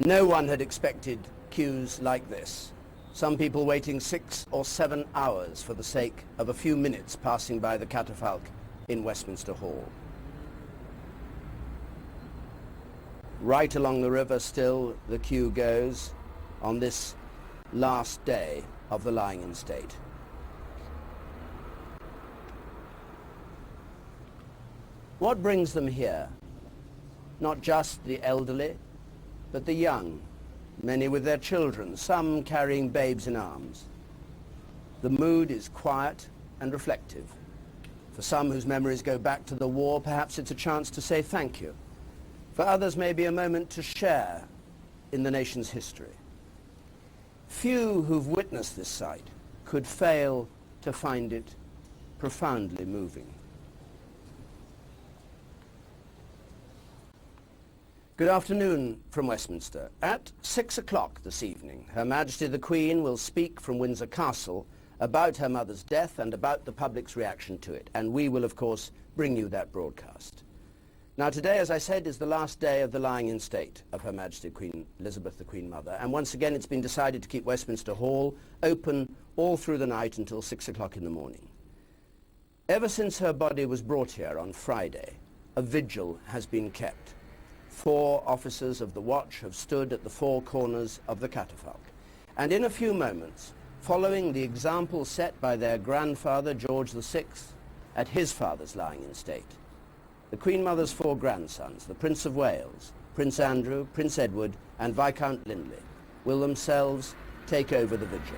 No one had expected queues like this. Some people waiting 6 or 7 hours for the sake of a few minutes passing by the catafalque in Westminster Hall. Right along the river still the queue goes on this last day of the lying in state. What brings them here? Not just the elderly, but the young, many with their children, some carrying babes in arms. The mood is quiet and reflective. For some whose memories go back to the war, perhaps it's a chance to say thank you. For others, maybe a moment to share in the nation's history. Few who've witnessed this sight could fail to find it profoundly moving. Good afternoon from Westminster. At 6 o'clock this evening, Her Majesty the Queen will speak from Windsor Castle about her mother's death and about the public's reaction to it, and we will, of course, bring you that broadcast. Now today, as I said, is the last day of the lying in state of Her Majesty Queen Elizabeth the Queen Mother, and once again it's been decided to keep Westminster Hall open all through the night until 6 o'clock in the morning. Ever since her body was brought here on Friday, a vigil has been kept. 4 officers of the watch have stood at the 4 corners of the catafalque, and in a few moments, following the example set by their grandfather George VI at his father's lying in state, the Queen Mother's 4 grandsons, the Prince of Wales, Prince Andrew, Prince Edward and Viscount Linley, will themselves take over the vigil.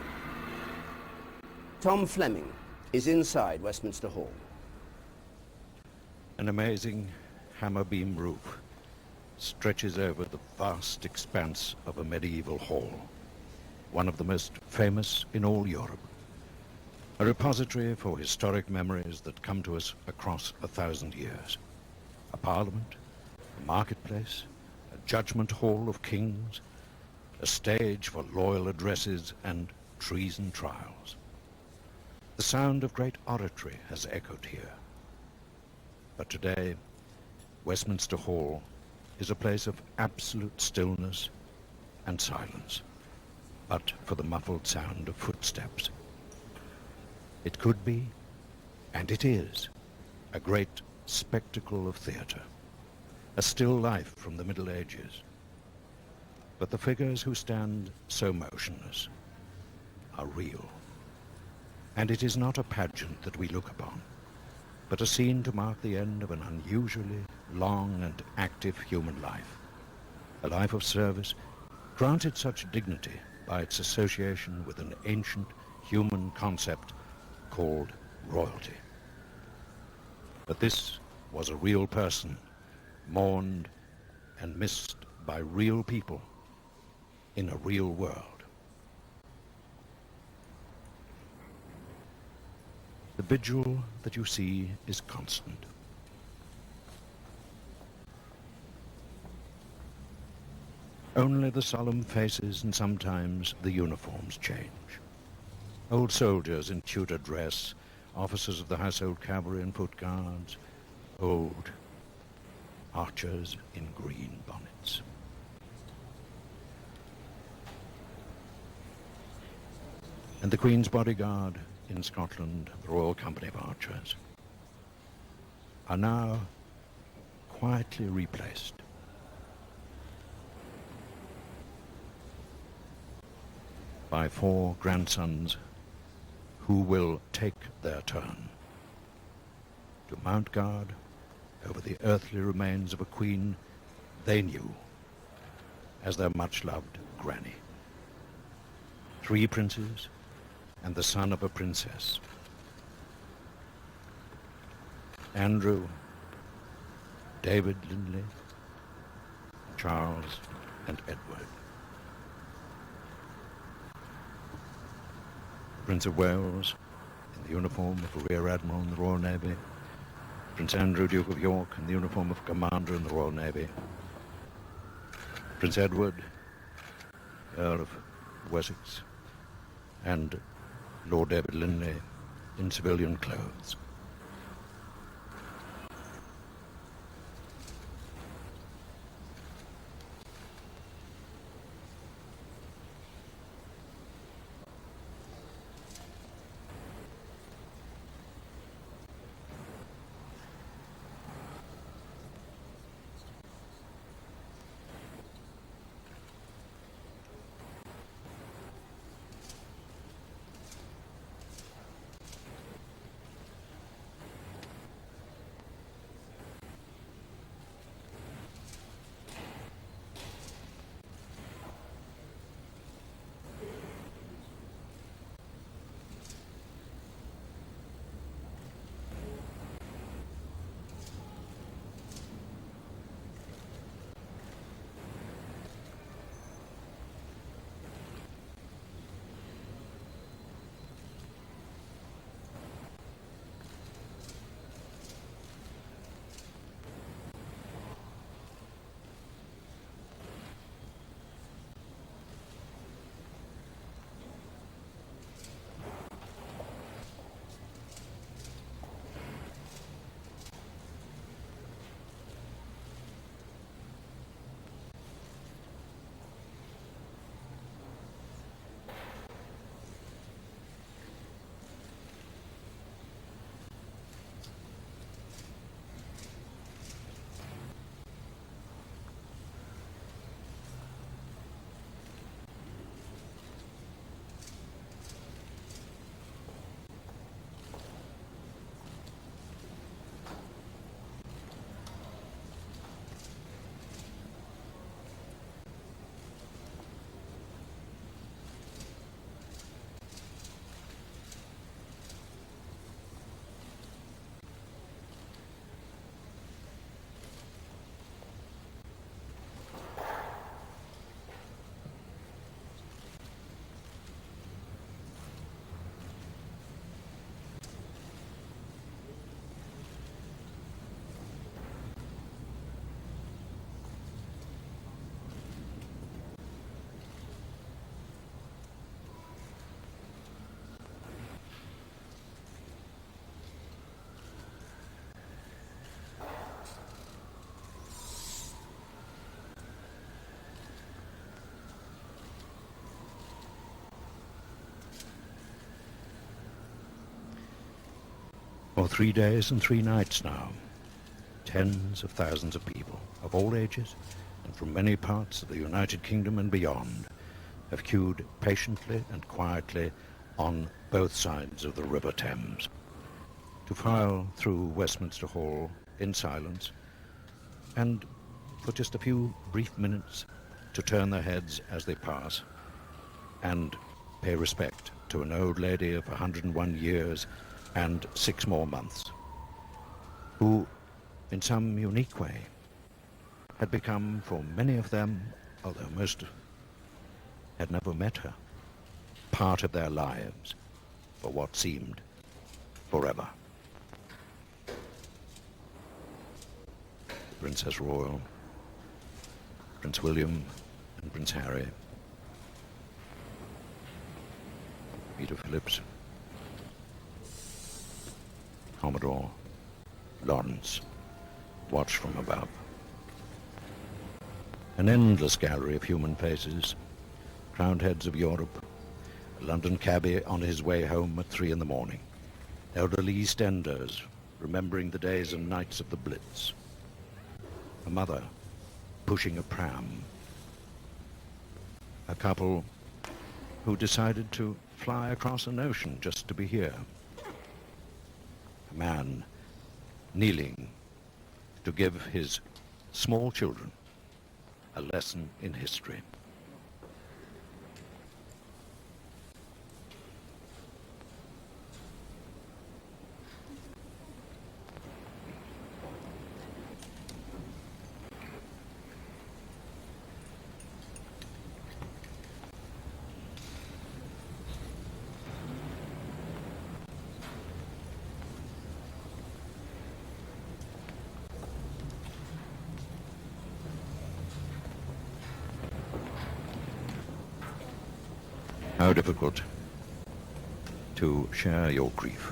Tom Fleming is inside Westminster Hall. An amazing hammer beam roof stretches over the vast expanse of a medieval hall, one of the most famous in all Europe, a repository for historic memories that come to us across 1,000 years, a parliament, a marketplace, a judgment hall of kings, a stage for loyal addresses and treason trials. The sound of great oratory has echoed here, but today Westminster Hall is a place of absolute stillness and silence, but for the muffled sound of footsteps. It could be, and it is, a great spectacle of theatre, a still life from the Middle Ages. But the figures who stand so motionless are real, and it is not a pageant that we look upon, but a scene to mark the end of an unusually long and active human life, a life of service granted such dignity by its association with an ancient human concept called royalty. But this was a real person, mourned and missed by real people in a real world. The vigil that you see is constant. Only the solemn faces and sometimes the uniforms change. Old soldiers in Tudor dress, officers of the Household Cavalry and Foot Guards, old archers in green bonnets. And the Queen's bodyguard in Scotland, the Royal Company of Archers, are now quietly replaced. By 4 grandsons who will take their turn to mount guard over the earthly remains of a queen they knew as their much-loved granny. 3 princes and the son of a princess. Andrew, David Linley, Charles and Edward. Prince of Wales, in the uniform of a Rear Admiral in the Royal Navy. Prince Andrew, Duke of York, in the uniform of Commander in the Royal Navy. Prince Edward, Earl of Wessex, and Lord David Linley in civilian clothes. For 3 days and 3 nights now, tens of thousands of people of all ages and from many parts of the United Kingdom and beyond have queued patiently and quietly on both sides of the River Thames to file through Westminster Hall in silence and for just a few brief minutes to turn their heads as they pass and pay respect to an old lady of 101 years and 6 more months, who, in some unique way, had become, for many of them, although most had never met her, part of their lives for what seemed forever. Princess Royal, Prince William and Prince Harry, Peter Phillips, Commodore Lawrence watched from above. An endless gallery of human faces, crowned heads of Europe, a London cabby on his way home at 3 in the morning, elderly East Enders remembering the days and nights of the Blitz, a mother pushing a pram, a couple who decided to fly across an ocean just to be here, a man kneeling to give his small children a lesson in history. How difficult to share your grief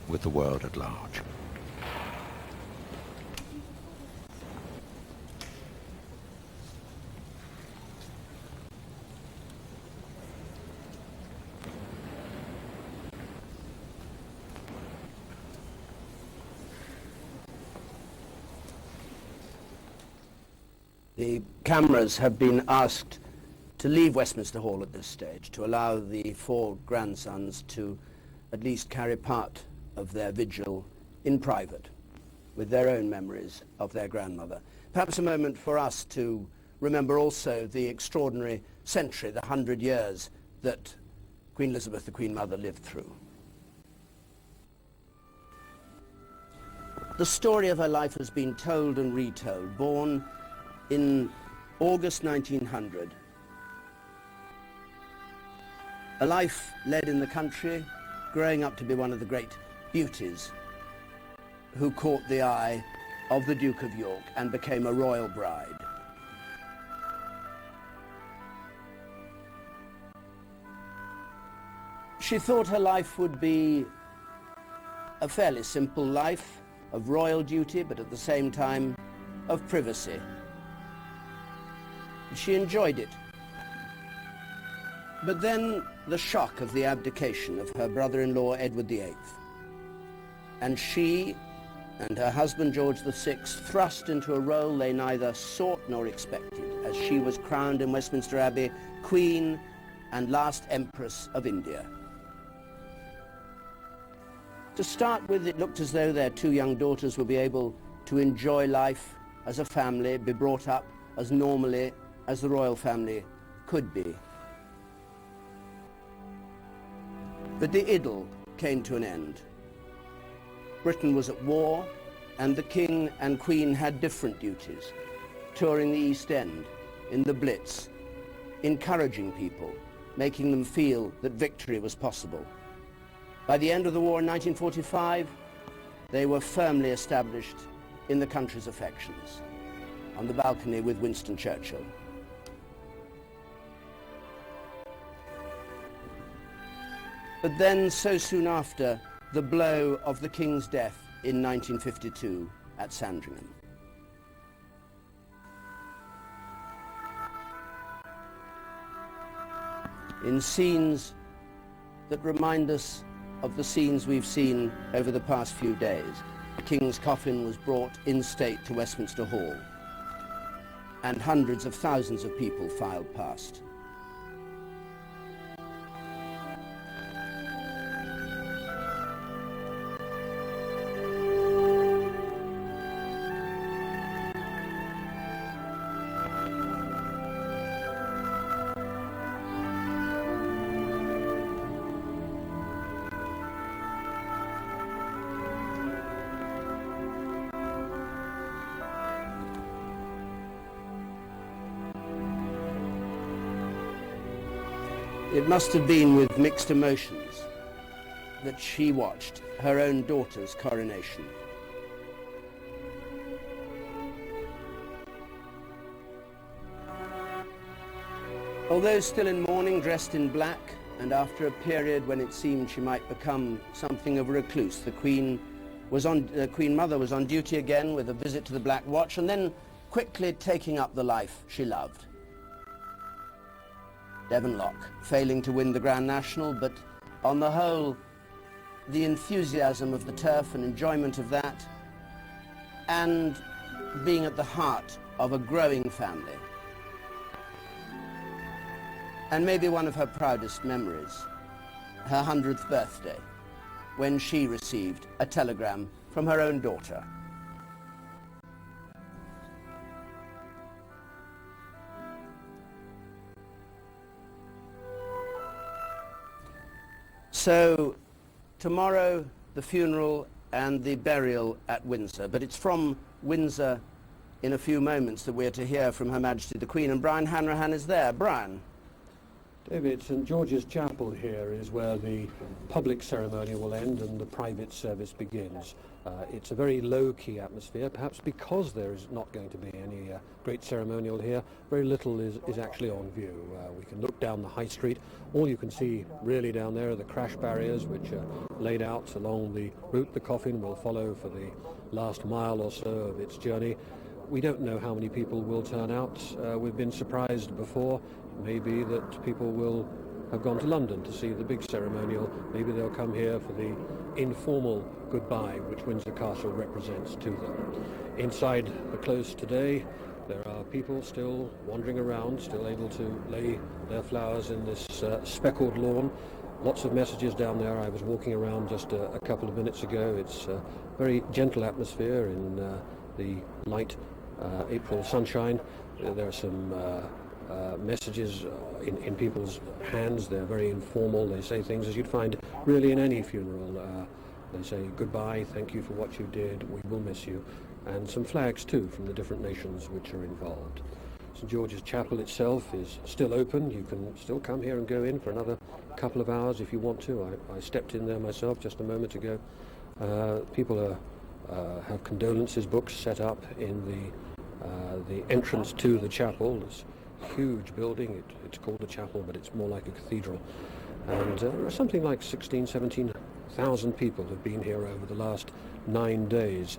with the world at large. The cameras have been asked to leave Westminster Hall at this stage, to allow the 4 grandsons to at least carry part of their vigil in private, with their own memories of their grandmother. Perhaps a moment for us to remember also the extraordinary century, the 100 years that Queen Elizabeth, the Queen Mother, lived through. The story of her life has been told and retold. Born in August 1900, a life led in the country, growing up to be one of the great beauties who caught the eye of the Duke of York and became a royal bride. She thought her life would be a fairly simple life of royal duty, but at the same time of privacy. She enjoyed it. But then the shock of the abdication of her brother-in-law Edward VIII, and she and her husband George VI thrust into a role they neither sought nor expected, as she was crowned in Westminster Abbey Queen and last Empress of India. To start with, it looked as though their 2 young daughters would be able to enjoy life as a family, be brought up as normally as the royal family could be. But the idyll came to an end. Britain was at war, and the King and Queen had different duties, touring the East End, in the Blitz, encouraging people, making them feel that victory was possible. By the end of the war in 1945, they were firmly established in the country's affections, on the balcony with Winston Churchill. But then, so soon after, the blow of the King's death in 1952 at Sandringham. In scenes that remind us of the scenes we've seen over the past few days. The King's coffin was brought in state to Westminster Hall, and hundreds of thousands of people filed past. It must have been with mixed emotions that she watched her own daughter's coronation. Although still in mourning, dressed in black, and after a period when it seemed she might become something of a recluse, the Queen Mother was on duty again with a visit to the Black Watch, and then quickly taking up the life she loved. Devon Loch, failing to win the Grand National, but on the whole, the enthusiasm of the turf and enjoyment of that, and being at the heart of a growing family. And maybe one of her proudest memories, her 100th birthday, when she received a telegram from her own daughter. So, tomorrow, the funeral and the burial at Windsor. But it's from Windsor in a few moments that we're to hear from Her Majesty the Queen, and Brian Hanrahan is there. Brian. David, St George's Chapel here is where the public ceremony will end and the private service begins. It's a very low-key atmosphere, perhaps because there is not going to be any great ceremonial here. Very little is actually on view. We can look down the High Street. All you can see really down there are the crash barriers which are laid out along the route the coffin will follow for the last mile or so of its journey. We don't know how many people will turn out. We've been surprised before. It may be that people will have gone to London to see the big ceremonial. Maybe they'll come here for the informal goodbye which Windsor Castle represents to them. Inside the close today, there are people still wandering around, still able to lay their flowers in this speckled lawn. Lots of messages down there. I was walking around just a couple of minutes ago. It's a very gentle atmosphere in the light April sunshine. There are some messages in people's hands. They're very informal. They say things as you'd find really in any funeral. They say goodbye, thank you for what you did, we will miss you, and some flags too from the different nations which are involved. St George's Chapel itself is still open. You can still come here and go in for another couple of hours if you want to. I stepped in there myself just a moment ago. People have condolences books set up in the entrance to the chapel. This huge building. It's called a chapel, but it's more like a cathedral. And something like 17,000 people have been here over the last 9 days,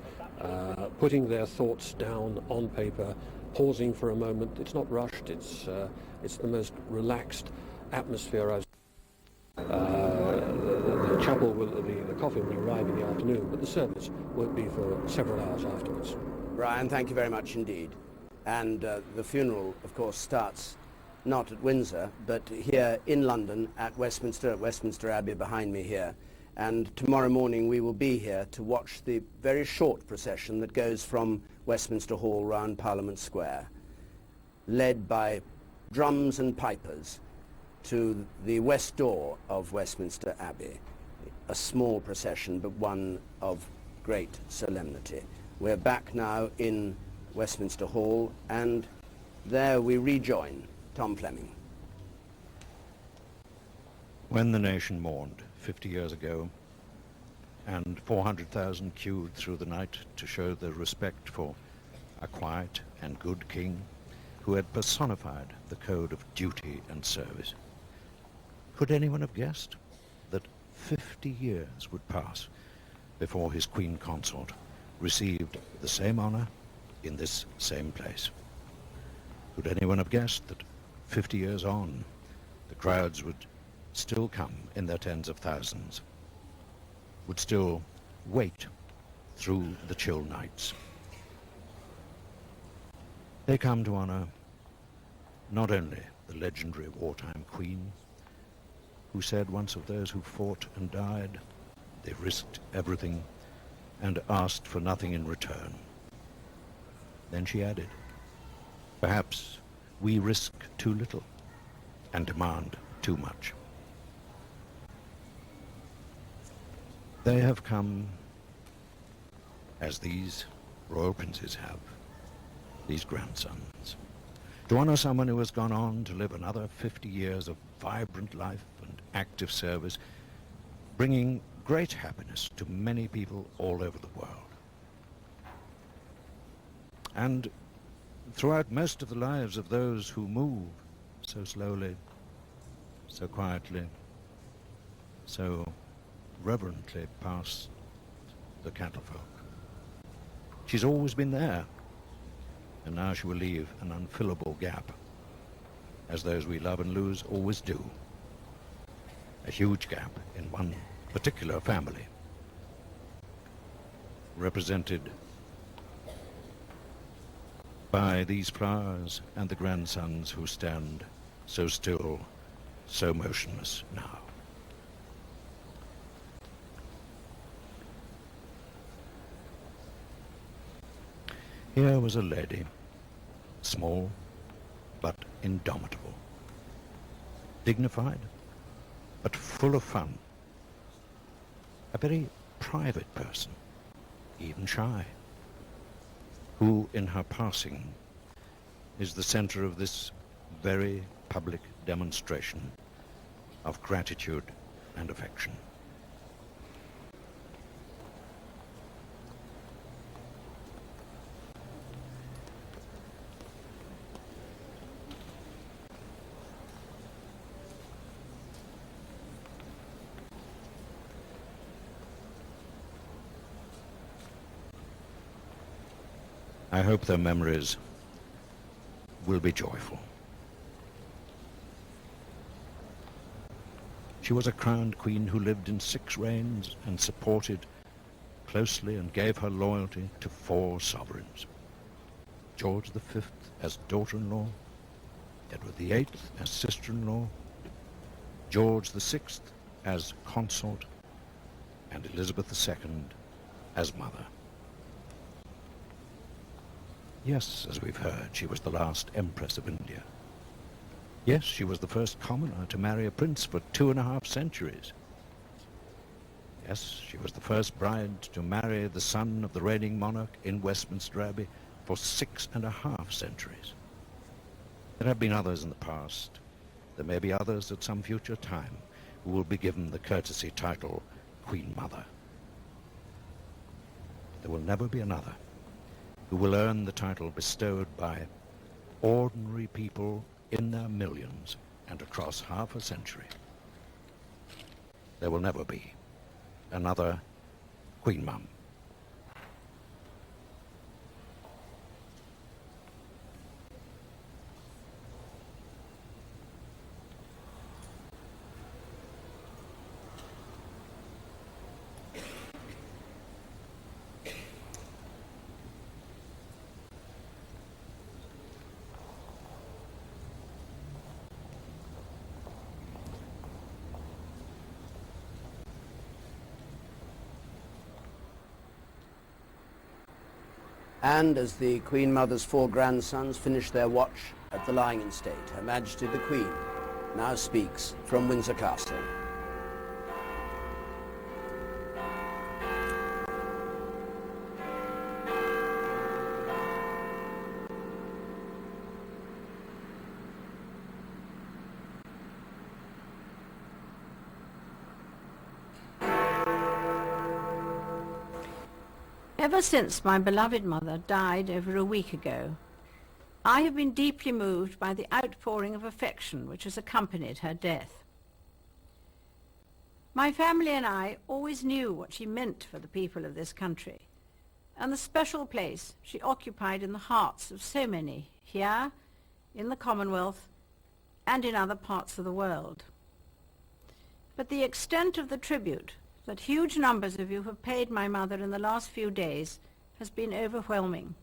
putting their thoughts down on paper, pausing for a moment. It's not rushed. It's the most relaxed atmosphere. The chapel the coffin will arrive in the afternoon, but the service won't be for several hours afterwards. Brian, thank you very much indeed. And the funeral, of course, starts not at Windsor, but here in London at Westminster Abbey behind me here. And tomorrow morning we will be here to watch the very short procession that goes from Westminster Hall round Parliament Square, led by drums and pipers to the west door of Westminster Abbey. A small procession, but one of great solemnity. We're back now in Westminster Hall, and there we rejoin Tom Fleming. When the nation mourned 50 years ago, and 400,000 queued through the night to show their respect for a quiet and good king who had personified the code of duty and service, could anyone have guessed that 50 years would pass before his queen consort received the same honor in this same place? Could anyone have guessed that 50 years on, the crowds would still come in their tens of thousands, would still wait through the chill nights. They come to honor not only the legendary wartime queen, who said once of those who fought and died, they risked everything and asked for nothing in return. Then she added, perhaps we risk too little and demand too much. They have come, as these royal princes have, these grandsons, to honor someone who has gone on to live another 50 years of vibrant life and active service, bringing great happiness to many people all over the world. And throughout most of the lives of those who move so slowly, so quietly, so reverently past the cattle-folk, she's always been there, and now she will leave an unfillable gap, as those we love and lose always do. A huge gap in one particular family, represented by these flowers and the grandsons who stand so still, so motionless now. Here was a lady, small but indomitable, dignified but full of fun, a very private person, even shy, who in her passing is the center of this very public demonstration of gratitude and affection. I hope their memories will be joyful. She was a crowned queen who lived in 6 reigns and supported closely and gave her loyalty to 4 sovereigns. George V as daughter-in-law, Edward VIII as sister-in-law, George VI as consort, and Elizabeth II as mother. Yes, as we've heard, she was the last Empress of India. Yes, she was the first commoner to marry a prince for 2.5 centuries. Yes, she was the first bride to marry the son of the reigning monarch in Westminster Abbey for 6.5 centuries. There have been others in the past. There may be others at some future time who will be given the courtesy title Queen Mother. There will never be another who will earn the title bestowed by ordinary people in their millions and across half a century. There will never be another Queen Mum. And as the Queen Mother's 4 grandsons finish their watch at the lying-in state, Her Majesty the Queen now speaks from Windsor Castle. Ever since my beloved mother died over a week ago, I have been deeply moved by the outpouring of affection which has accompanied her death. My family and I always knew what she meant for the people of this country, and the special place she occupied in the hearts of so many here, in the Commonwealth, and in other parts of the world. But the extent of the tribute that huge numbers of you have paid my mother in the last few days has been overwhelming.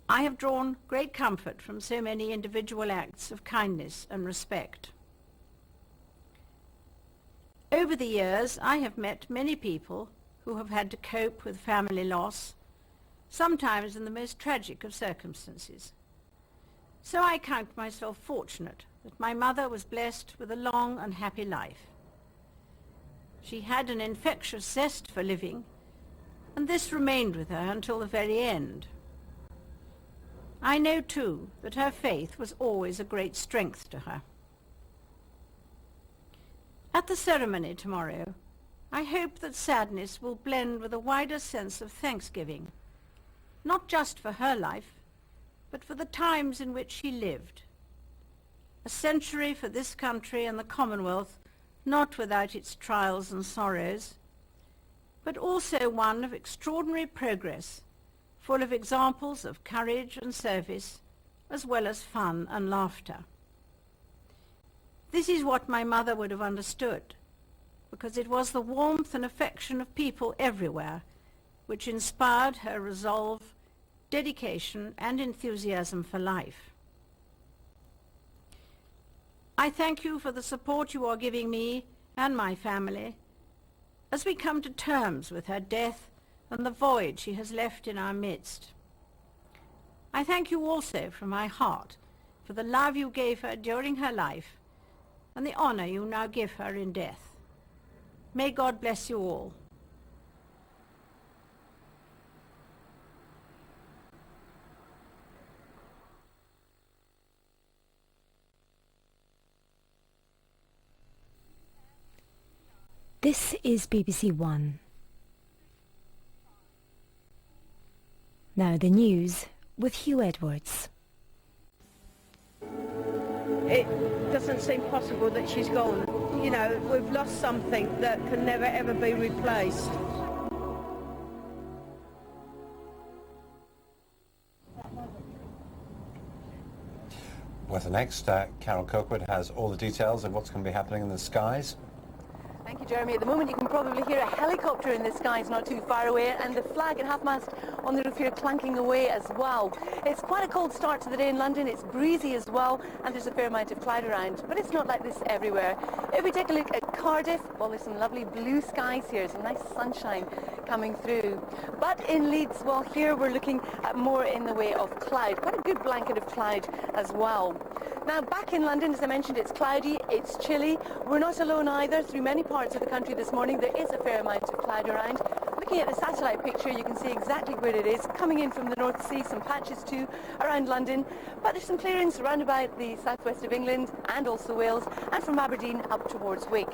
I have drawn great comfort from so many individual acts of kindness and respect. Over the years, I have met many people who have had to cope with family loss, sometimes in the most tragic of circumstances. So I count myself fortunate that my mother was blessed with a long and happy life. She had an infectious zest for living, and this remained with her until the very end. I know, too, that her faith was always a great strength to her. At the ceremony tomorrow, I hope that sadness will blend with a wider sense of thanksgiving, not just for her life, but for the times in which she lived. A century for this country and the Commonwealth, not without its trials and sorrows, but also one of extraordinary progress, full of examples of courage and service, as well as fun and laughter. This is what my mother would have understood, because it was the warmth and affection of people everywhere which inspired her resolve, dedication, and enthusiasm for life. I thank you for the support you are giving me and my family as we come to terms with her death and the void she has left in our midst. I thank you also from my heart for the love you gave her during her life and the honor you now give her in death. May God bless you all. This is BBC One. Now the news with Hugh Edwards. It doesn't seem possible that she's gone. You know, we've lost something that can never ever be replaced. Weather next. Carol Kirkwood has all the details of what's going to be happening in the skies. Thank you, Jeremy. At the moment you can probably hear a helicopter in the skies not too far away, and the flag at half-mast on the roof here clanking away as well. It's quite a cold start to the day in London. It's breezy as well, and there's a fair amount of cloud around, but it's not like this everywhere. If we take a look at Cardiff, well, there's some lovely blue skies here, some nice sunshine coming through. But in Leeds, well, here we're looking at more in the way of cloud, quite a good blanket of cloud as well. Now, back in London, as I mentioned, it's cloudy, it's chilly. We're not alone either. Through many parts of the country this morning, there is a fair amount of cloud around. Looking at the satellite picture, you can see exactly where it is. Coming in from the North Sea, some patches too around London. But there's some clearings around about the southwest of England and also Wales, and from Aberdeen up towards Wick.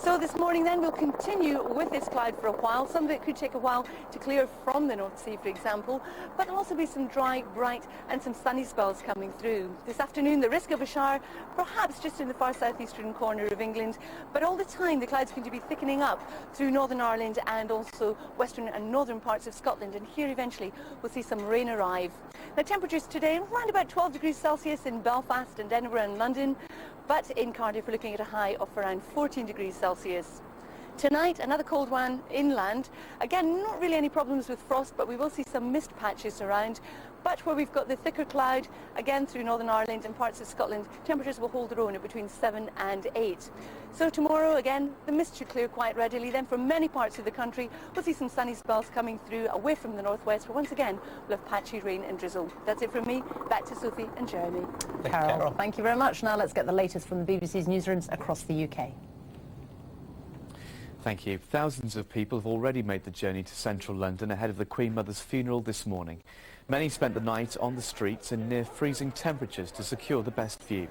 So this morning then, we'll continue with this cloud for a while. Some of it could take a while to clear from the North Sea, for example. But there'll also be some dry, bright and some sunny spells coming through. This afternoon, the risk of a shower, perhaps just in the far southeastern corner of England. But all the time, the clouds going to be thickening up through Northern Ireland and also western and northern parts of Scotland, and here eventually we'll see some rain arrive. Now, temperatures today around about 12 degrees Celsius in Belfast and Edinburgh and London, but in Cardiff we're looking at a high of around 14 degrees Celsius. Tonight, another cold one inland. Again, not really any problems with frost, but we will see some mist patches around. But where we've got the thicker cloud, again through Northern Ireland and parts of Scotland, temperatures will hold their own at between 7 and 8. So tomorrow, again, the mist should clear quite readily. Then from many parts of the country, we'll see some sunny spells coming through away from the northwest, where once again, we'll have patchy rain and drizzle. That's it from me. Back to Sophie and Jeremy. Carol, thank you very much. Now let's get the latest from the BBC's newsrooms across the UK. Thank you. Thousands of people have already made the journey to central London ahead of the Queen Mother's funeral this morning. Many spent the night on the streets in near freezing temperatures to secure the best view.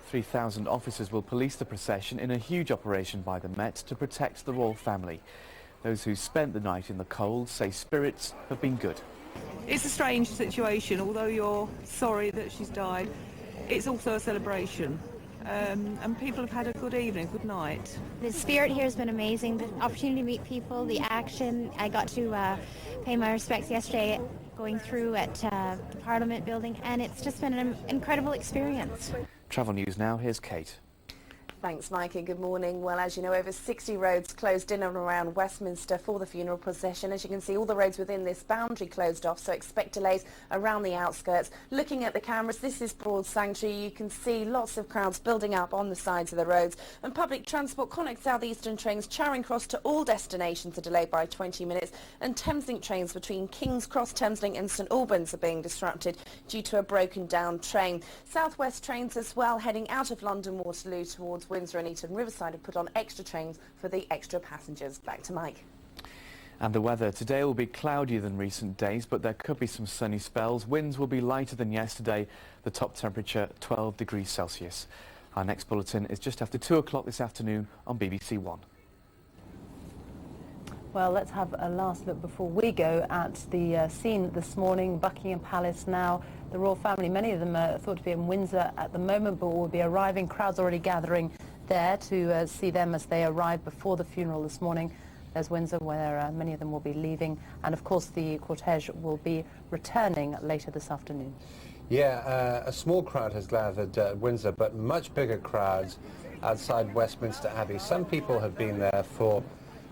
3,000 officers will police the procession in a huge operation by the Met to protect the royal family. Those who spent the night in the cold say spirits have been good. It's a strange situation. Although you're sorry that she's died, it's also a celebration. And people have had a good evening, good night. The spirit here has been amazing. The opportunity to meet people, the action. I got to pay my respects yesterday going through at the Parliament building, and it's just been an incredible experience. Travel News now, here's Kate. Thanks, Mikey. Good morning. Well, as you know, over 60 roads closed in and around Westminster for the funeral procession. As you can see, all the roads within this boundary closed off, so expect delays around the outskirts. Looking at the cameras, this is Broad Sanctuary. You can see lots of crowds building up on the sides of the roads. And public transport, Connect South Eastern trains Charing Cross to all destinations are delayed by 20 minutes. And Thameslink trains between King's Cross, Thameslink and St Albans are being disrupted due to a broken down train. South West trains as well heading out of London Waterloo towards Windsor and Eton Riverside have put on extra trains for the extra passengers. Back to Mike. And the weather. Today will be cloudier than recent days, but there could be some sunny spells. Winds will be lighter than yesterday. The top temperature 12 degrees Celsius. Our next bulletin is just after 2 o'clock this afternoon on BBC One. Well, let's have a last look before we go at the scene this morning. Buckingham Palace now. The royal family, many of them are thought to be in Windsor at the moment, but will be arriving. Crowds already gathering there to see them as they arrive before the funeral this morning. There's Windsor, where many of them will be leaving, and of course the cortege will be returning later this afternoon. Yeah, a small crowd has gathered at Windsor, but much bigger crowds outside Westminster Abbey. Some people have been there for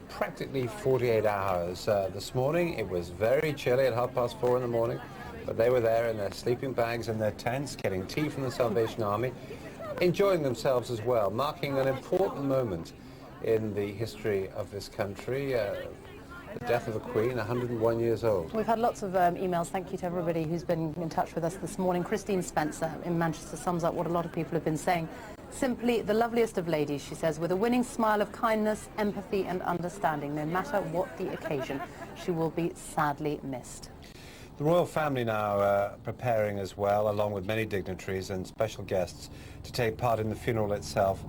practically 48 hours. This morning it was very chilly at 4:30 in the morning, but they were there in their sleeping bags and their tents, getting tea from the Salvation Army, enjoying themselves as well, marking an important moment in the history of this country, the death of the Queen, 101 years old. We've had lots of emails. Thank you to everybody who's been in touch with us this morning. Christine Spencer in Manchester sums up what a lot of people have been saying. Simply the loveliest of ladies, she says, with a winning smile of kindness, empathy and understanding, no matter what the occasion. She will be sadly missed. The royal family now preparing as well, along with many dignitaries and special guests, to take part in the funeral itself.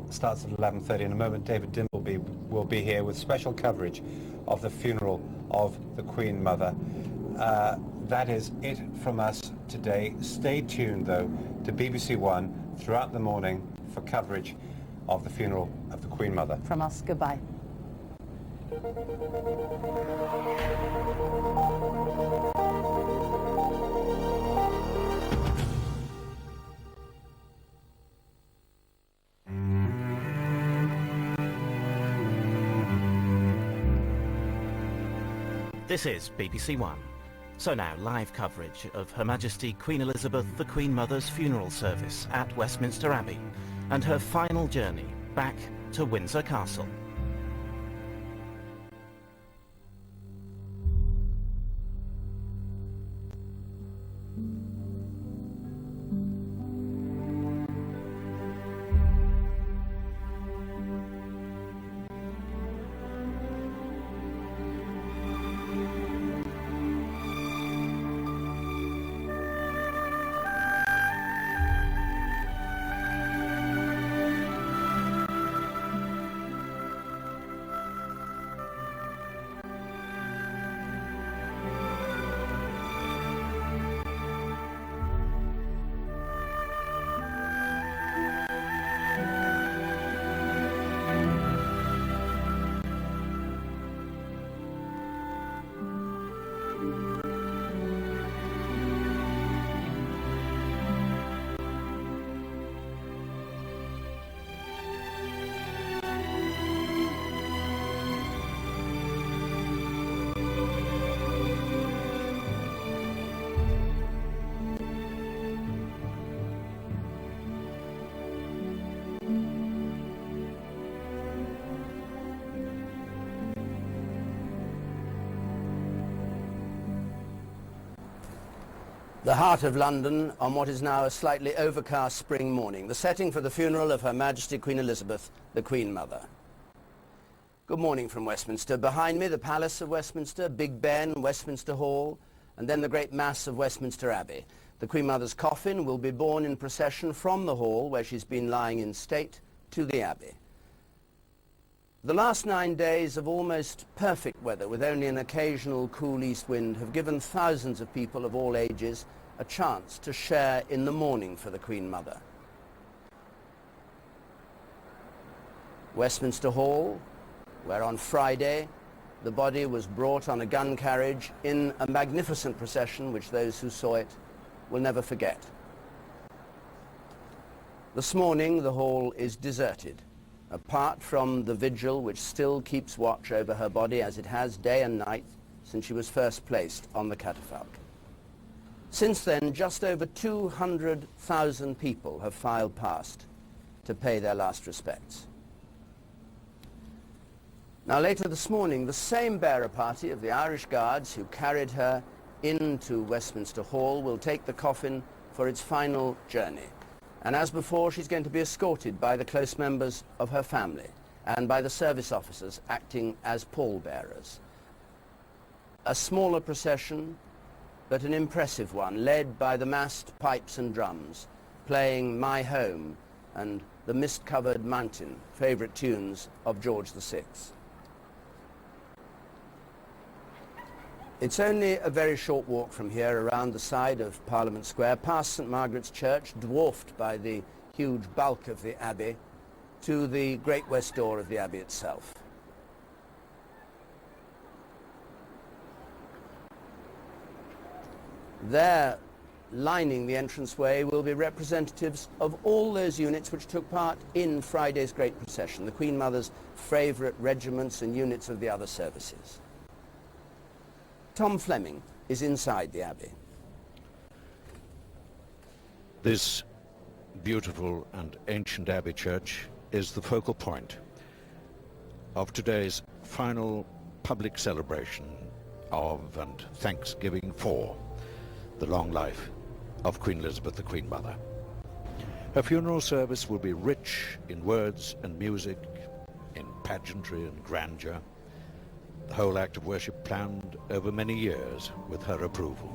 Starts at 11:30 in a moment. David Dimbleby will be here with special coverage of the funeral of the Queen Mother. That is it from us today. Stay tuned, though, to BBC One throughout the morning for coverage of the funeral of the Queen Mother. From us, goodbye. This is BBC One. So now, live coverage of Her Majesty Queen Elizabeth, the Queen Mother's funeral service at Westminster Abbey and her final journey back to Windsor Castle. The heart of London on what is now a slightly overcast spring morning, the setting for the funeral of Her Majesty Queen Elizabeth, the Queen Mother. Good morning from Westminster. Behind me, the Palace of Westminster, Big Ben, Westminster Hall, and then the great mass of Westminster Abbey. The Queen Mother's coffin will be borne in procession from the hall, where she's been lying in state, to the Abbey. The last 9 days of almost perfect weather, with only an occasional cool east wind, have given thousands of people of all ages a chance to share in the mourning for the Queen Mother. Westminster Hall, where on Friday the body was brought on a gun carriage in a magnificent procession which those who saw it will never forget. This morning the hall is deserted, apart from the vigil which still keeps watch over her body as it has day and night since she was first placed on the catafalque. Since then, just over 200,000 people have filed past to pay their last respects. Now later this morning, the same bearer party of the Irish Guards who carried her into Westminster Hall will take the coffin for its final journey. And as before, she's going to be escorted by the close members of her family and by the service officers acting as pallbearers. A smaller procession, but an impressive one, led by the massed pipes and drums, playing My Home and The Mist-Covered Mountain, favourite tunes of George VI. It's only a very short walk from here around the side of Parliament Square, past St Margaret's Church, dwarfed by the huge bulk of the Abbey, to the great west door of the Abbey itself. There, lining the entranceway, will be representatives of all those units which took part in Friday's great procession, the Queen Mother's favourite regiments and units of the other services. Tom Fleming is inside the Abbey. This beautiful and ancient Abbey church is the focal point of today's final public celebration of and thanksgiving for the long life of Queen Elizabeth, the Queen Mother. Her funeral service will be rich in words and music, in pageantry and grandeur, the whole act of worship planned over many years with her approval.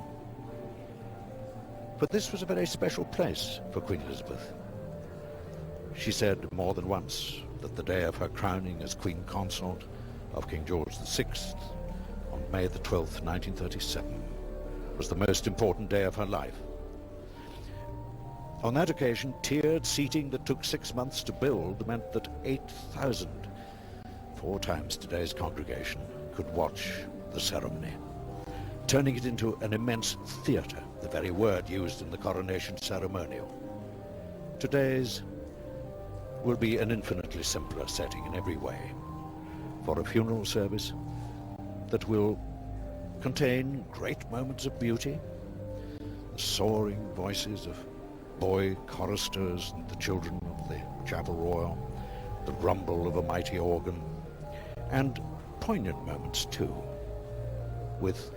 But this was a very special place for Queen Elizabeth. She said more than once that the day of her crowning as Queen Consort of King George VI on May the 12th, 1937, was the most important day of her life. On that occasion, tiered seating that took 6 months to build meant that 8,000, 4 times today's congregation, could watch the ceremony, turning it into an immense theatre, the very word used in the coronation ceremonial. Today's will be an infinitely simpler setting in every way, for a funeral service that will contain great moments of beauty, the soaring voices of boy choristers and the children of the Chapel Royal, the rumble of a mighty organ, and poignant moments too, with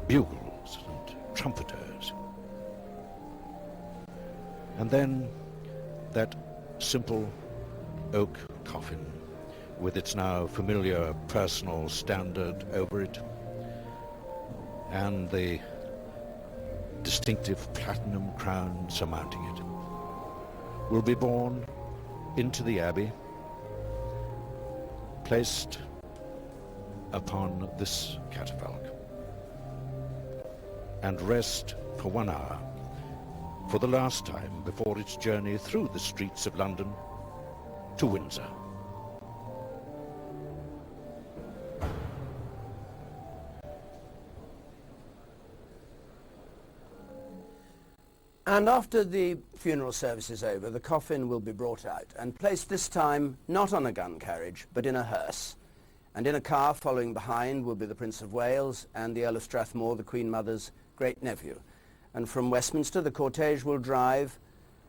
bugles and trumpeters. And then that simple oak coffin with its now familiar personal standard over it and the distinctive platinum crown surmounting it will be borne into the Abbey, placed upon this catafalque, and rest for 1 hour for the last time before its journey through the streets of London to Windsor. And after the funeral service is over, the coffin will be brought out and placed this time not on a gun carriage, but in a hearse. And in a car following behind will be the Prince of Wales and the Earl of Strathmore, the Queen Mother's great-nephew. And from Westminster, the cortege will drive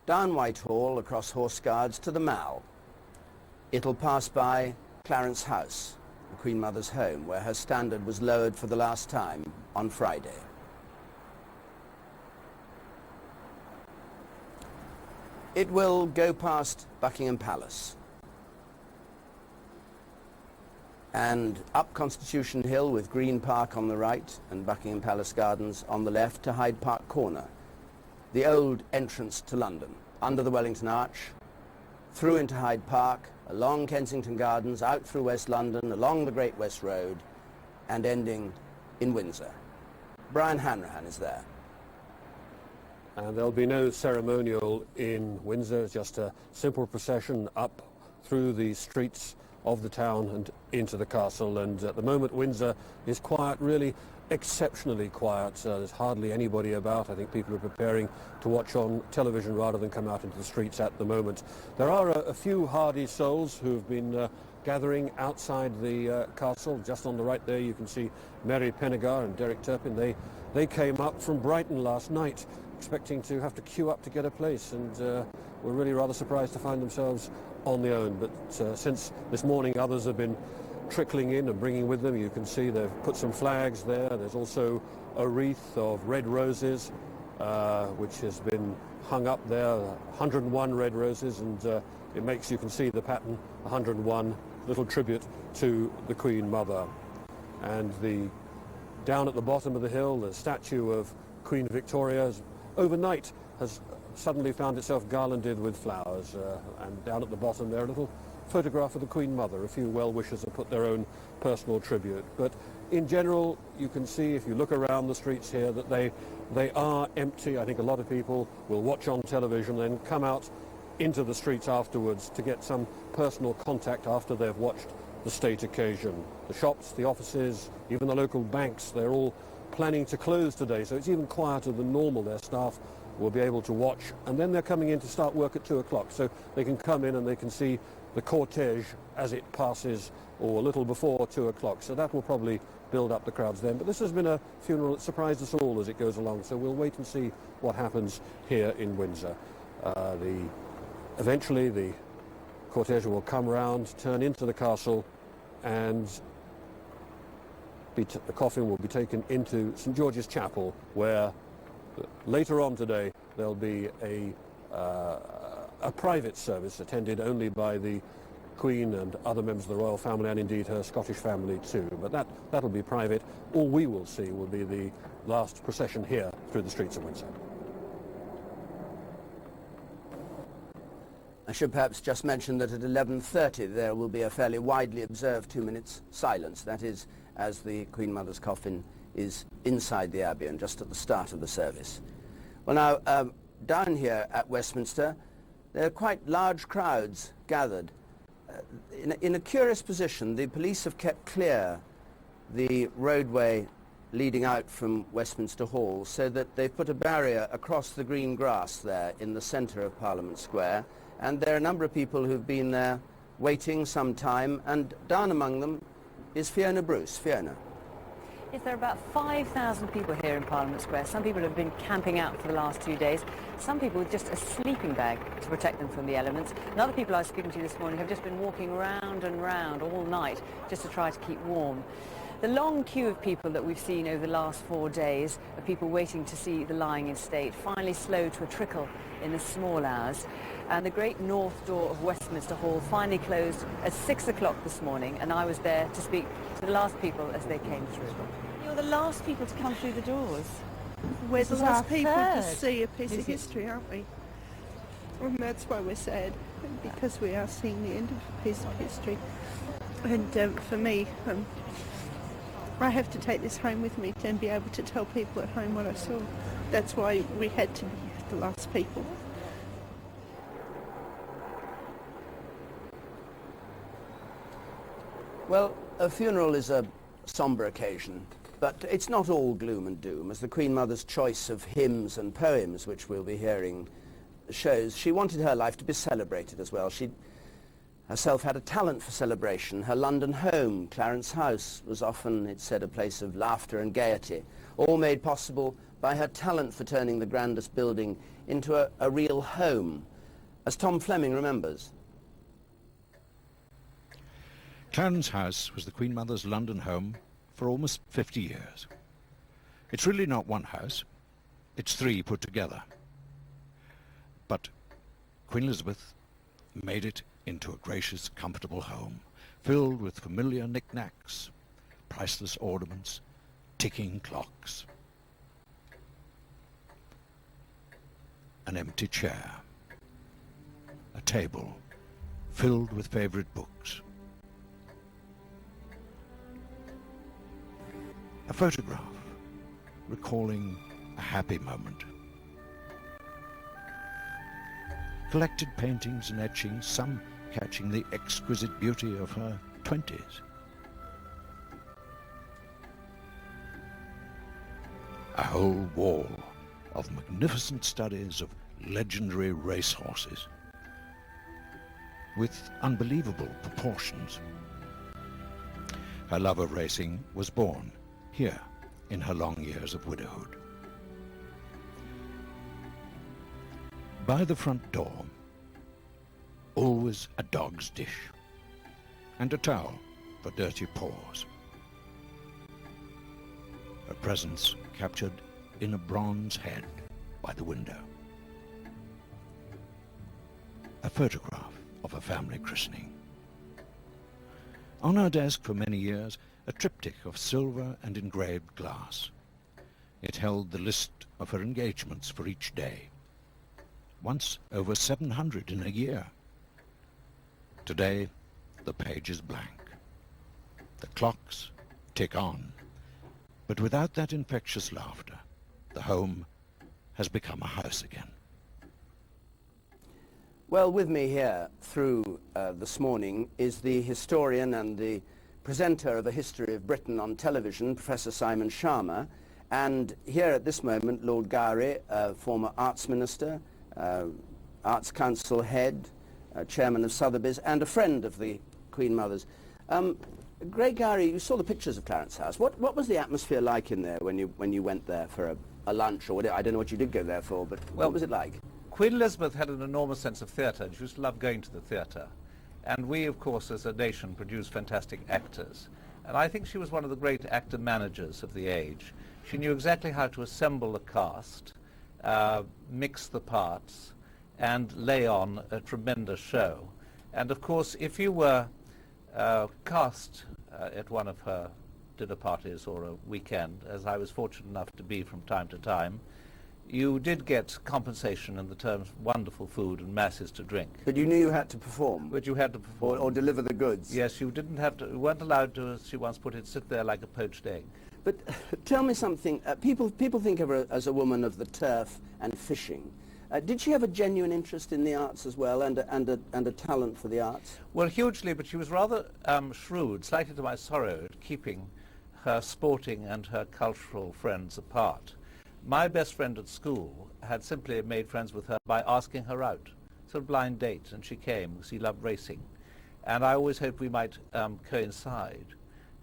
down Whitehall across Horse Guards to the Mall. It'll pass by Clarence House, the Queen Mother's home, where her standard was lowered for the last time on Friday. It will go past Buckingham Palace and up Constitution Hill with Green Park on the right and Buckingham Palace Gardens on the left to Hyde Park Corner, the old entrance to London, under the Wellington Arch, through into Hyde Park, along Kensington Gardens, out through West London, along the Great West Road, and ending in Windsor. Brian Hanrahan is there. And there'll be no ceremonial in Windsor, just a simple procession up through the streets of the town and into the castle. And at the moment Windsor is quiet, really exceptionally quiet. There's hardly anybody about. I think people are preparing to watch on television rather than come out into the streets at the moment. There are a few hardy souls who've been gathering outside the castle. Just on the right there you can see Mary Pennegar and Derek Turpin. They came up from Brighton last night expecting to have to queue up to get a place, and were really rather surprised to find themselves on their own. But since this morning others have been trickling in and bringing with them. You can see they've put some flags there. There's also a wreath of red roses which has been hung up there, 101 red roses, and it makes, you can see the pattern, 101, little tribute to the Queen Mother. And down at the bottom of the hill, the statue of Queen Victoria overnight has suddenly found itself garlanded with flowers, and down at the bottom there a little photograph of the Queen Mother. A few well-wishers have put their own personal tribute. But in general, you can see, if you look around the streets here, that they are empty. I think a lot of people will watch on television, then come out into the streets afterwards to get some personal contact after they've watched the state occasion. The shops, the offices, even the local banks, they're all planning to close today, so it's even quieter than normal. Their staff will be able to watch, and then they're coming in to start work at 2 o'clock, so they can come in and they can see the cortege as it passes, or a little before 2 o'clock, so that will probably build up the crowds then. But this has been a funeral that surprised us all as it goes along, so we'll wait and see what happens here in Windsor. Eventually the cortege will come round, turn into the castle, and the coffin will be taken into St George's Chapel, where later on today there'll be a private service attended only by the Queen and other members of the royal family, and indeed her Scottish family too. But that'll be private. All we will see will be the last procession here through the streets of Windsor. I should perhaps just mention that at 11:30 there will be a fairly widely observed 2 minutes silence. That is, as the Queen Mother's coffin is inside the Abbey and just at the start of the service. Well, now, down here at Westminster, there are quite large crowds gathered. In a curious position, the police have kept clear the roadway leading out from Westminster Hall, so that they've put a barrier across the green grass there in the centre of Parliament Square, and there are a number of people who've been there waiting some time, and down among them is Fiona Bruce. Fiona. Yes, there are about 5,000 people here in Parliament Square. Some people have been camping out for the last 2 days. Some people with just a sleeping bag to protect them from the elements. And other people I was speaking to this morning have just been walking round and round all night just to try to keep warm. The long queue of people that we've seen over the last 4 days of people waiting to see the lying in state finally slowed to a trickle in the small hours. And the great north door of Westminster Hall finally closed at 6 o'clock this morning, and I was there to speak to the last people as they came through. You're the last people to come through the doors. We're the last people to see a piece of history, aren't we? And that's why we're sad, because we are seeing the end of a piece of history. And for me, I have to take this home with me and be able to tell people at home what I saw. That's why we had to be the last people. Well, a funeral is a sombre occasion, but it's not all gloom and doom. As the Queen Mother's choice of hymns and poems, which we'll be hearing, shows, she wanted her life to be celebrated as well. She herself had a talent for celebration. Her London home, Clarence House, was often, it's said, a place of laughter and gaiety, all made possible by her talent for turning the grandest building into a real home, as Tom Fleming remembers. Clarence House was the Queen Mother's London home for almost 50 years. It's really not one house, it's 3 put together. But Queen Elizabeth made it into a gracious, comfortable home, filled with familiar knickknacks, priceless ornaments, ticking clocks. An empty chair, a table filled with favourite books, a photograph recalling a happy moment, collected paintings and etchings, some catching the exquisite beauty of her 20s. A whole wall of magnificent studies of legendary racehorses with unbelievable proportions. Her love of racing was born here in her long years of widowhood. By the front door, always a dog's dish and a towel for dirty paws. Her presence captured in a bronze head by the window. A photograph of a family christening. On our desk for many years, a triptych of silver and engraved glass. It held the list of her engagements for each day. Once over 700 in a year. Today, the page is blank. The clocks tick on. But without that infectious laughter, the home has become a house again. Well, with me here through this morning is the historian and the presenter of A History of Britain on television, Professor Simon Schama, and here at this moment, Lord Gowrie, former Arts Minister, Arts Council head, chairman of Sotheby's, and a friend of the Queen Mother's. Greg Gowrie, you saw the pictures of Clarence House. What was the atmosphere like in there when you went there for a lunch or whatever? I don't know what you did go there for, but what was it like? Queen Elizabeth had an enormous sense of theatre, and she used to love going to the theatre. And we, of course, as a nation, produce fantastic actors. And I think she was one of the great actor-managers of the age. She knew exactly how to assemble a cast, mix the parts, and lay on a tremendous show. And, of course, if you were cast at one of her dinner parties or a weekend, as I was fortunate enough to be from time to time, you did get compensation in the terms of wonderful food and masses to drink. But you knew you had to perform? But you had to perform. Or deliver the goods? Yes, you didn't have to, you weren't allowed to, as she once put it, sit there like a poached egg. But tell me something, people think of her as a woman of the turf and fishing. Did she have a genuine interest in the arts as well, and a talent for the arts? Well, hugely, but she was rather shrewd, slightly to my sorrow, at keeping her sporting and her cultural friends apart. My best friend at school had simply made friends with her by asking her out. Sort of blind date, and she came because he loved racing. And I always hoped we might coincide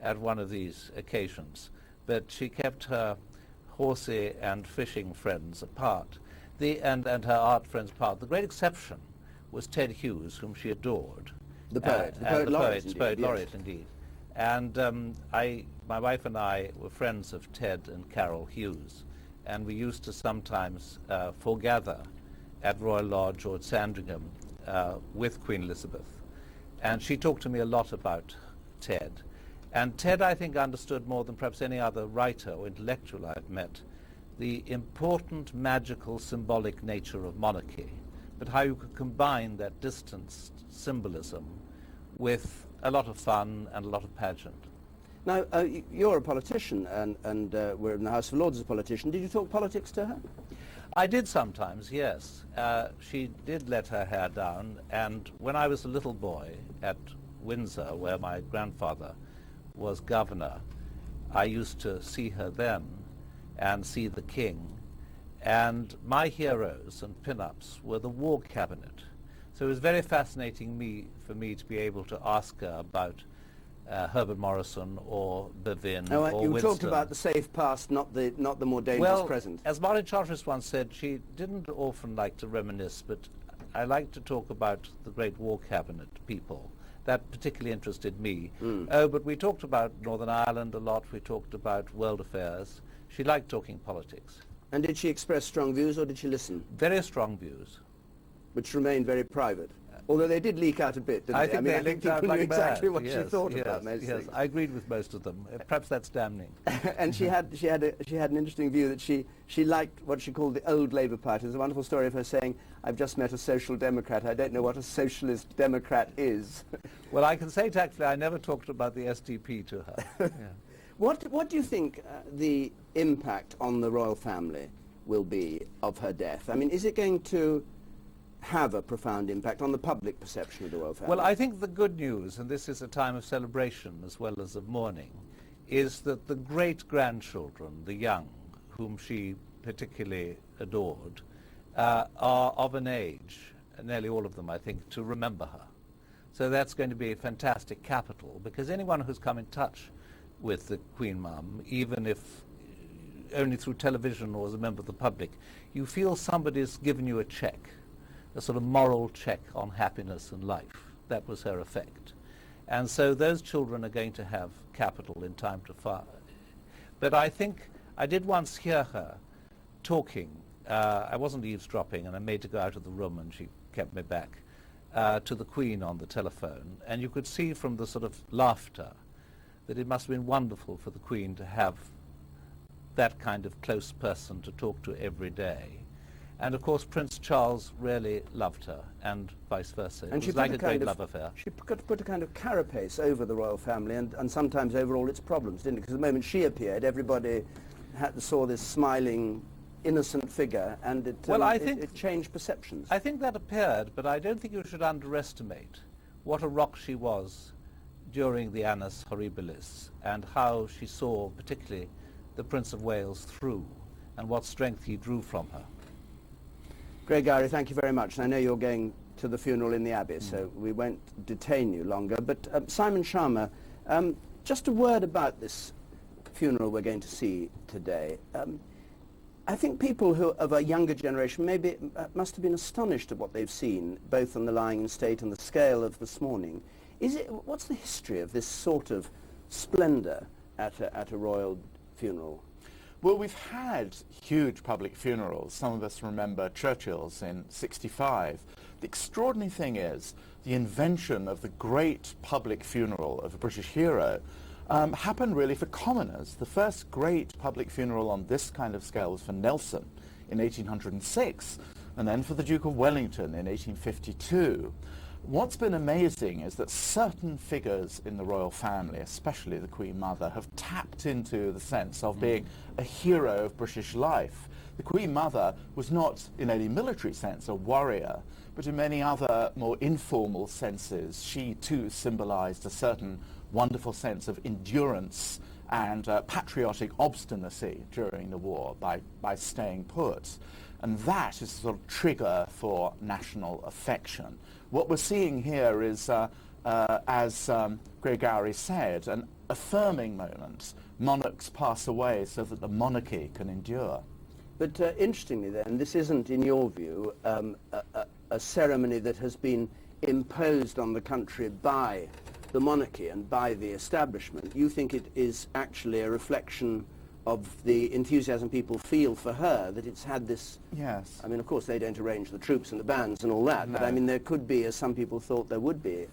at one of these occasions. But she kept her horsey and fishing friends apart, and her art friends apart. The great exception was Ted Hughes, whom she adored. The poet, poet laureate indeed. And my wife and I were friends of Ted and Carol Hughes. And we used to sometimes foregather at Royal Lodge or at Sandringham with Queen Elizabeth. And she talked to me a lot about Ted. And Ted, I think, understood more than perhaps any other writer or intellectual I've met the important, magical, symbolic nature of monarchy, but how you could combine that distanced symbolism with a lot of fun and a lot of pageant. Now, you're a politician, and we're in the House of Lords as a politician. Did you talk politics to her? I did sometimes, yes. She did let her hair down, and when I was a little boy at Windsor, where my grandfather was governor, I used to see her then and see the King. And my heroes and pin-ups were the War Cabinet. So it was very fascinating for me to be able to ask her about Herbert Morrison or Bevin or you Winston. talked about the safe past, not the more dangerous present. As Marlene Charteris once said, she didn't often like to reminisce, but I like to talk about the great War Cabinet people. That particularly interested me. But we talked about Northern Ireland a lot. We talked about world affairs. She liked talking politics. And did she express strong views, or did she listen? Very strong views. Which remained very private. Although they did leak out a bit, didn't they? I think people knew exactly what she thought about most things. I agreed with most of them. Perhaps that's damning. And she had an interesting view that she liked what she called the old Labour Party. There's a wonderful story of her saying, "I've just met a social democrat. I don't know what a socialist democrat is." Well, I can say tactfully, I never talked about the SDP to her. Yeah. What do you think the impact on the royal family will be of her death? I mean, is it going to have a profound impact on the public perception of the royal family? Well, I think the good news, and this is a time of celebration as well as of mourning, is that the great-grandchildren, the young, whom she particularly adored, are of an age, nearly all of them, I think, to remember her. So that's going to be a fantastic capital, because anyone who's come in touch with the Queen Mum, even if only through television or as a member of the public, you feel somebody's given you a check, a sort of moral check on happiness and life. That was her effect. And so those children are going to have capital in time to fire. But I think I did once hear her talking. I wasn't eavesdropping, and I made to go out of the room, and she kept me back, to the Queen on the telephone. And you could see from the sort of laughter that it must have been wonderful for the Queen to have that kind of close person to talk to every day. And of course Prince Charles really loved her, and vice versa. It was like a great love affair. She put a kind of carapace over the royal family and sometimes over all its problems, didn't it? Because the moment she appeared, everybody saw this smiling, innocent figure, and it changed perceptions. I think that appeared, but I don't think you should underestimate what a rock she was during the Annus Horribilis, and how she saw particularly the Prince of Wales through, and what strength he drew from her. Greg Gowrie, thank you very much. And I know you're going to the funeral in the Abbey, so we won't detain you longer. But Simon Schama, just a word about this funeral we're going to see today. I think people who of a younger generation maybe must have been astonished at what they've seen, both on the lying in state and the scale of this morning. What's the history of this sort of splendour at a royal funeral? Well, we've had huge public funerals. Some of us remember Churchill's in '65. The extraordinary thing is the invention of the great public funeral of a British hero happened really for commoners. The first great public funeral on this kind of scale was for Nelson in 1806, and then for the Duke of Wellington in 1852. What's been amazing is that certain figures in the royal family, especially the Queen Mother, have tapped into the sense of being a hero of British life. The Queen Mother was not, in any military sense, a warrior, but in many other more informal senses, she too symbolized a certain wonderful sense of endurance and patriotic obstinacy during the war by staying put. And that is a sort of trigger for national affection. What we're seeing here is, as Greg Gowrie said, an affirming moment. Monarchs pass away so that the monarchy can endure. But interestingly then, this isn't, in your view, a ceremony that has been imposed on the country by the monarchy and by the establishment. You think it is actually a reflection of the enthusiasm people feel for her, that it's had this... Yes. I mean, of course, they don't arrange the troops and the bands and all that, No. but I mean, there could be, as some people thought there would be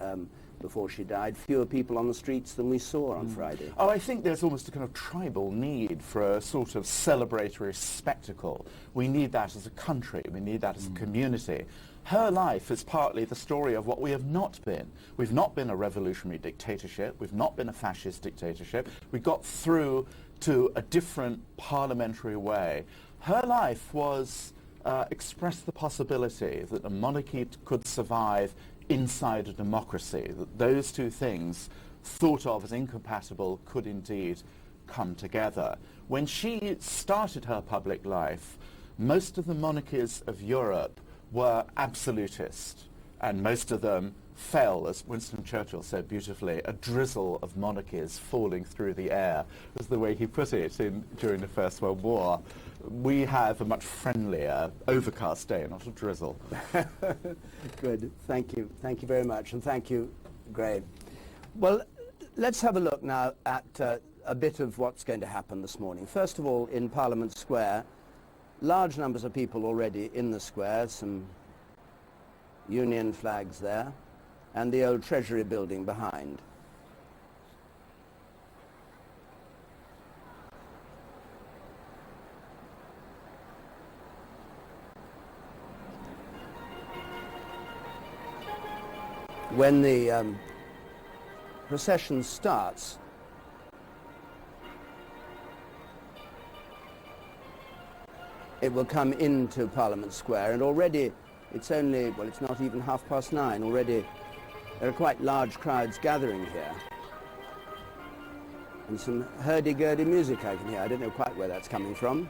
before she died, fewer people on the streets than we saw on Friday. Oh, I think there's almost a kind of tribal need for a sort of celebratory spectacle. We need that as a country. We need that as a community. Her life is partly the story of what we have not been. We've not been a revolutionary dictatorship. We've not been a fascist dictatorship. We got through to a different parliamentary way. Her life was expressed the possibility that a monarchy could survive inside a democracy, that those two things, thought of as incompatible, could indeed come together. When she started her public life, most of the monarchies of Europe were absolutist, and most of them fell, as Winston Churchill said beautifully, a drizzle of monarchies falling through the air, was the way he put it during the First World War. We have a much friendlier, overcast day, not a drizzle. Good. Thank you. Thank you very much. And thank you, Graham. Well, let's have a look now at a bit of what's going to happen this morning. First of all, in Parliament Square, large numbers of people already in the square, some Union flags there, and the old Treasury building behind. When the procession starts, it will come into Parliament Square, and already It's only, well, it's not even 9:30 already. There are quite large crowds gathering here. And some hurdy-gurdy music I can hear. I don't know quite where that's coming from.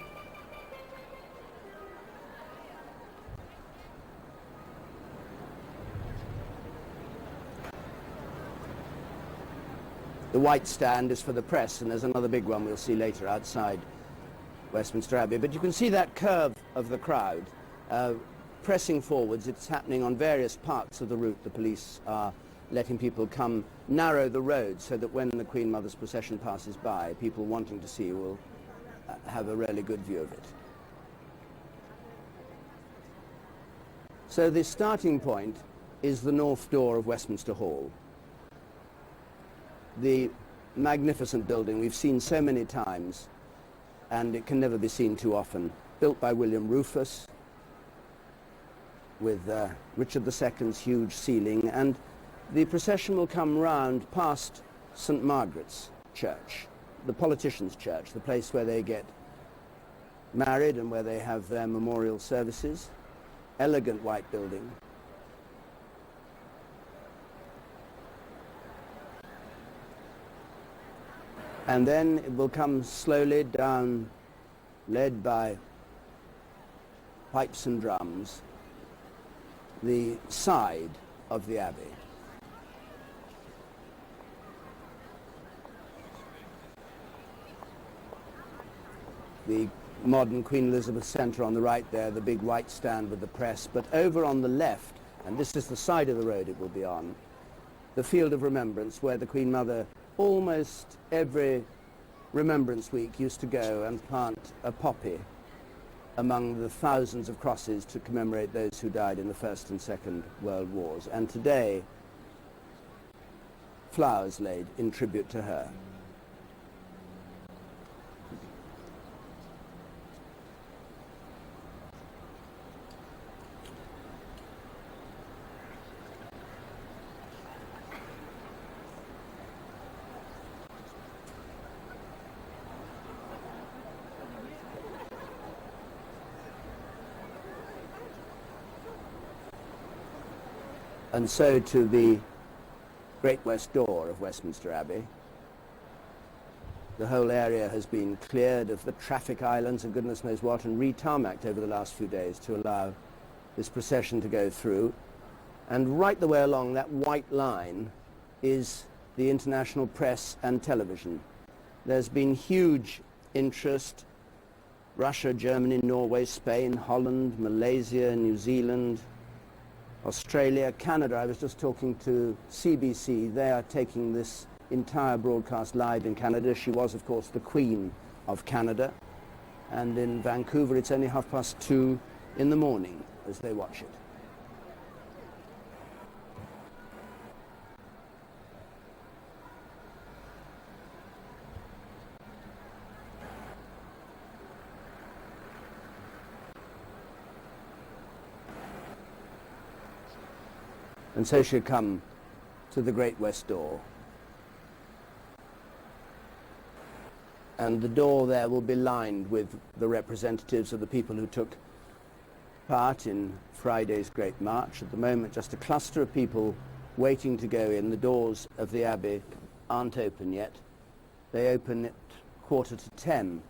The white stand is for the press, and there's another big one we'll see later outside Westminster Abbey. But you can see that curve of the crowd pressing forwards. It's happening on various parts of the route. The police are letting people come narrow the road so that when the Queen Mother's procession passes by, people wanting to see will have a really good view of it. So the starting point is the north door of Westminster Hall. The magnificent building we've seen so many times, and it can never be seen too often. Built by William Rufus, with Richard II's huge ceiling, and the procession will come round past St. Margaret's Church, the politicians' church, the place where they get married and where they have their memorial services. Elegant white building. And then it will come slowly down, led by pipes and drums, the side of the Abbey. The modern Queen Elizabeth Centre on the right there, the big white stand with the press, but over on the left, and this is the side of the road it will be on, the Field of Remembrance, where the Queen Mother almost every Remembrance Week used to go and plant a poppy among the thousands of crosses to commemorate those who died in the First and Second World Wars. And today, flowers laid in tribute to her. And so to the Great West Door of Westminster Abbey. The whole area has been cleared of the traffic islands and goodness knows what, and re-tarmacked over the last few days to allow this procession to go through. And right the way along that white line is the international press and television. There's been huge interest. Russia, Germany, Norway, Spain, Holland, Malaysia, New Zealand, Australia, Canada. I was just talking to CBC. They are taking this entire broadcast live in Canada. She was, of course, the Queen of Canada. And in Vancouver, it's only 2:30 in the morning as they watch it. And so she'll come to the Great West Door. And the door there will be lined with the representatives of the people who took part in Friday's Great March. At the moment, just a cluster of people waiting to go in. The doors of the Abbey aren't open yet. They open at 9:45.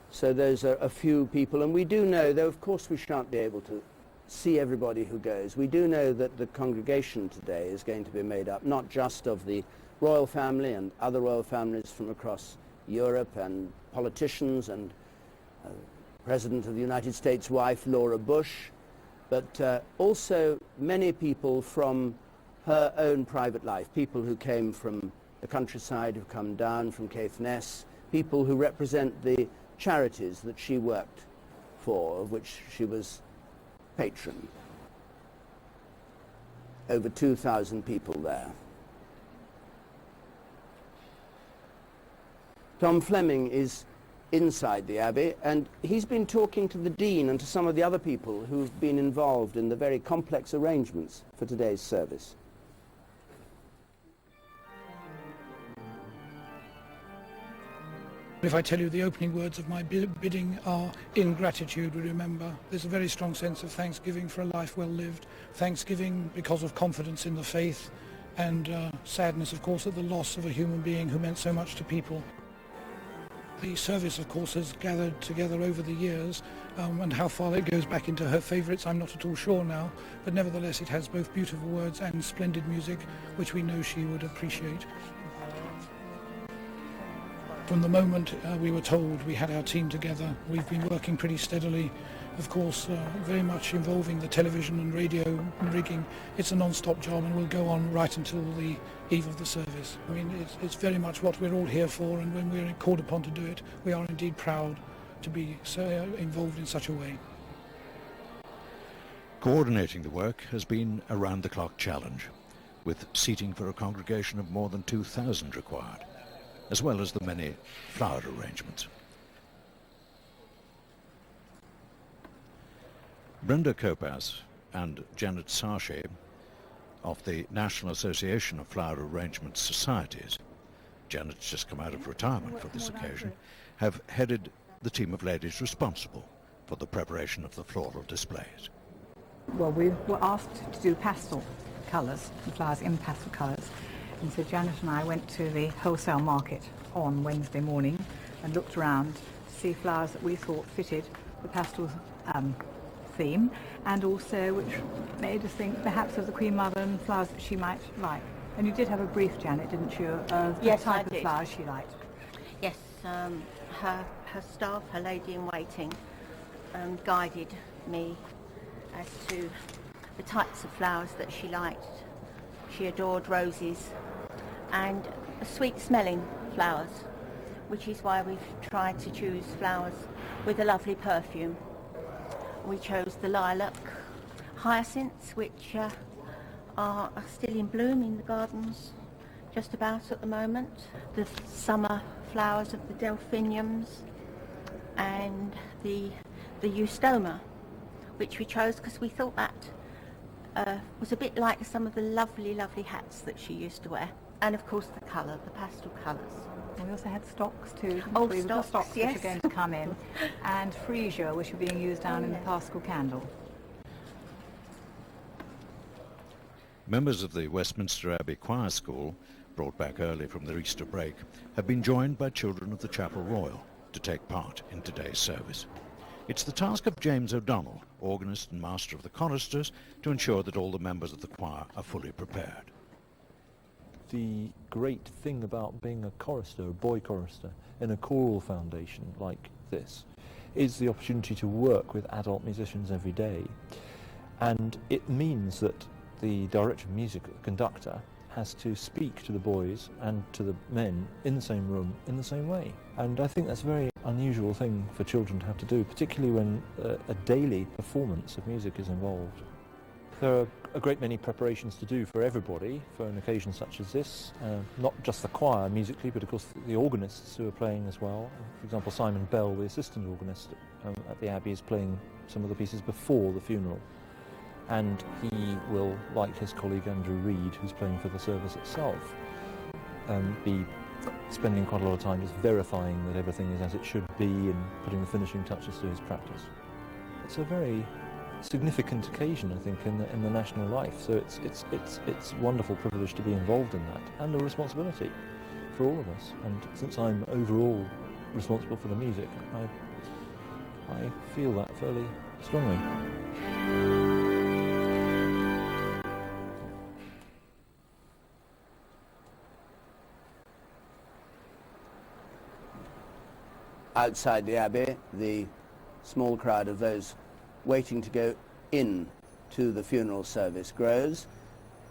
So those are a few people. And we do know, though of course we shan't be able to see everybody who goes, we do know that the congregation today is going to be made up not just of the royal family and other royal families from across Europe and politicians and President of the United States' wife, Laura Bush, but also many people from her own private life, people who came from the countryside, who've come down from Caithness, people who represent the charities that she worked for, of which she was patron. Over 2,000 people there. Tom Fleming is inside the Abbey, and he's been talking to the Dean and to some of the other people who've been involved in the very complex arrangements for today's service. If I tell you the opening words of my bidding are, in gratitude we remember. There's a very strong sense of thanksgiving for a life well lived, thanksgiving because of confidence in the faith, and sadness, of course, at the loss of a human being who meant so much to people. The service, of course, has gathered together over the years, and how far it goes back into her favourites I'm not at all sure now, but nevertheless it has both beautiful words and splendid music, which we know she would appreciate. From the moment we were told we had our team together, we've been working pretty steadily, of course, very much involving the television and radio rigging. It's a non-stop job and will go on right until the eve of the service. I mean, it's very much what we're all here for, and when we're called upon to do it, we are indeed proud to be so involved in such a way. Coordinating the work has been a round-the-clock challenge, with seating for a congregation of more than 2,000 required, as well as the many flower arrangements. Brenda Kopas and Janet Sarshay of the National Association of Flower Arrangement Societies, Janet's just come out of retirement for this occasion, have headed the team of ladies responsible for the preparation of the floral displays. Well, we were asked to do pastel colours, the flowers in pastel colours, and so Janet and I went to the wholesale market on Wednesday morning and looked around to see flowers that we thought fitted the pastel theme, and also which made us think perhaps of the Queen Mother and flowers that she might like. And you did have a brief, Janet, didn't you, of the type of flowers she liked? Yes, her staff, her lady-in-waiting, guided me as to the types of flowers that she liked. She adored roses and sweet-smelling flowers, which is why we've tried to choose flowers with a lovely perfume. We chose the lilac, hyacinths, which are still in bloom in the gardens just about at the moment, the summer flowers of the delphiniums, and the eustoma, which we chose because we thought that was a bit like some of the lovely, lovely hats that she used to wear. And of course the colour, the pastel colours. We also had stocks too. Oh, we've got stocks yes. which are going to come in, and freesia, which are being used down in the Paschal candle. Members of the Westminster Abbey Choir School, brought back early from their Easter break, have been joined by children of the Chapel Royal to take part in today's service. It's the task of James O'Donnell, organist and master of the choristers, to ensure that all the members of the choir are fully prepared. The great thing about being a chorister, a boy chorister, in a choral foundation like this, is the opportunity to work with adult musicians every day. And it means that the director of music, the conductor, has to speak to the boys and to the men in the same room in the same way. And I think that's a very unusual thing for children to have to do, particularly when a daily performance of music is involved. There are a great many preparations to do for everybody for an occasion such as this, not just the choir musically, but of course the organists who are playing as well. For example, Simon Bell, the assistant organist at the Abbey, is playing some of the pieces before the funeral. And he will, like his colleague Andrew Reid, who's playing for the service itself, be spending quite a lot of time just verifying that everything is as it should be and putting the finishing touches to his practice. It's a very significant occasion, I think, in the national life. So it's a wonderful privilege to be involved in that, and a responsibility for all of us. And since I'm overall responsible for the music, I feel that fairly strongly. Outside the Abbey, the small crowd of those waiting to go in to the funeral service grows.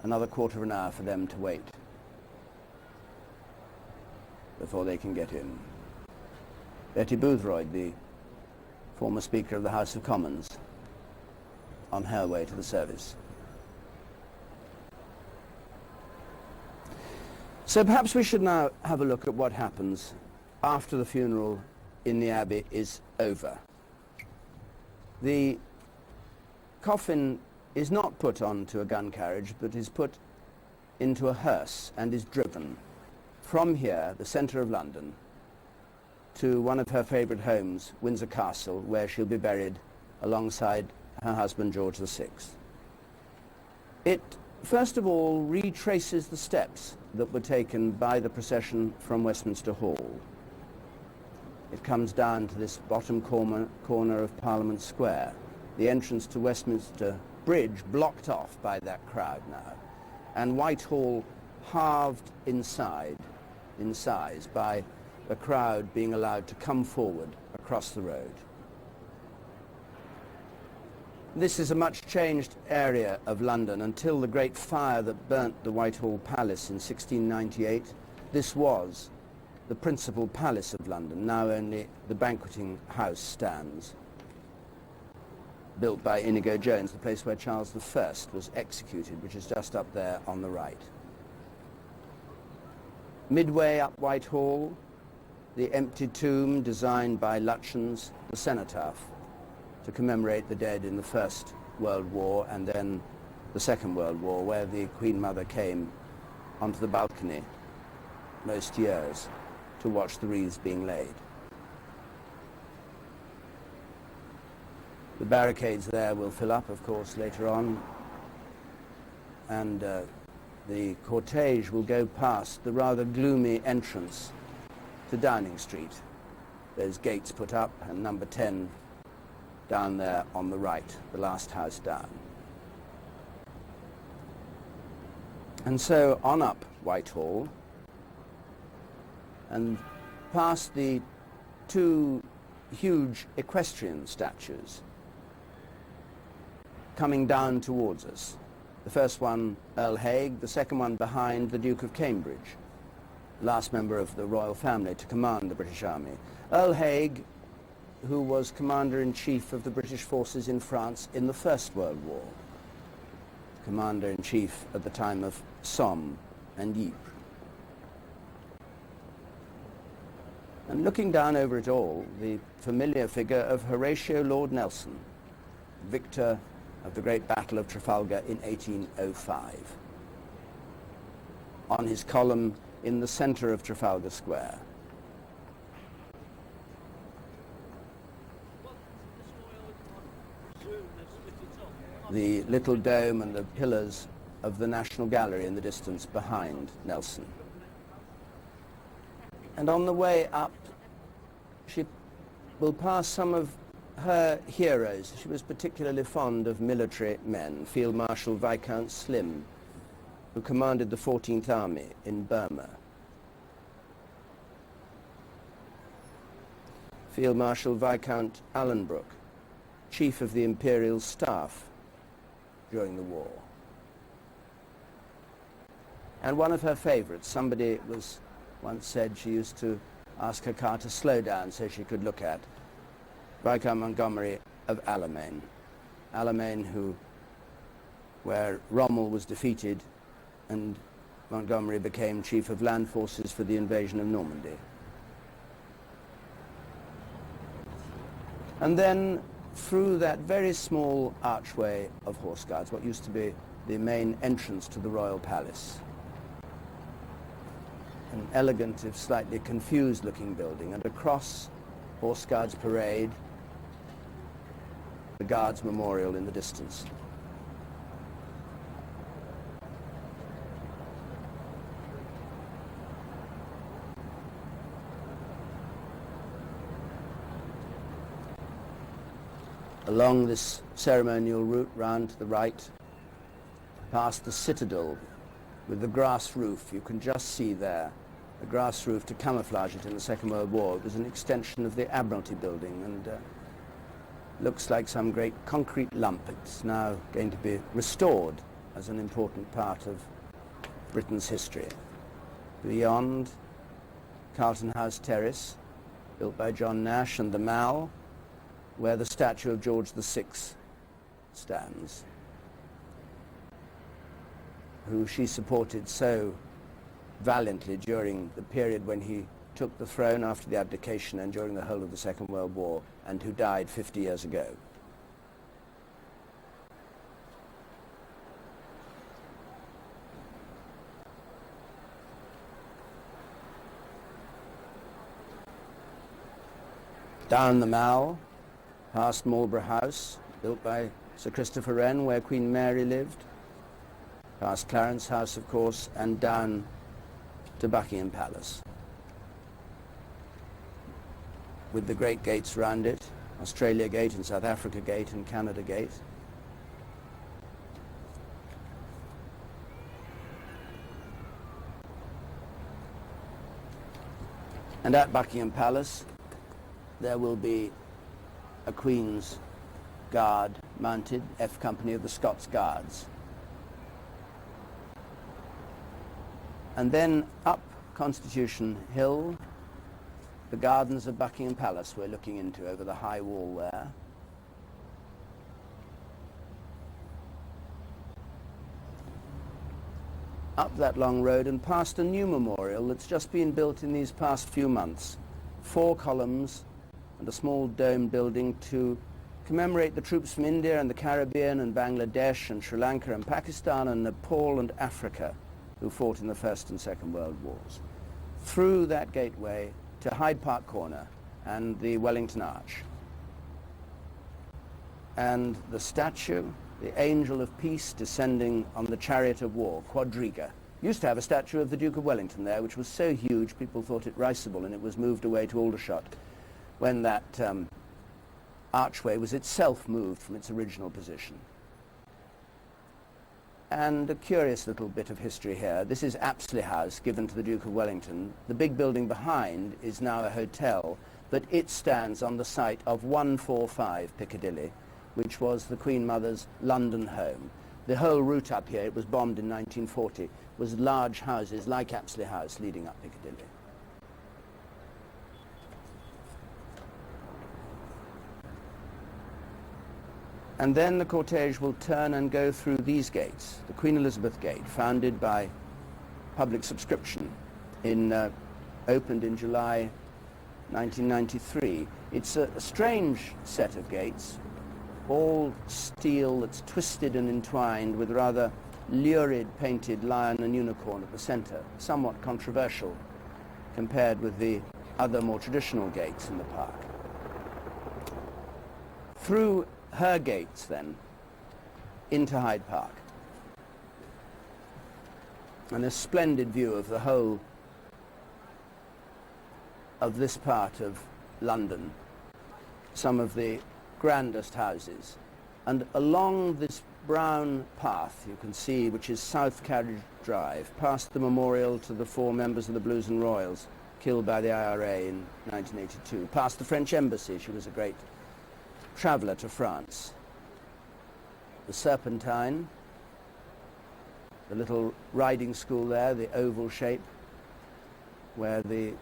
Another quarter of an hour for them to wait before they can get in. Betty Boothroyd, the former Speaker of the House of Commons, on her way to the service. So perhaps we should now have a look at what happens after the funeral in the Abbey is over. The coffin is not put onto a gun carriage, but is put into a hearse and is driven from here, the centre of London, to one of her favourite homes, Windsor Castle, where she'll be buried alongside her husband George VI. It, first of all, retraces the steps that were taken by the procession from Westminster Hall. It comes down to this bottom corner of Parliament Square, the entrance to Westminster Bridge blocked off by that crowd now, and Whitehall halved in size by the crowd being allowed to come forward across the road. This is a much changed area of London. Until the great fire that burnt the Whitehall Palace in 1698, this was the principal palace of London. Now only the banqueting house stands, built by Inigo Jones, the place where Charles I was executed, which is just up there on the right. Midway up Whitehall, the empty tomb designed by Lutyens, the cenotaph, to commemorate the dead in the First World War and then the Second World War, where the Queen Mother came onto the balcony most years to watch the wreaths being laid. The barricades there will fill up, of course, later on, and the cortege will go past the rather gloomy entrance to Downing Street. There's gates put up, and number 10 down there on the right, the last house down. And so on up Whitehall, and past the two huge equestrian statues coming down towards us. The first one, Earl Haig, the second one behind the Duke of Cambridge, last member of the royal family to command the British Army. Earl Haig, who was Commander-in-Chief of the British forces in France in the First World War, Commander-in-Chief at the time of Somme and Ypres. And looking down over it all, the familiar figure of Horatio Lord Nelson, victor of the great Battle of Trafalgar in 1805. On his column in the centre of Trafalgar Square. The little dome and the pillars of the National Gallery in the distance behind Nelson. And on the way up, she will pass some of her heroes. She was particularly fond of military men. Field Marshal Viscount Slim, who commanded the 14th Army in Burma. Field Marshal Viscount Alanbrooke, Chief of the Imperial Staff during the war. And one of her favourites, somebody was once said she used to ask her car to slow down so she could look at, Viscount Montgomery of Alamein. Alamein, where Rommel was defeated and Montgomery became Chief of Land Forces for the invasion of Normandy. And then through that very small archway of Horse Guards, what used to be the main entrance to the Royal Palace, an elegant, if slightly confused looking building, and across Horse Guards Parade, the Guards Memorial in the distance. Along this ceremonial route round to the right, past the Citadel with the grass roof. You can just see there the grass roof to camouflage it in the Second World War. It was an extension of the Admiralty building and looks like some great concrete lump. It's now going to be restored as an important part of Britain's history. Beyond, Carlton House Terrace, built by John Nash, and the Mall, where the statue of George VI stands, who she supported so valiantly during the period when he took the throne after the abdication and during the whole of the Second World War, and who died 50 years ago. Down the Mall, past Marlborough House, built by Sir Christopher Wren, where Queen Mary lived, past Clarence House, of course, and down to Buckingham Palace, with the great gates round it, Australia Gate and South Africa Gate and Canada Gate. And at Buckingham Palace, there will be a Queen's Guard mounted, F Company of the Scots Guards. And then up Constitution Hill, the gardens of Buckingham Palace we're looking into over the high wall there. Up that long road and past a new memorial that's just been built in these past few months. 4 columns and a small dome building to commemorate the troops from India and the Caribbean and Bangladesh and Sri Lanka and Pakistan and Nepal and Africa who fought in the First and Second World Wars. Through that gateway to Hyde Park Corner and the Wellington Arch. And the statue, the Angel of Peace descending on the Chariot of War, Quadriga. Used to have a statue of the Duke of Wellington there, which was so huge people thought it risible, and it was moved away to Aldershot when that archway was itself moved from its original position. And a curious little bit of history here. This is Apsley House, given to the Duke of Wellington. The big building behind is now a hotel, but it stands on the site of 145 Piccadilly, which was the Queen Mother's London home. The whole route up here, it was bombed in 1940, was large houses like Apsley House leading up Piccadilly. And then the cortege will turn and go through these gates, the Queen Elizabeth Gate, founded by public subscription, opened in July 1993. It's a strange set of gates, all steel that's twisted and entwined with rather lurid painted lion and unicorn at the center, somewhat controversial compared with the other more traditional gates in the park. Through her gates, then, into Hyde Park. And a splendid view of the whole of this part of London, some of the grandest houses. And along this brown path, you can see, which is South Carriage Drive, past the memorial to the 4 members of the Blues and Royals killed by the IRA in 1982, past the French Embassy. She was a great traveller to France. The Serpentine, the little riding school there, the oval shape, where the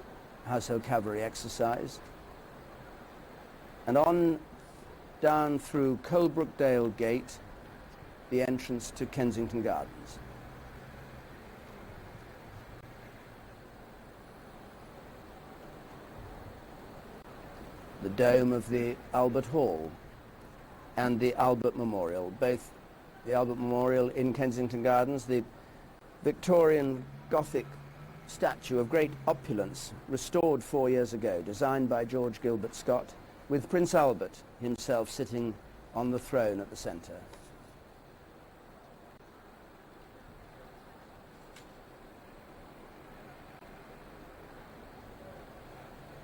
Household Cavalry exercised. And on down through Colebrookdale Gate, the entrance to Kensington Gardens. The dome of the Albert Hall and the Albert Memorial, both the Albert Memorial in Kensington Gardens, the Victorian Gothic statue of great opulence, restored 4 years ago, designed by George Gilbert Scott, with Prince Albert himself sitting on the throne at the centre.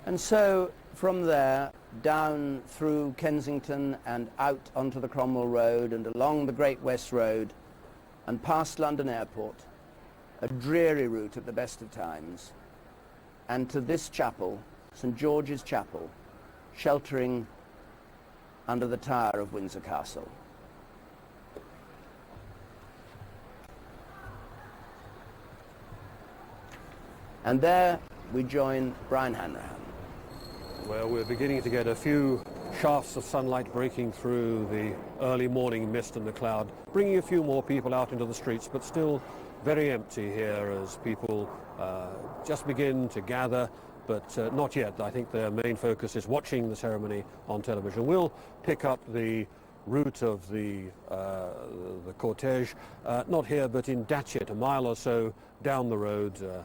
And so from there, down through Kensington and out onto the Cromwell Road and along the Great West Road and past London Airport, a dreary route at the best of times, and to this chapel, St. George's Chapel, sheltering under the tower of Windsor Castle. And there we join Brian Hanrahan. Well, we're beginning to get a few shafts of sunlight breaking through the early morning mist and the cloud, bringing a few more people out into the streets, but still very empty here as people just begin to gather, but not yet. I think their main focus is watching the ceremony on television. We'll pick up the route of the cortege, not here but in Datchet, a mile or so down the road, the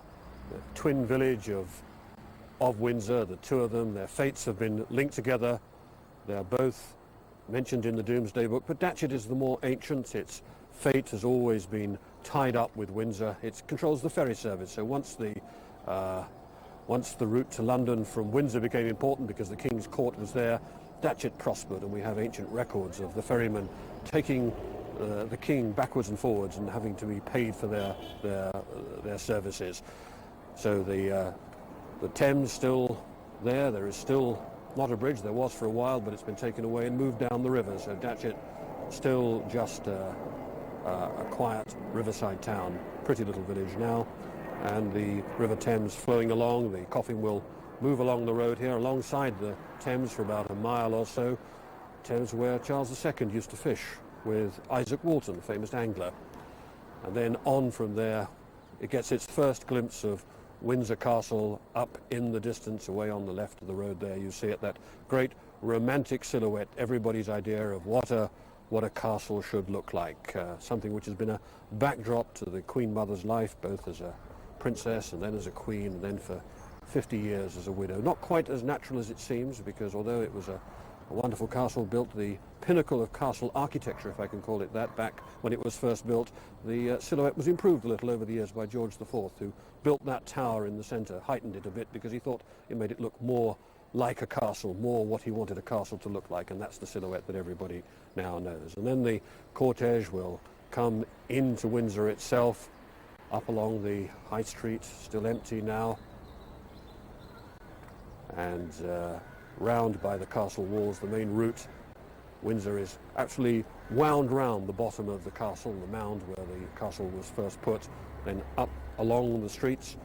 twin village of of Windsor, the two of them. Their fates have been linked together. They're both mentioned in the Domesday Book, but Datchet is the more ancient. Its fate has always been tied up with Windsor. It controls the ferry service, so once the route to London from Windsor became important because the King's Court was there, Datchet prospered, and we have ancient records of the ferrymen taking the King backwards and forwards and having to be paid for their services. So the Thames still there. There is still not a bridge. There was for a while, but it's been taken away and moved down the river. So Datchet still just a quiet riverside town, pretty little village now, and the River Thames flowing along. The coffin will move along the road here alongside the Thames for about a mile or so. Thames where Charles II used to fish with Isaac Walton, the famous angler. And then on from there, it gets its first glimpse of Windsor Castle up in the distance, away on the left of the road there. You see it, that great romantic silhouette, everybody's idea of what a castle should look like, something which has been a backdrop to the Queen Mother's life, both as a princess and then as a queen, and then for 50 years as a widow. Not quite as natural as it seems, because although it was a wonderful castle, built the pinnacle of castle architecture, if I can call it that, back when it was first built, the silhouette was improved a little over the years by George IV, who built that tower in the centre, heightened it a bit because he thought it made it look more like a castle, more what he wanted a castle to look like, and that's the silhouette that everybody now knows. And then the cortege will come into Windsor itself, up along the High Street, still empty now, and round by the castle walls, the main route. Windsor is actually wound round the bottom of the castle, the mound where the castle was first put, then up along the streets.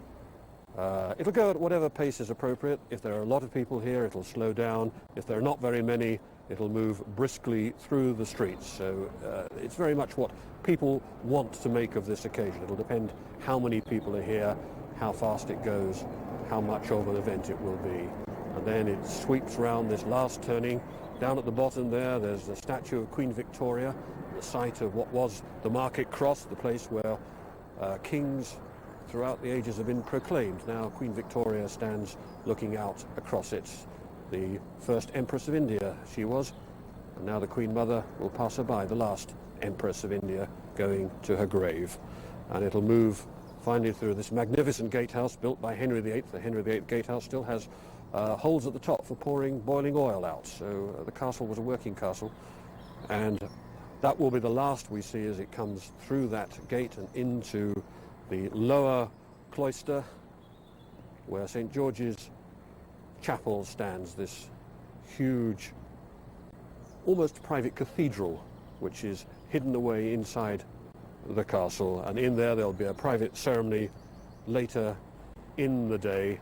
It'll go at whatever pace is appropriate. If there are a lot of people here, it'll slow down. If there are not very many, it'll move briskly through the streets. So it's very much what people want to make of this occasion. It'll depend how many people are here, how fast it goes, how much of an event it will be. And then it sweeps round this last turning. Down at the bottom there, there's the statue of Queen Victoria, the site of what was the Market Cross, the place where kings throughout the ages have been proclaimed. Now Queen Victoria stands looking out across it. The first Empress of India she was, and now the Queen Mother will pass her by, the last Empress of India, going to her grave. And it'll move finally through this magnificent gatehouse built by Henry VIII. The Henry VIII gatehouse still has holes at the top for pouring boiling oil out. So the castle was a working castle, and that will be the last we see as it comes through that gate and into the lower cloister where St. George's Chapel stands, this huge, almost private cathedral which is hidden away inside the castle, and in there'll be a private ceremony later in the day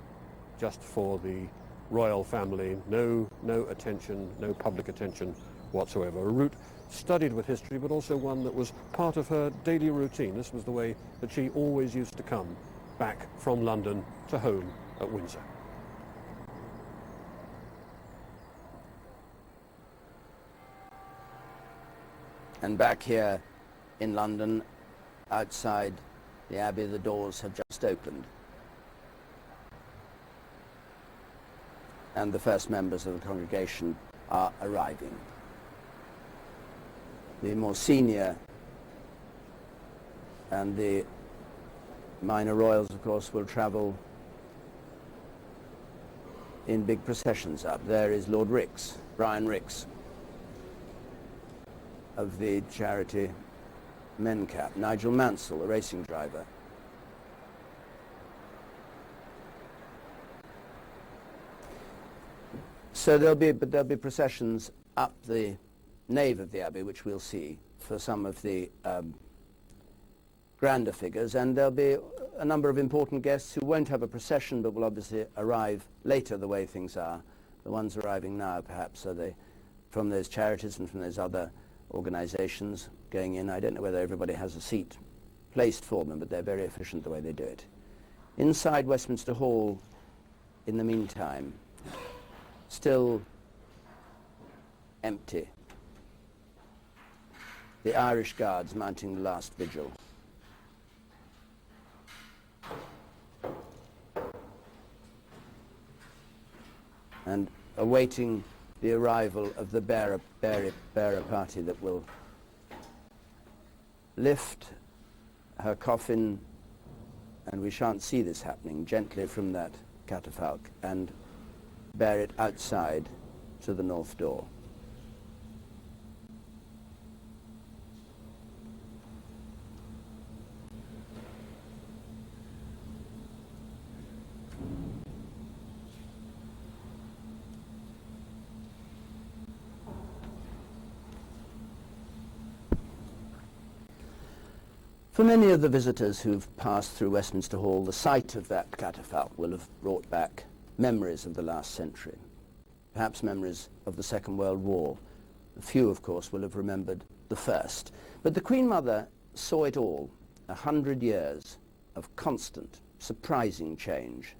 just for the royal family. No attention, no public attention whatsoever. A route studied with history, but also one that was part of her daily routine. This was the way that she always used to come back from London to home at Windsor. And back here in London, outside the Abbey, the doors have just opened. And the first members of the congregation are arriving. The more senior and the minor royals, of course, will travel in big processions up. There is Lord Rix, Brian Rix, of the charity Mencap, Nigel Mansell, a racing driver. So there'll be processions up the nave of the Abbey, which we'll see for some of the grander figures, and there'll be a number of important guests who won't have a procession but will obviously arrive later the way things are. The ones arriving now perhaps are from those charities and from those other organizations going in. I don't know whether everybody has a seat placed for them, but they're very efficient the way they do it. Inside Westminster Hall, in the meantime, still empty. The Irish Guards mounting the last vigil. and awaiting the arrival of the bearer party that will lift her coffin, and we shan't see this happening, gently from that catafalque and bear it outside to the north door. For many of the visitors who've passed through Westminster Hall, the sight of that catafalque will have brought back memories of the last century, perhaps memories of the Second World War. A few, of course, will have remembered the First. But the Queen Mother saw it all, 100 years of constant, surprising change.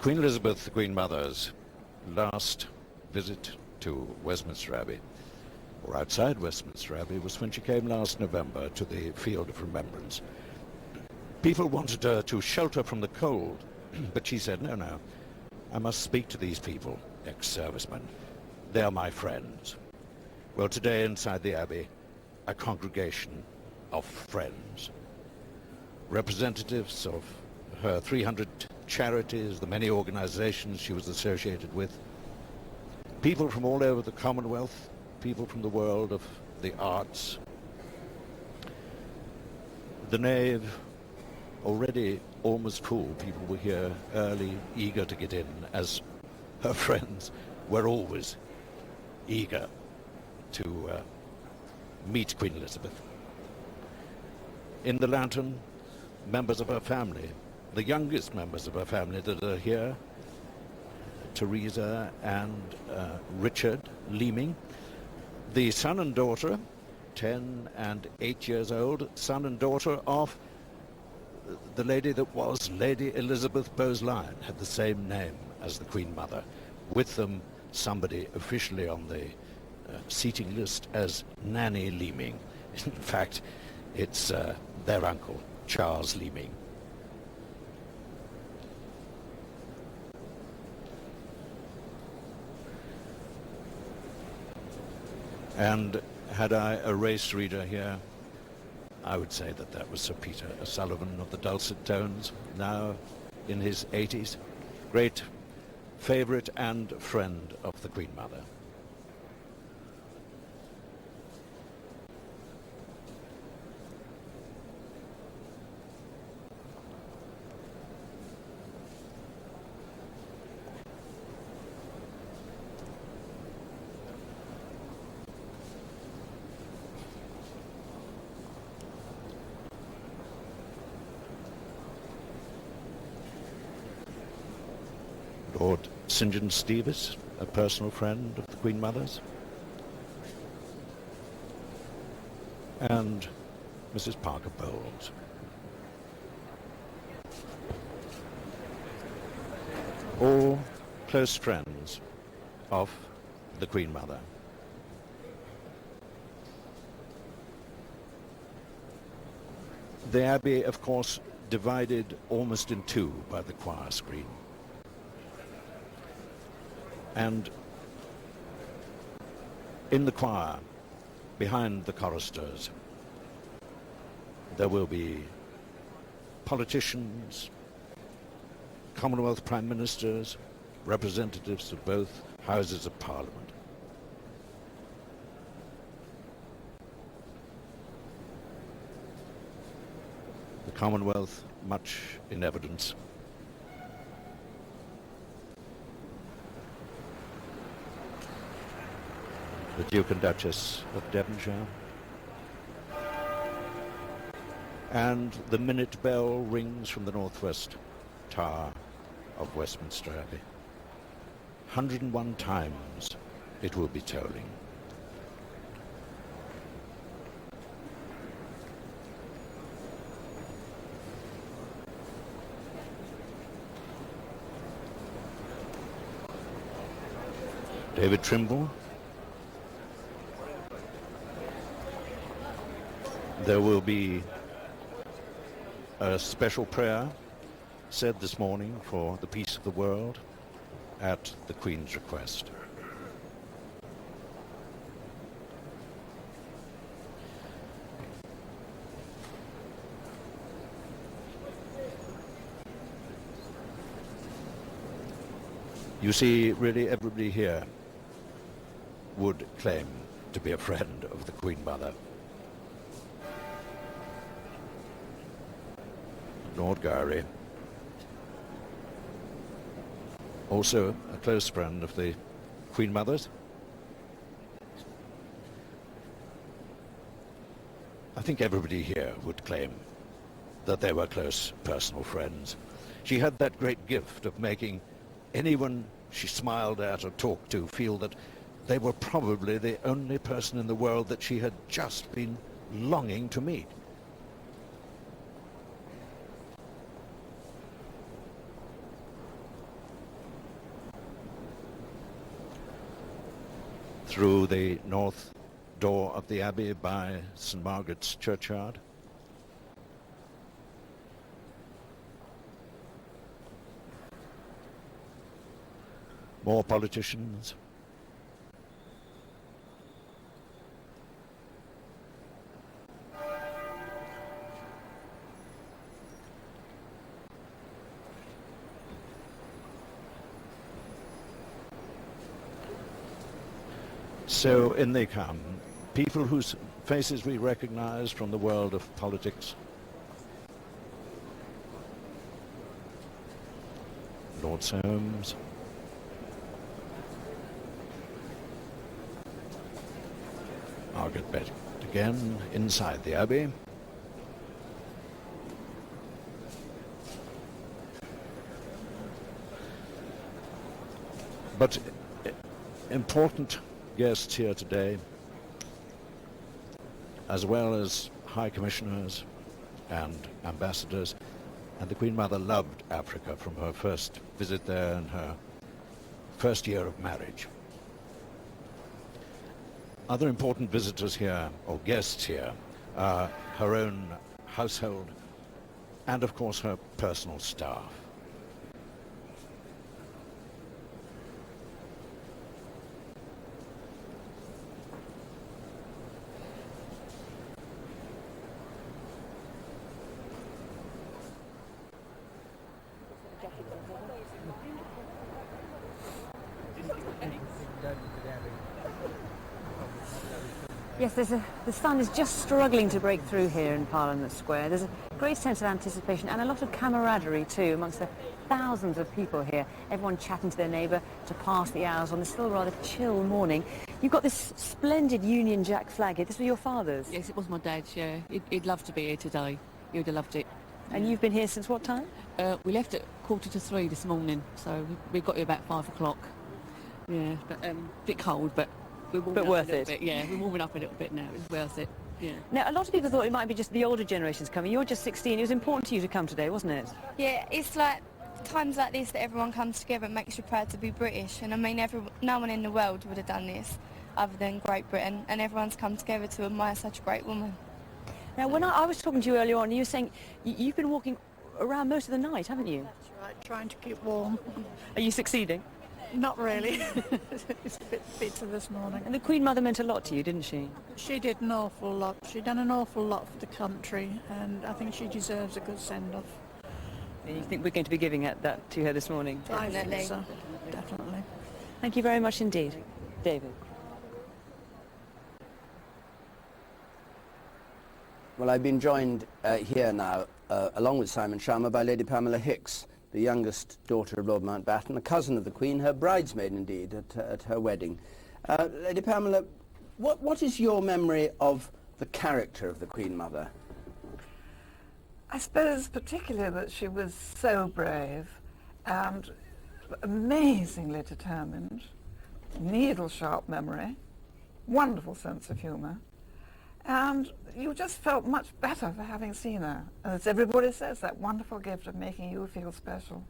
Queen Elizabeth, the Queen Mother's last visit to Westminster Abbey, or outside Westminster Abbey, was when she came last November to the Field of Remembrance. People wanted her to shelter from the cold, but she said, no, no, I must speak to these people, ex-servicemen. They are my friends. Well, today inside the Abbey, a congregation of friends. Representatives of her 300 charities, the many organizations she was associated with, people from all over the Commonwealth, people from the world of the arts. The nave, already almost full, people were here early, eager to get in, as her friends were always eager to meet Queen Elizabeth. In the lantern, members of her family, the youngest members of her family that are here, Teresa and Richard Leeming, the son and daughter, 10 and 8 years old, son and daughter of the lady that was Lady Elizabeth Bowes-Lyon, had the same name as the Queen Mother. With them, somebody officially on the seating list as Nanny Leeming. In fact, it's their uncle, Charles Leeming. And had I a race reader here, I would say that that was Sir Peter O'Sullivan of the Dulcet Tones, now in his 80s. Great favourite and friend of the Queen Mother. Lord St. John Stevens, a personal friend of the Queen Mother's, and Mrs. Parker Bowles. All close friends of the Queen Mother. The Abbey, of course, divided almost in two by the choir screen. And in the choir, behind the choristers, there will be politicians, Commonwealth Prime Ministers, representatives of both Houses of Parliament. The Commonwealth, much in evidence. The Duke and Duchess of Devonshire. And the minute bell rings from the northwest tower of Westminster Abbey. 101 times it will be tolling. David Trimble. There will be a special prayer said this morning for the peace of the world at the Queen's request. You see, really everybody here would claim to be a friend of the Queen Mother. Lord Gowrie, also a close friend of the Queen Mother's. I think everybody here would claim that they were close personal friends. She had that great gift of making anyone she smiled at or talked to feel that they were probably the only person in the world that she had just been longing to meet. Through the north door of the Abbey by St. Margaret's Churchyard. More politicians. So in they come, people whose faces we recognize from the world of politics. Lord Soames. Margaret Bennet again inside the Abbey. But important guests here today, as well as High Commissioners and ambassadors, and the Queen Mother loved Africa from her first visit there and her first year of marriage. Other important visitors here, or guests here, are her own household and, of course, her personal staff. Yes, the sun is just struggling to break through here in Parliament Square. There's a great sense of anticipation and a lot of camaraderie too amongst the thousands of people here. Everyone chatting to their neighbour to pass the hours on this still rather chill morning. You've got this splendid Union Jack flag here. This was your father's? Yes, it was my dad's, yeah. He'd love to be here today. He would have loved it. And you've been here since what time? We left at 2:45 this morning, so we got here about 5 o'clock. Yeah, but a bit cold, but we're warming up worth a little it. bit. Yeah, we're warming up a little bit now. It's worth it. Yeah. Now, a lot of people thought it might be just the older generations coming. You're just 16. It was important to you to come today, wasn't it? Yeah, it's like times like this that everyone comes together and makes you proud to be British. And I mean, no one in the world would have done this other than Great Britain. And everyone's come together to admire such a great woman. Now, when I was talking to you earlier on, you were saying you've been walking around most of the night, haven't you? That's right, trying to keep warm. Are you succeeding? Not really. It's a bit bitter this morning. And the Queen Mother meant a lot to you, didn't she? She did an awful lot. She'd done an awful lot for the country, and I think she deserves a good send-off. And you think we're going to be giving that to her this morning? I think so, definitely. Thank you very much indeed, David. Well, I've been joined here now, along with Simon Sharma, by Lady Pamela Hicks, the youngest daughter of Lord Mountbatten, a cousin of the Queen, her bridesmaid indeed, at her wedding. Lady Pamela, what is your memory of the character of the Queen Mother? I suppose particularly that she was so brave and amazingly determined, needle-sharp memory, wonderful sense of humour, and you just felt much better for having seen her. As everybody says, that wonderful gift of making you feel special.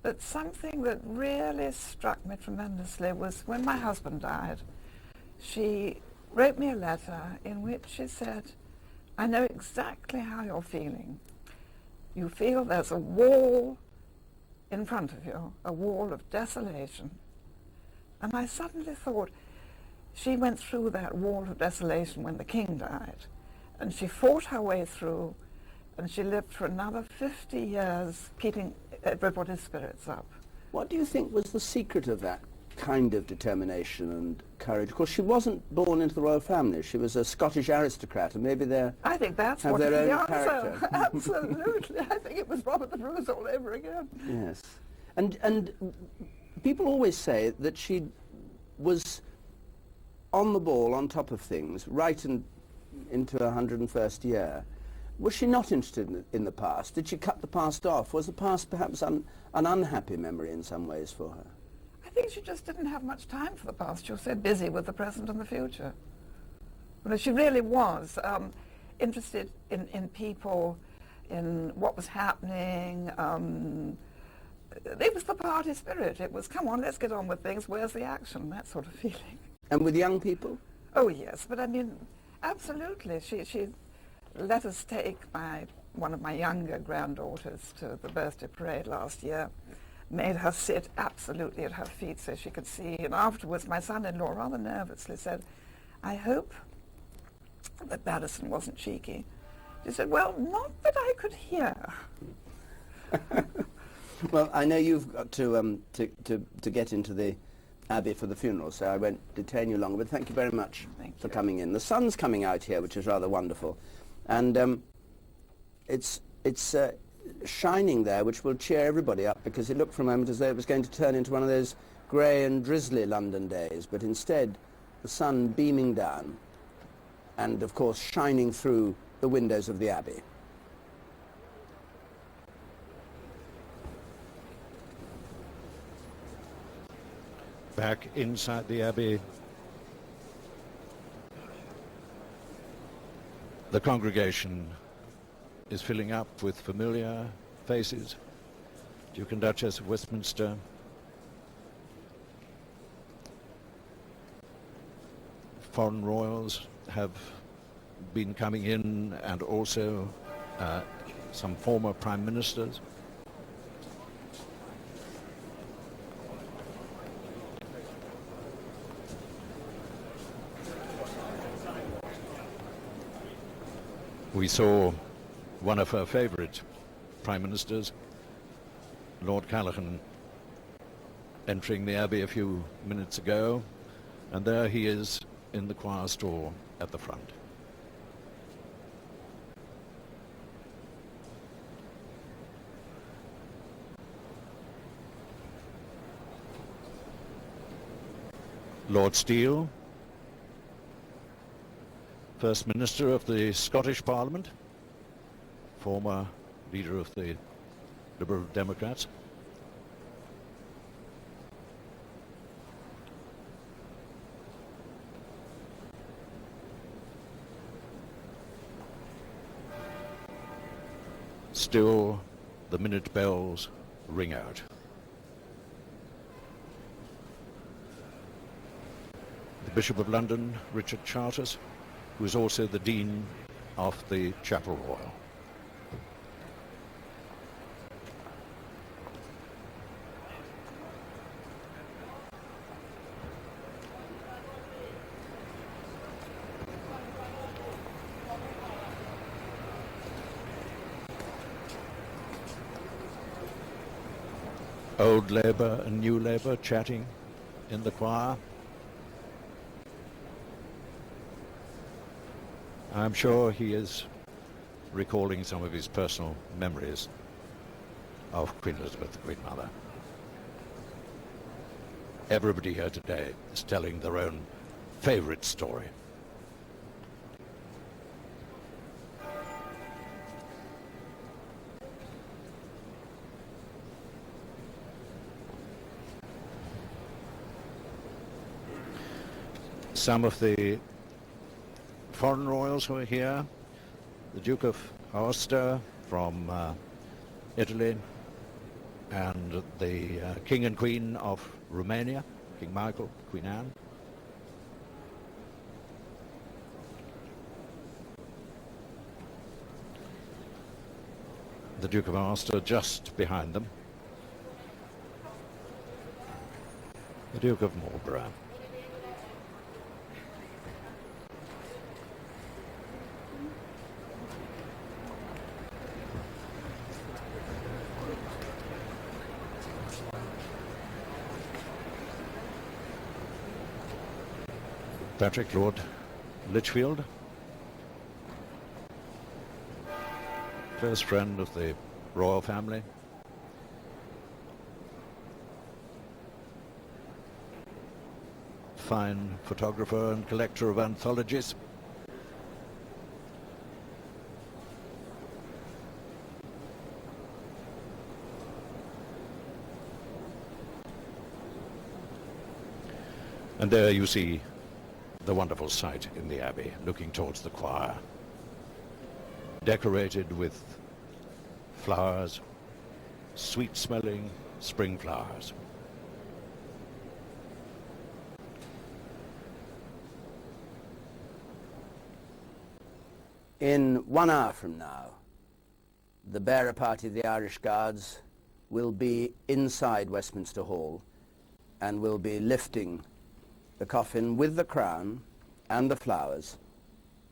But something that really struck me tremendously was when my husband died. She wrote me a letter in which she said, I know exactly how you're feeling. You feel there's a wall in front of you, a wall of desolation. And I suddenly thought, she went through that wall of desolation when the king died, and she fought her way through, and she lived for another 50 years, keeping everybody's spirits up. What do you think was the secret of that kind of determination and courage? Of course, she wasn't born into the royal family. She was a Scottish aristocrat, and maybe I think that's have what their is the own answer. character. Absolutely. I think it was Robert the Bruce all over again. Yes. And people always say that she was on the ball, on top of things, right into her 101st year. Was she not interested in the past? Did she cut the past off? Was the past perhaps an unhappy memory in some ways for her? I think she just didn't have much time for the past. She was so busy with the present and the future. But she really was interested in people, in what was happening. It was the party spirit. It was, come on, let's get on with things. Where's the action? That sort of feeling. And with young people? Oh, yes. But I mean, absolutely. She let us take one of my younger granddaughters to the birthday parade last year, made her sit absolutely at her feet so she could see. And afterwards, my son-in-law rather nervously said, I hope that Madison wasn't cheeky. She said, well, not that I could hear. Well, I know you've got to get into the Abbey for the funeral, so I won't detain you longer, but thank you very much for coming in. The sun's coming out here, which is rather wonderful, and it's shining there, which will cheer everybody up, because it looked for a moment as though it was going to turn into one of those grey and drizzly London days, but instead the sun beaming down and, of course, shining through the windows of the Abbey. back inside the Abbey. The congregation is filling up with familiar faces. Duke and Duchess of Westminster, foreign royals have been coming in, and also some former prime ministers. We saw one of her favourite prime ministers, Lord Callaghan, entering the Abbey a few minutes ago, and there he is in the choir stall at the front. Lord Steele, First Minister of the Scottish Parliament, former leader of the Liberal Democrats. Still, the minute bells ring out. The Bishop of London, Richard Charters, who is also the Dean of the Chapel Royal. Old Labour and New Labour chatting in the choir. I'm sure he is recalling some of his personal memories of Queen Elizabeth, the Queen Mother. Everybody here today is telling their own favourite story. Some of the foreign royals who are here, the Duke of Aosta from Italy, and the King and Queen of Romania, King Michael, Queen Anne. The Duke of Aosta just behind them. The Duke of Marlborough. Patrick, Lord Lichfield, first friend of the royal family. Fine photographer and collector of anthologies. And there you see the wonderful sight in the Abbey, looking towards the choir, decorated with flowers, sweet-smelling spring flowers. In 1 hour from now, the bearer party of the Irish Guards will be inside Westminster Hall and will be lifting the coffin with the crown and the flowers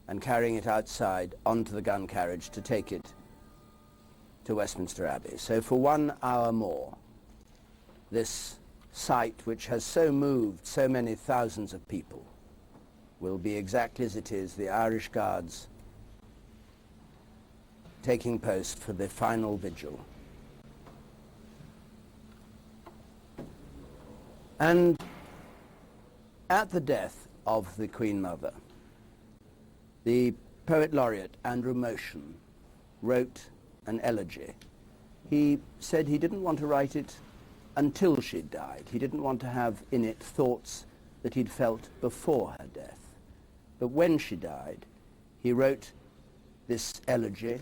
and carrying it outside onto the gun carriage to take it to Westminster Abbey. So for 1 hour more, this sight, which has so moved so many thousands of people, will be exactly as it is, the Irish Guards taking post for the final vigil. And at the death of the Queen Mother, the poet laureate Andrew Motion wrote an elegy. He said he didn't want to write it until she died. He didn't want to have in it thoughts that he'd felt before her death. But when she died, he wrote this elegy,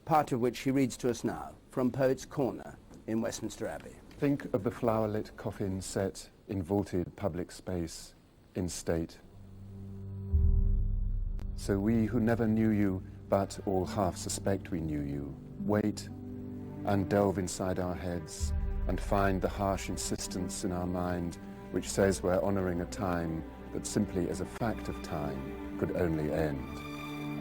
part of which he reads to us now, from Poets' Corner in Westminster Abbey. Think of the flower-lit coffin set in vaulted public space in state. So we who never knew you, but all half suspect we knew you, wait and delve inside our heads and find the harsh insistence in our mind which says we're honouring a time that simply as a fact of time could only end,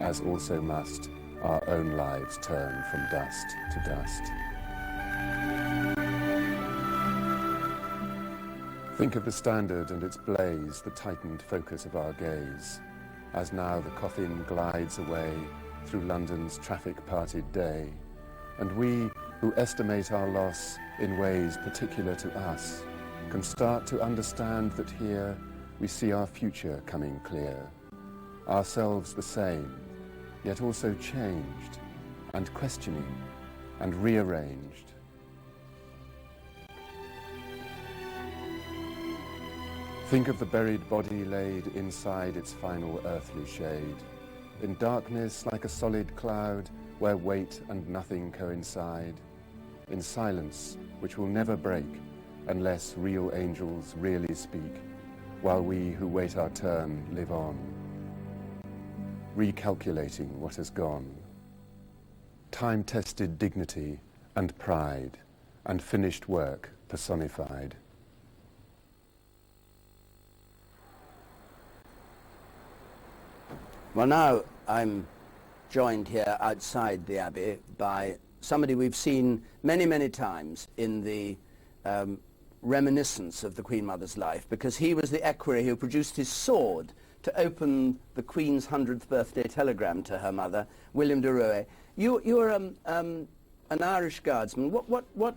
as also must our own lives turn from dust to dust. Think of the Standard and its blaze, the tightened focus of our gaze, as now the coffin glides away through London's traffic-parted day, and we who estimate our loss in ways particular to us can start to understand that here we see our future coming clear, ourselves the same, yet also changed and questioning and rearranged. Think of the buried body laid inside its final earthly shade, in darkness like a solid cloud where weight and nothing coincide, in silence which will never break unless real angels really speak, while we who wait our turn live on, recalculating what has gone. Time-tested dignity and pride and finished work personified. Well, now I'm joined here outside the Abbey by somebody we've seen many, many times in the reminiscence of the Queen Mother's life, because he was the equerry who produced his sword to open the Queen's 100th birthday telegram to her mother, William de Roe. You're an Irish Guardsman. What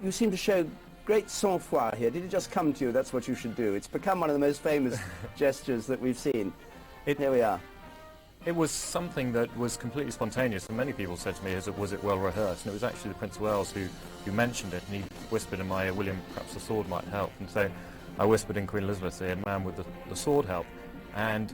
you seem to show great sang-froid here. Did it just come to you? That's what you should do. It's become one of the most famous gestures that we've seen. Here we are. It was something that was completely spontaneous, and many people said to me, was it well rehearsed? And it was actually the Prince of Wales who mentioned it, and he whispered in my ear, William, perhaps the sword might help. And so I whispered in Queen Elizabeth's ear, man, would the sword help? And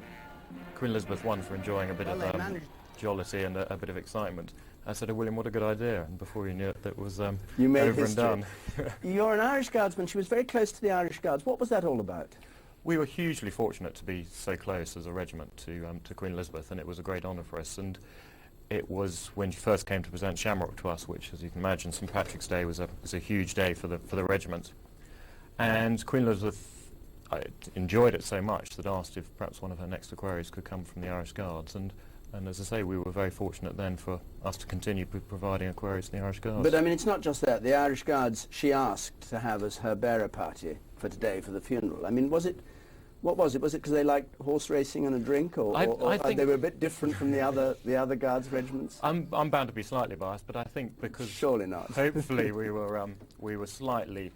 Queen Elizabeth won for enjoying a bit of jollity and a bit of excitement. I said, oh, William, what a good idea. And before you knew it, that was you made over history. and done. You're an Irish Guardsman. She was very close to the Irish Guards. What was that all about? We were hugely fortunate to be so close as a regiment to Queen Elizabeth, and it was a great honour for us. And it was when she first came to present Shamrock to us, which, as you can imagine, St Patrick's Day was a huge day for the regiment. And Queen Elizabeth enjoyed it so much that asked if perhaps one of her next equerries could come from the Irish Guards. And as I say, we were very fortunate then for us to continue providing equerries to the Irish Guards. But I mean, it's not just that. The Irish Guards she asked to have as her bearer party for today for the funeral. I mean, what was it? Was it because they liked horse racing and a drink, or I think they were a bit different from the other Guards regiments? I'm bound to be slightly biased, but I think because surely not. Hopefully, we were slightly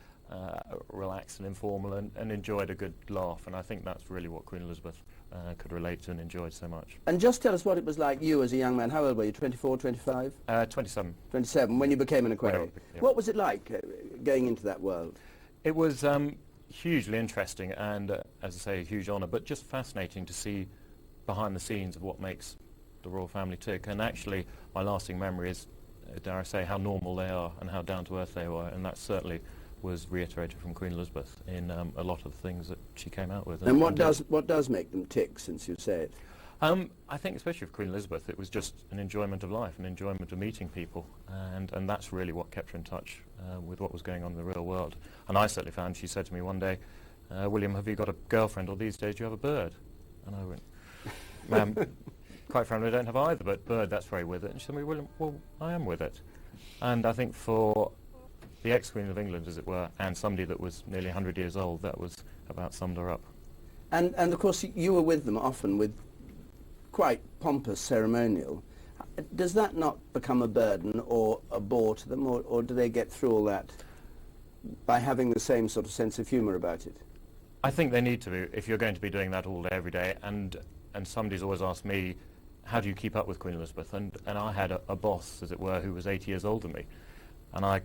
relaxed and informal and enjoyed a good laugh, and I think that's really what Queen Elizabeth could relate to and enjoyed so much. And just tell us what it was like, you as a young man. How old were you? 24, 25? 27. 27 when you became an equerry. Yeah. What was it like going into that world? It was hugely interesting and, as I say, a huge honour, but just fascinating to see behind the scenes of what makes the royal family tick. And actually, my lasting memory is, dare I say, how normal they are and how down-to-earth they were, and that certainly was reiterated from Queen Elizabeth in a lot of the things that she came out with. And what does make them tick, since you say it? I think, especially with Queen Elizabeth, it was just an enjoyment of life, an enjoyment of meeting people, and that's really what kept her in touch with what was going on in the real world. And I certainly found, she said to me one day, William, have you got a girlfriend, or these days do you have a bird? And I went, ma'am, quite frankly, I don't have either, but bird, that's very with it. And she said to me, William, well, I am with it. And I think for the ex-Queen of England, as it were, and somebody that was nearly 100 years old, that was about summed her up. And of course, you were with them often with quite pompous ceremonial. Does that not become a burden or a bore to them, or do they get through all that by having the same sort of sense of humour about it? I think they need to be, if you're going to be doing that all day, every day, and somebody's always asked me, how do you keep up with Queen Elizabeth? And I had a boss, as it were, who was 80 years older than me, and I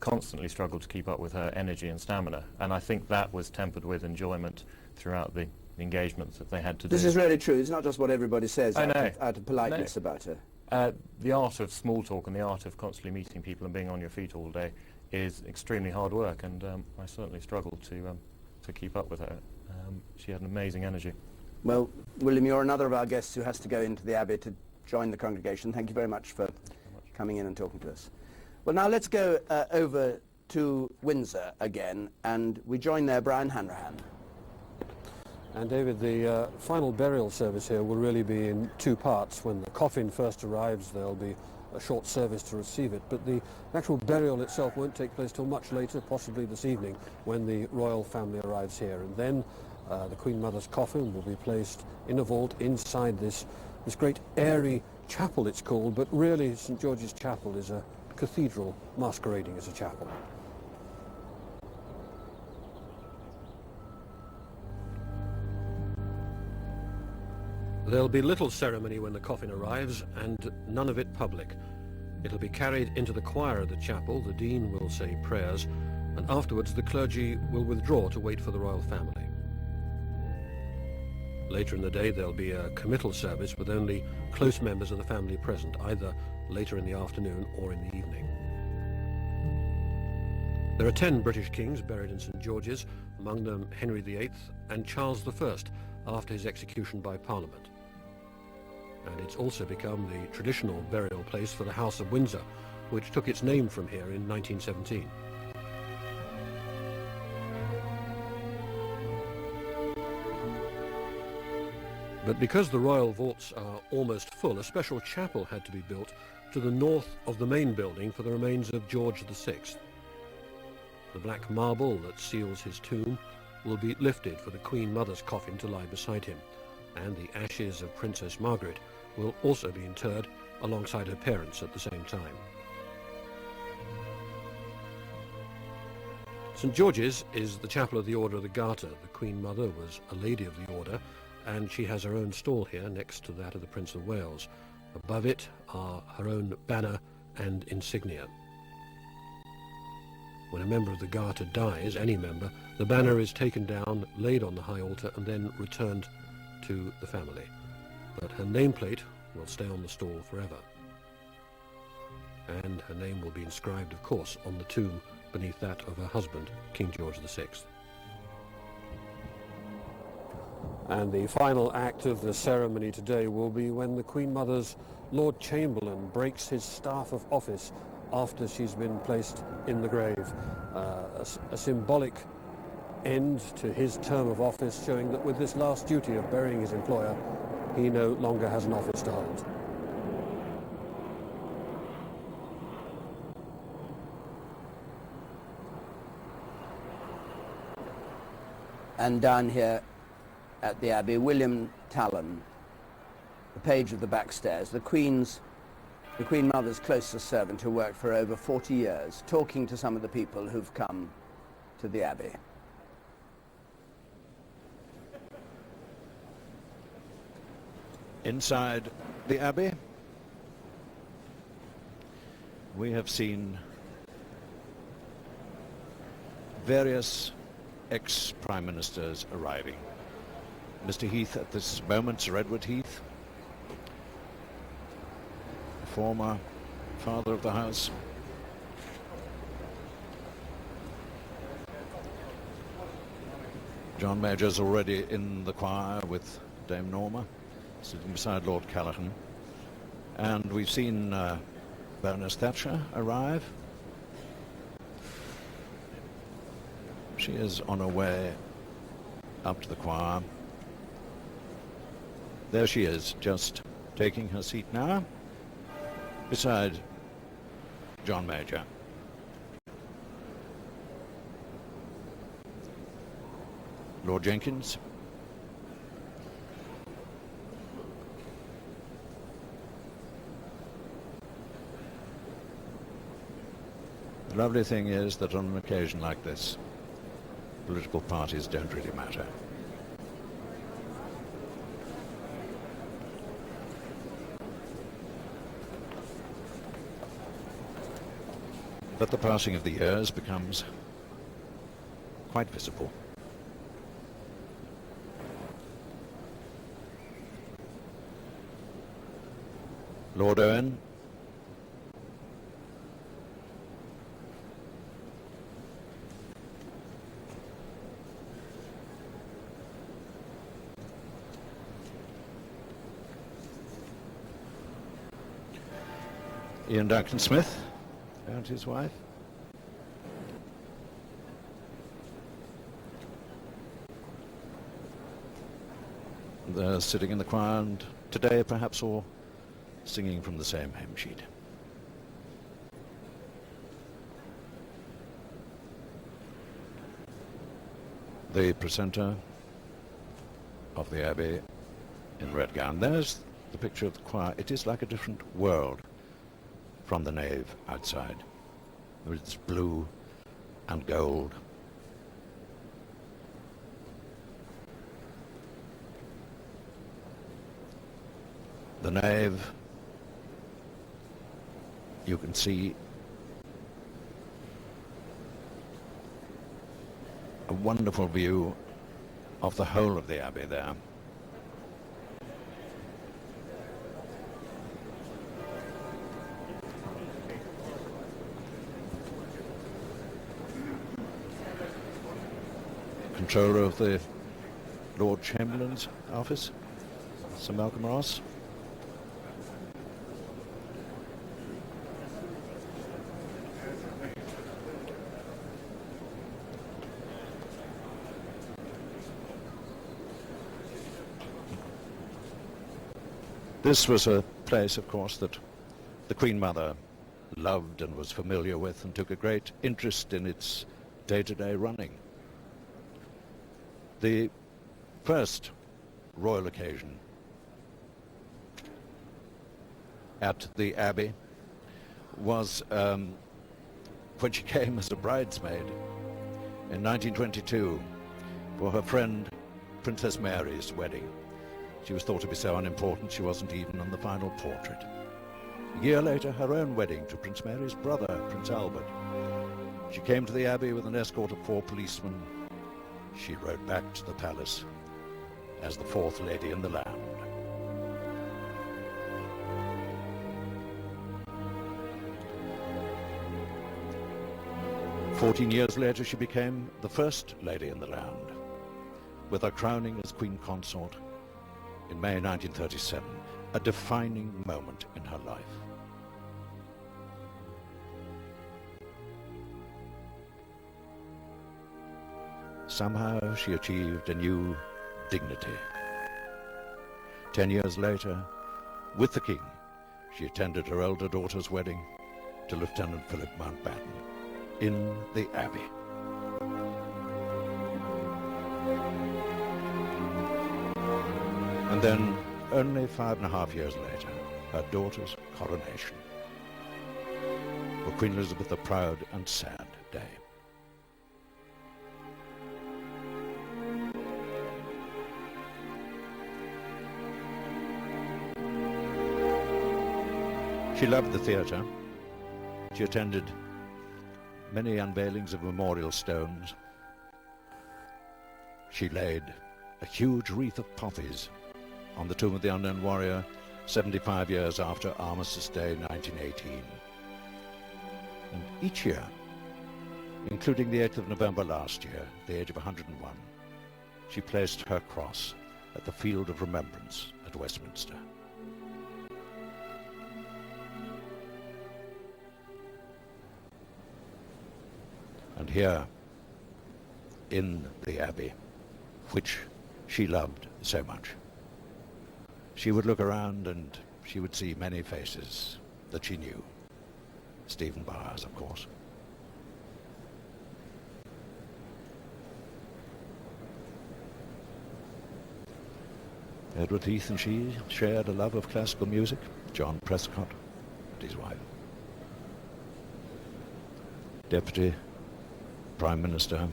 constantly struggled to keep up with her energy and stamina, and I think that was tempered with enjoyment throughout the engagements that they had to do. This is really true. It's not just what everybody says I know. out of politeness about her. The art of small talk and the art of constantly meeting people and being on your feet all day is extremely hard work, and I certainly struggled to keep up with her. She had an amazing energy. Well, William, you're another of our guests who has to go into the Abbey to join the congregation. Thank you very much for coming in and talking to us. Well, now let's go over to Windsor again, and we join there Brian Hanrahan. And David, the final burial service here will really be in two parts. When the coffin first arrives, there'll be a short service to receive it, but the actual burial itself won't take place till much later, possibly this evening, when the royal family arrives here. And then the Queen Mother's coffin will be placed in a vault inside this great airy chapel, it's called, but really St. George's Chapel is a cathedral masquerading as a chapel. There'll be little ceremony when the coffin arrives, and none of it public. It'll be carried into the choir of the chapel, the Dean will say prayers, and afterwards the clergy will withdraw to wait for the royal family. Later in the day there'll be a committal service with only close members of the family present, either later in the afternoon or in the evening. There are 10 British kings buried in St. George's, among them Henry VIII and Charles I after his execution by Parliament. And it's also become the traditional burial place for the House of Windsor, which took its name from here in 1917. But because the royal vaults are almost full, a special chapel had to be built to the north of the main building for the remains of George VI. The black marble that seals his tomb will be lifted for the Queen Mother's coffin to lie beside him, and the ashes of Princess Margaret will also be interred alongside her parents at the same time. St. George's is the chapel of the Order of the Garter. The Queen Mother was a lady of the order, and she has her own stall here next to that of the Prince of Wales. Above it are her own banner and insignia. When a member of the Garter dies, any member, the banner is taken down, laid on the high altar, and then returned to the family. But her nameplate will stay on the stall forever. And her name will be inscribed, of course, on the tomb beneath that of her husband, King George VI. And the final act of the ceremony today will be when the Queen Mother's Lord Chamberlain breaks his staff of office after she's been placed in the grave. A symbolic end to his term of office, showing that with this last duty of burying his employer, he no longer has an office to hold. And down here at the Abbey, William Talon, the page of the back stairs, the Queen Mother's closest servant who worked for over 40 years, talking to some of the people who've come to the Abbey. Inside the Abbey, we have seen various ex-Prime Ministers arriving. Mr. Heath at this moment, Sir Edward Heath, former Father of the House. John Major's already in the choir with Dame Norma, sitting beside Lord Callaghan. And we've seen Baroness Thatcher arrive. She is on her way up to the choir. There she is, just taking her seat now, beside John Major. Lord Jenkins. The lovely thing is that on an occasion like this, political parties don't really matter. But the passing of the years becomes quite visible. Lord Owen, Ian Duncan Smith and his wife. They're sitting in the choir, and today perhaps all singing from the same hymn sheet. The precentor of the Abbey in red gown. There's the picture of the choir. It is like a different world from the nave outside. It's blue and gold. The nave, you can see a wonderful view of the whole of the Abbey there. Controller of the Lord Chamberlain's office, Sir Malcolm Ross. This was a place, of course, that the Queen Mother loved and was familiar with and took a great interest in its day-to-day running. The first royal occasion at the Abbey was when she came as a bridesmaid in 1922 for her friend Princess Mary's wedding. She was thought to be so unimportant she wasn't even on the final portrait. A year later, her own wedding to Prince Mary's brother, Prince Albert. She came to the Abbey with an escort of 4 policemen. She rode back to the palace as the 4th lady in the land. "14 years later, she became the 1st lady in the land, with her crowning as Queen Consort in May 1937, a defining moment in her life. Somehow she achieved a new dignity. 10 years later, with the King, she attended her elder daughter's wedding to Lieutenant Philip Mountbatten in the Abbey. And then, only 5.5 years later, her daughter's coronation. For Queen Elizabeth, a proud and sad day. She loved the theatre. She attended many unveilings of memorial stones. She laid a huge wreath of poppies on the tomb of the unknown warrior 75 years after Armistice Day 1918. And each year, including the 8th of November last year, at the age of 101, she placed her cross at the Field of Remembrance at Westminster. And here, in the Abbey, which she loved so much, she would look around and she would see many faces that she knew. Stephen Byers, of course. Edward Heath and she shared a love of classical music. John Prescott and his wife. Deputy Prime Minister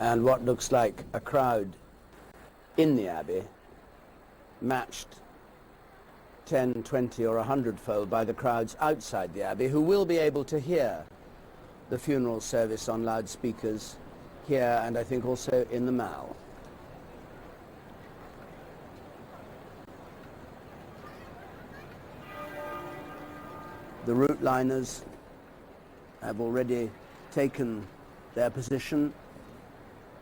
and what looks like a crowd in the Abbey, matched 10, 20 or 100-fold by the crowds outside the Abbey, who will be able to hear the funeral service on loudspeakers here and I think also in the Mall. The route liners have already taken their position.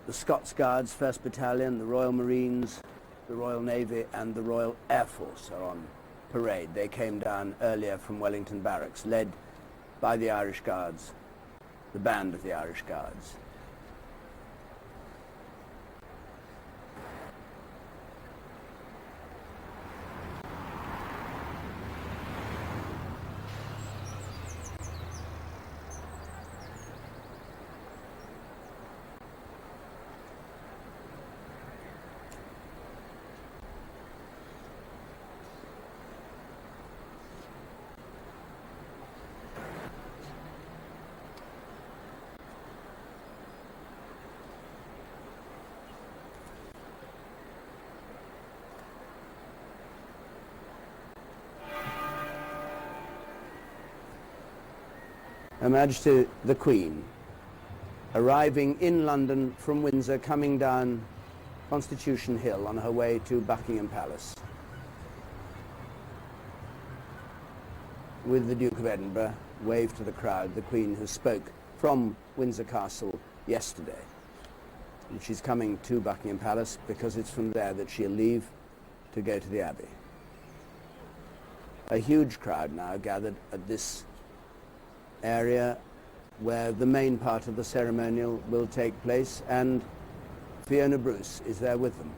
The Scots Guards, 1st Battalion, the Royal Marines, the Royal Navy and the Royal Air Force are on parade. They came down earlier from Wellington Barracks, led by the Irish Guards, the band of the Irish Guards. Her Majesty the Queen, arriving in London from Windsor, coming down Constitution Hill on her way to Buckingham Palace, with the Duke of Edinburgh, waved to the crowd, the Queen who spoke from Windsor Castle yesterday. And she's coming to Buckingham Palace because it's from there that she'll leave to go to the Abbey. A huge crowd now gathered at this area where the main part of the ceremonial will take place, and Fiona Bruce is there with them.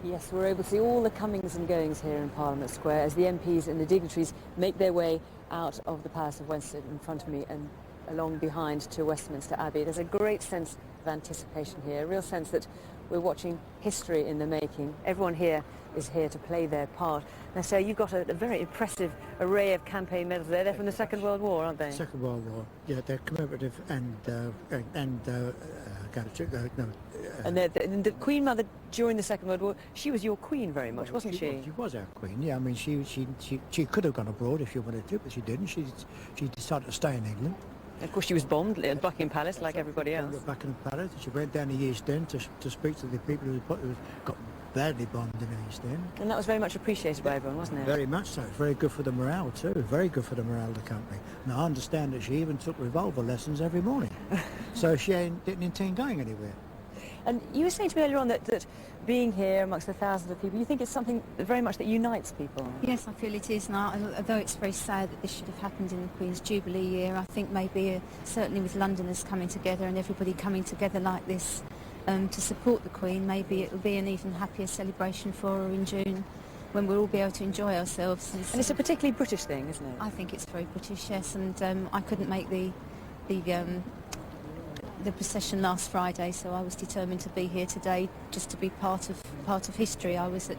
Yes, we're able to see all the comings and goings here in Parliament Square as the MPs and the dignitaries make their way out of the Palace of Westminster in front of me and along behind to Westminster Abbey. There's a great sense of anticipation here, a real sense that we're watching history in the making. Everyone here is here to play their part. Now, sir, you've got a very impressive array of campaign medals there. They're from the Second World War, aren't they? Second World War, yeah, they're commemorative and and the Queen Mother during the Second World War, she was your queen very much, wasn't she? She was our queen, yeah. I mean, she could have gone abroad if she wanted to, but she didn't. She decided to stay in England. Of course, she was bombed at Buckingham Palace like everybody else. Buckingham Palace. She went down the East End to speak to the people who got badly bombed in the East End. And that was very much appreciated by everyone, wasn't it? Very much so. Very good for the morale too. Very good for the morale of the company. Now, I understand that she even took revolver lessons every morning. So she didn't intend going anywhere. And you were saying to me earlier on that being here amongst the thousands of people, you think it's something very much that unites people. Yes, I feel it is now. Although it's very sad that this should have happened in the Queen's Jubilee year, I think maybe certainly with Londoners coming together and everybody coming together like this to support the Queen, maybe it will be an even happier celebration for her in June, when we'll all be able to enjoy ourselves. And it's a particularly British thing, isn't it? I think it's very British, yes, and I couldn't make the procession last Friday, so I was determined to be here today just to be part of history. I was at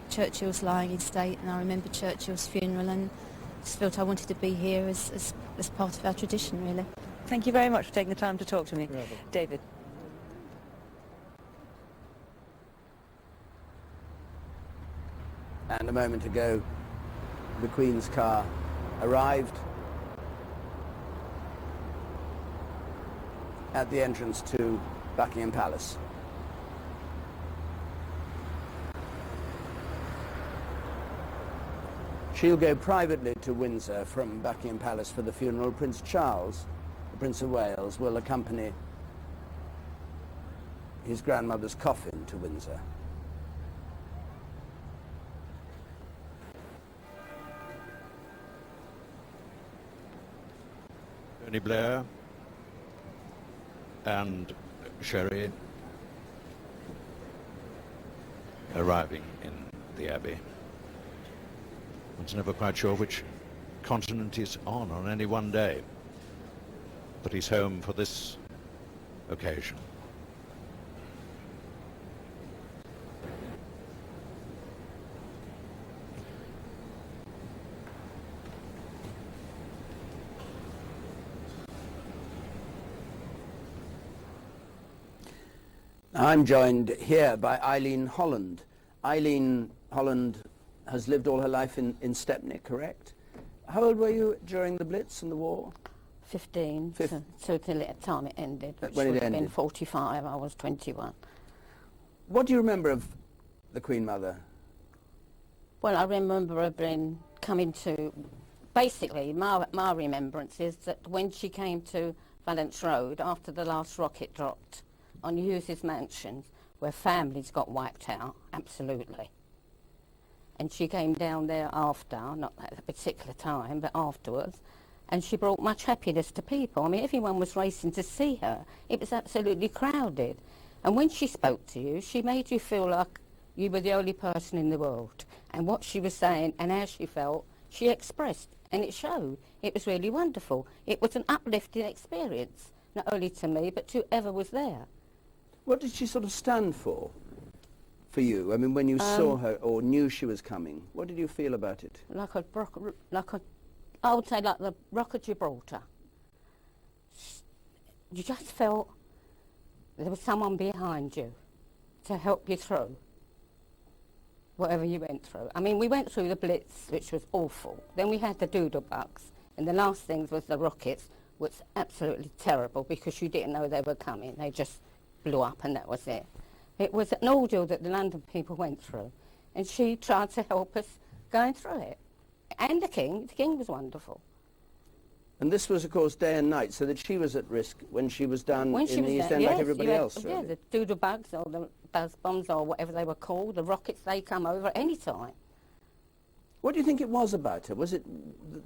Churchill's lying in state, and I remember Churchill's funeral, and just felt I wanted to be here as part of our tradition, really. Thank you very much for taking the time to talk to me. David. And a moment ago, the Queen's car arrived at the entrance to Buckingham Palace. She'll go privately to Windsor from Buckingham Palace for the funeral. Prince Charles, the Prince of Wales, will accompany his grandmother's coffin to Windsor. Tony Blair and Sherry arriving in the Abbey. One's never quite sure which continent he's on any one day, but he's home for this occasion. I'm joined here by Eileen Holland. Eileen Holland has lived all her life in Stepney, correct? How old were you during the Blitz and the war? 15, so till the time it ended, which when it would have been ended. 45, I was 21. What do you remember of the Queen Mother? Well, I remember her coming to, basically, my remembrance is that when she came to Valence Road after the last rocket dropped on Hughes's mansions, where families got wiped out, absolutely. And she came down there after, not at a particular time, but afterwards, and she brought much happiness to people. I mean, everyone was racing to see her. It was absolutely crowded. And when she spoke to you, she made you feel like you were the only person in the world. And what she was saying and how she felt, she expressed, and it showed. It was really wonderful. It was an uplifting experience, not only to me, but to whoever was there. What did she sort of stand for you? I mean, when you saw her or knew she was coming, what did you feel about it? I would say like the Rock of Gibraltar. You just felt there was someone behind you to help you through whatever you went through. I mean, we went through the Blitz, which was awful. Then we had the Doodlebugs, and the last things was the rockets, which was absolutely terrible because you didn't know they were coming. They just blew up and that was it. It was an ordeal that the London people went through, and she tried to help us going through it. And the King was wonderful. And this was, of course, day and night, so that she was at risk when she was down in the East End, yes, like everybody else, really. Yeah, the Doodlebugs or the buzz bombs or whatever they were called, the rockets, they come over any time. What do you think it was about her? Was it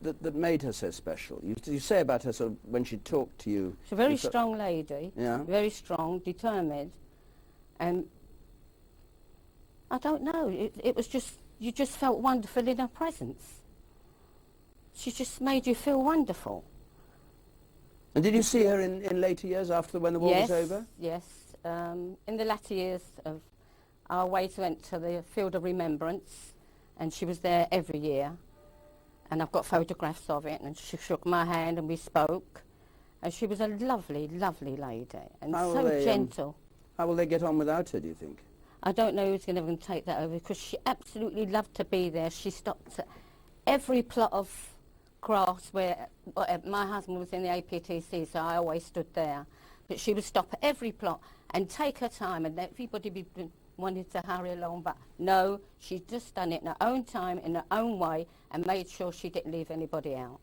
that made her so special? You say about her sort of when she talked to you. She's a very strong lady, yeah. Very strong, determined, and I don't know, it was just, you just felt wonderful in her presence. She just made you feel wonderful. And did you see her in later years after when the war was over? Yes, in the latter years of our ways went to the Field of Remembrance, and she was there every year, and I've got photographs of it, and she shook my hand and we spoke, and she was a lovely, lovely lady, and gentle. How will they get on without her, do you think? I don't know who's going to take that over, because she absolutely loved to be there. She stopped at every plot of grass where my husband was in the APTC, so I always stood there. But she would stop at every plot and take her time, and everybody wanted to hurry along, but no, she just done it in her own time, in her own way, and made sure she didn't leave anybody out.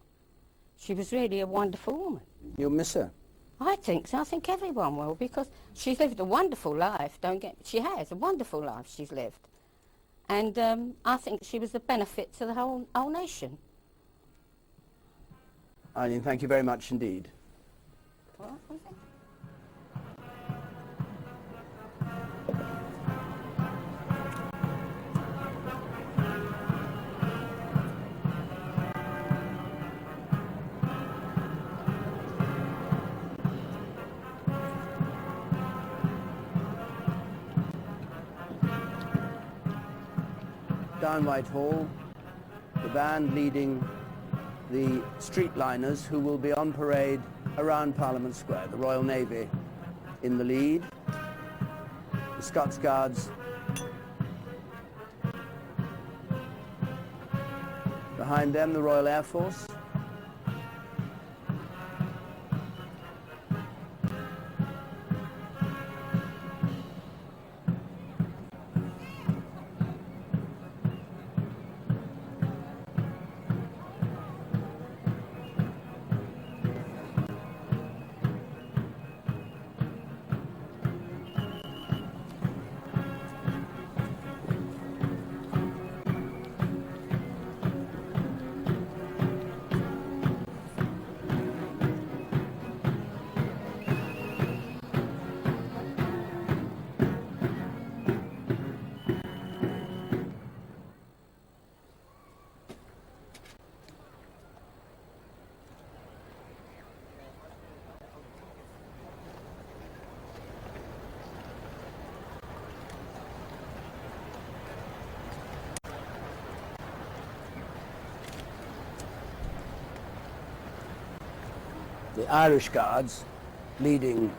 She was really a wonderful woman. You'll miss her? I think so. I think everyone will, because she's lived a wonderful life. She has a wonderful life she's lived. And I think she was a benefit to the whole nation. Eileen, thank you very much indeed. What was it? Down Whitehall, the band leading the streetliners who will be on parade around Parliament Square. The Royal Navy in the lead, the Scots Guards behind them, the Royal Air Force. The Irish Guards leading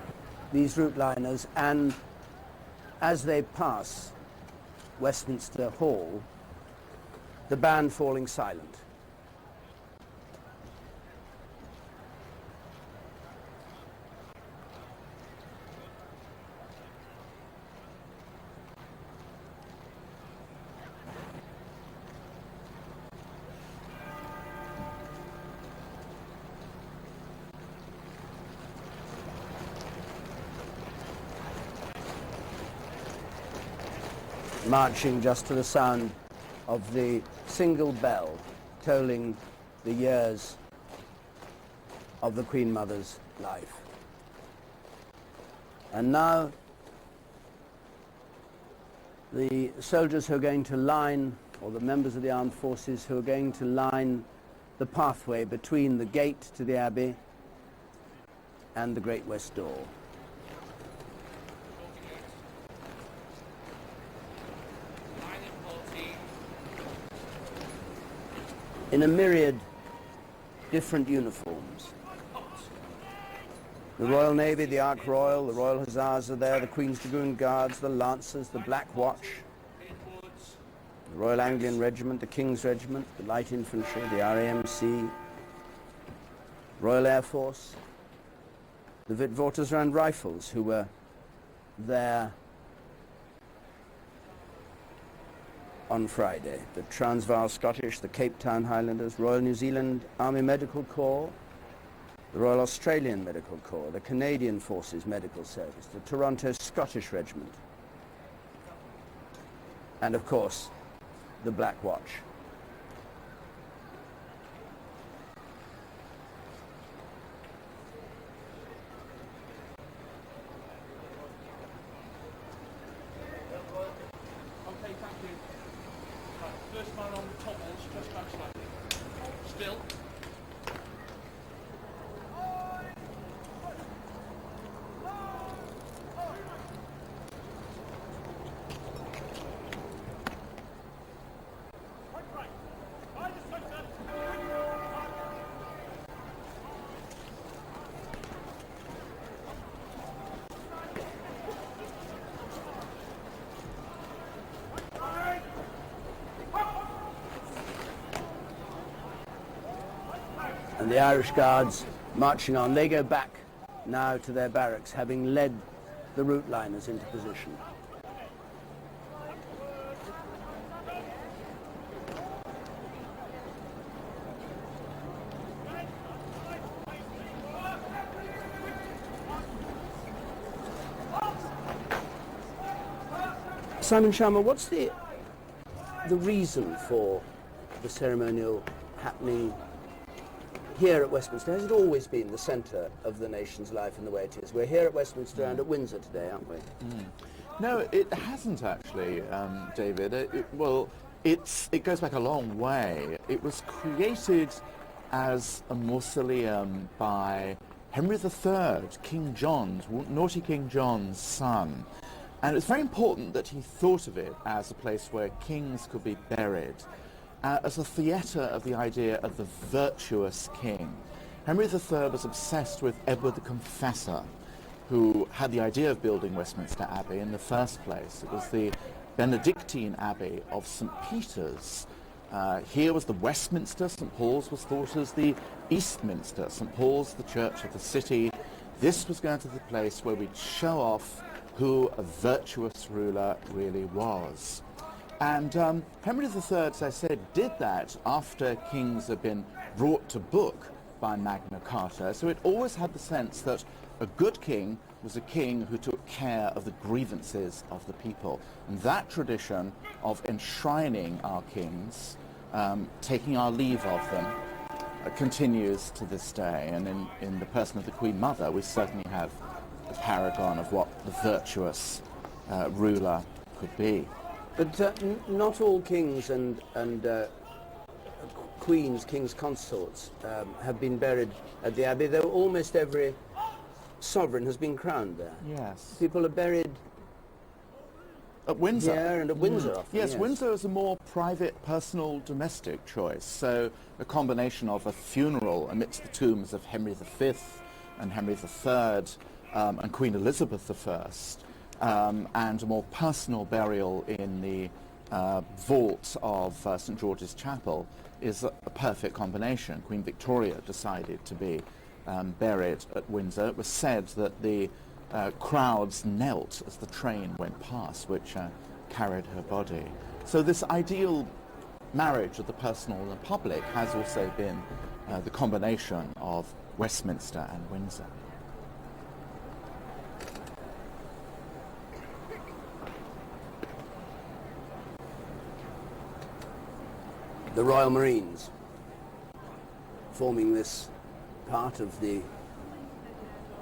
these route liners and as they pass Westminster Hall, the band falling silent. Marching just to the sound of the single bell tolling the years of the Queen Mother's life. And now the soldiers who are going to line, or the members of the armed forces who are going to line the pathway between the gate to the Abbey and the Great West Door. In a myriad different uniforms. The Royal Navy, the Ark Royal, the Royal Hussars are there, the Queen's Dragoon Guards, the Lancers, the Black Watch, the Royal Anglian Regiment, the King's Regiment, the Light Infantry, the RAMC, Royal Air Force, the Witwatersrand Rifles, who were there on Friday, the Transvaal Scottish, the Cape Town Highlanders, Royal New Zealand Army Medical Corps, the Royal Australian Medical Corps, the Canadian Forces Medical Service, the Toronto Scottish Regiment, and of course, the Black Watch. Okay, thank you. Right, first man on the top edge, just back slightly. Still. And the Irish Guards marching on. They go back now to their barracks, having led the route liners into position. Simon Sharma, what's the reason for the ceremonial happening here at Westminster? Has it always been the centre of the nation's life in the way it is? We're here at Westminster and at Windsor today, aren't we? No, it hasn't actually, David. It goes back a long way. It was created as a mausoleum by Henry III, King John's, naughty King John's son. And it's very important that he thought of it as a place where kings could be buried, as a theatre of the idea of the virtuous king. Henry III was obsessed with Edward the Confessor, who had the idea of building Westminster Abbey in the first place. It was the Benedictine Abbey of St. Peter's. Here was the Westminster. St. Paul's was thought as the Eastminster. St. Paul's, the church of the city. This was going to be the place where we'd show off who a virtuous ruler really was. And Henry III, as I said, did that after kings had been brought to book by Magna Carta. So it always had the sense that a good king was a king who took care of the grievances of the people. And that tradition of enshrining our kings, taking our leave of them, continues to this day. And in the person of the Queen Mother, we certainly have the paragon of what the virtuous ruler could be. But not all kings and queens, kings consorts have been buried at the Abbey, though almost every sovereign has been crowned there. Yes. People are buried at Windsor. Yeah, and at Windsor often, yes, Windsor is a more private, personal, domestic choice. So a combination of a funeral amidst the tombs of Henry V and Henry III and Queen Elizabeth I, and a more personal burial in the vault of St George's Chapel is a perfect combination. Queen Victoria decided to be buried at Windsor. It was said that the crowds knelt as the train went past, which carried her body. So this ideal marriage of the personal and the public has also been the combination of Westminster and Windsor. The Royal Marines forming this part of the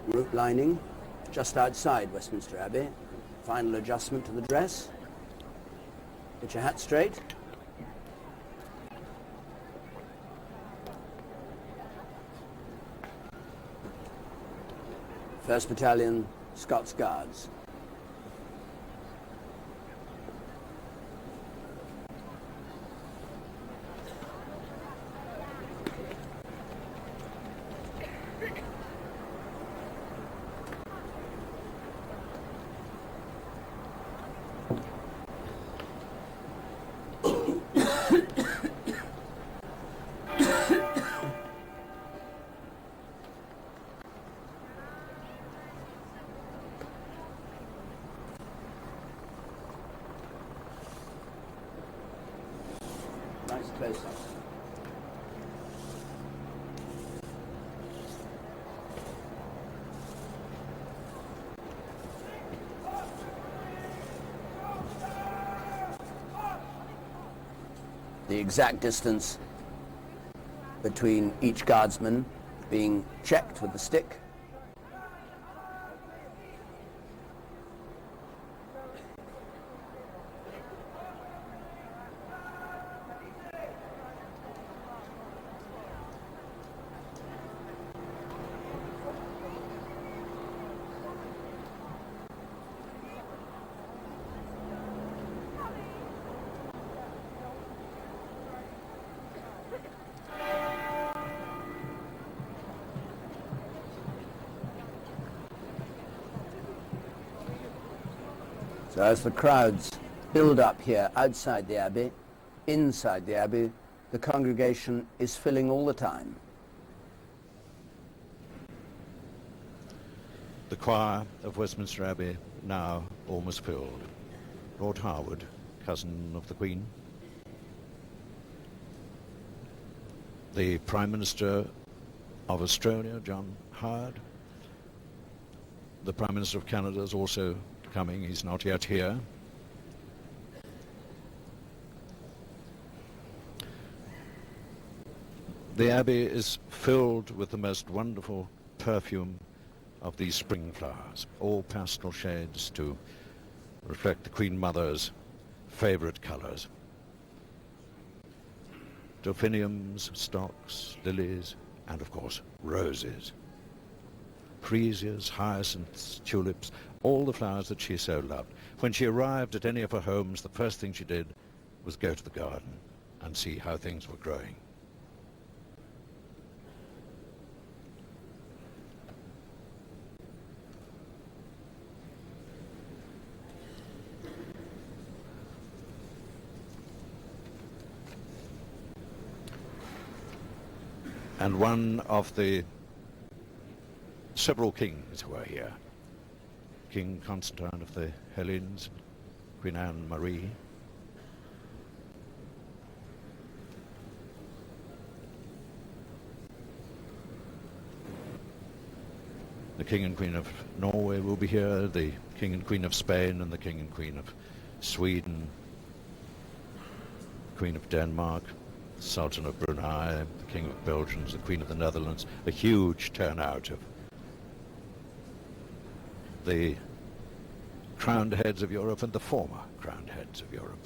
route lining just outside Westminster Abbey. Final adjustment to the dress. Get your hat straight. First Battalion, Scots Guards. Nice close-up. The exact distance between each guardsman being checked with the stick. So as the crowds build up here outside the Abbey, inside the Abbey, the congregation is filling all the time. The choir of Westminster Abbey now almost filled. Lord Harwood, cousin of the Queen. The Prime Minister of Australia, John Howard. The Prime Minister of Canada is also coming. He's not yet here. The Abbey is filled with the most wonderful perfume of these spring flowers, all pastel shades to reflect the Queen Mother's favourite colours. Delphiniums, stocks, lilies, and of course roses. Freesias, hyacinths, tulips, all the flowers that she so loved. When she arrived at any of her homes, the first thing she did was go to the garden and see how things were growing. And one of the several kings who are here, King Constantine of the Hellenes, Queen Anne-Marie, the King and Queen of Norway will be here, the King and Queen of Spain, and the King and Queen of Sweden, Queen of Denmark, Sultan of Brunei, the King of Belgium, the Queen of the Netherlands, a huge turnout of the crowned heads of Europe and the former crowned heads of Europe.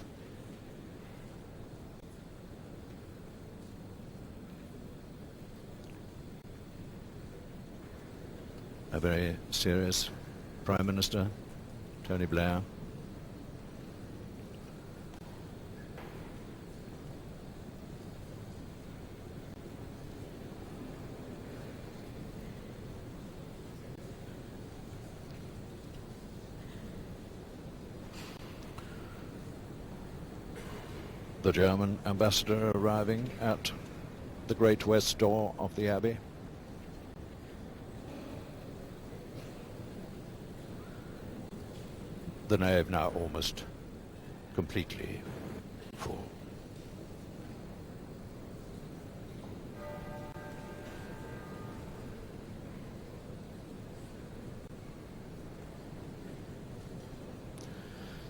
A very serious Prime Minister, Tony Blair. The German ambassador arriving at the great west door of the Abbey. The nave now almost completely full.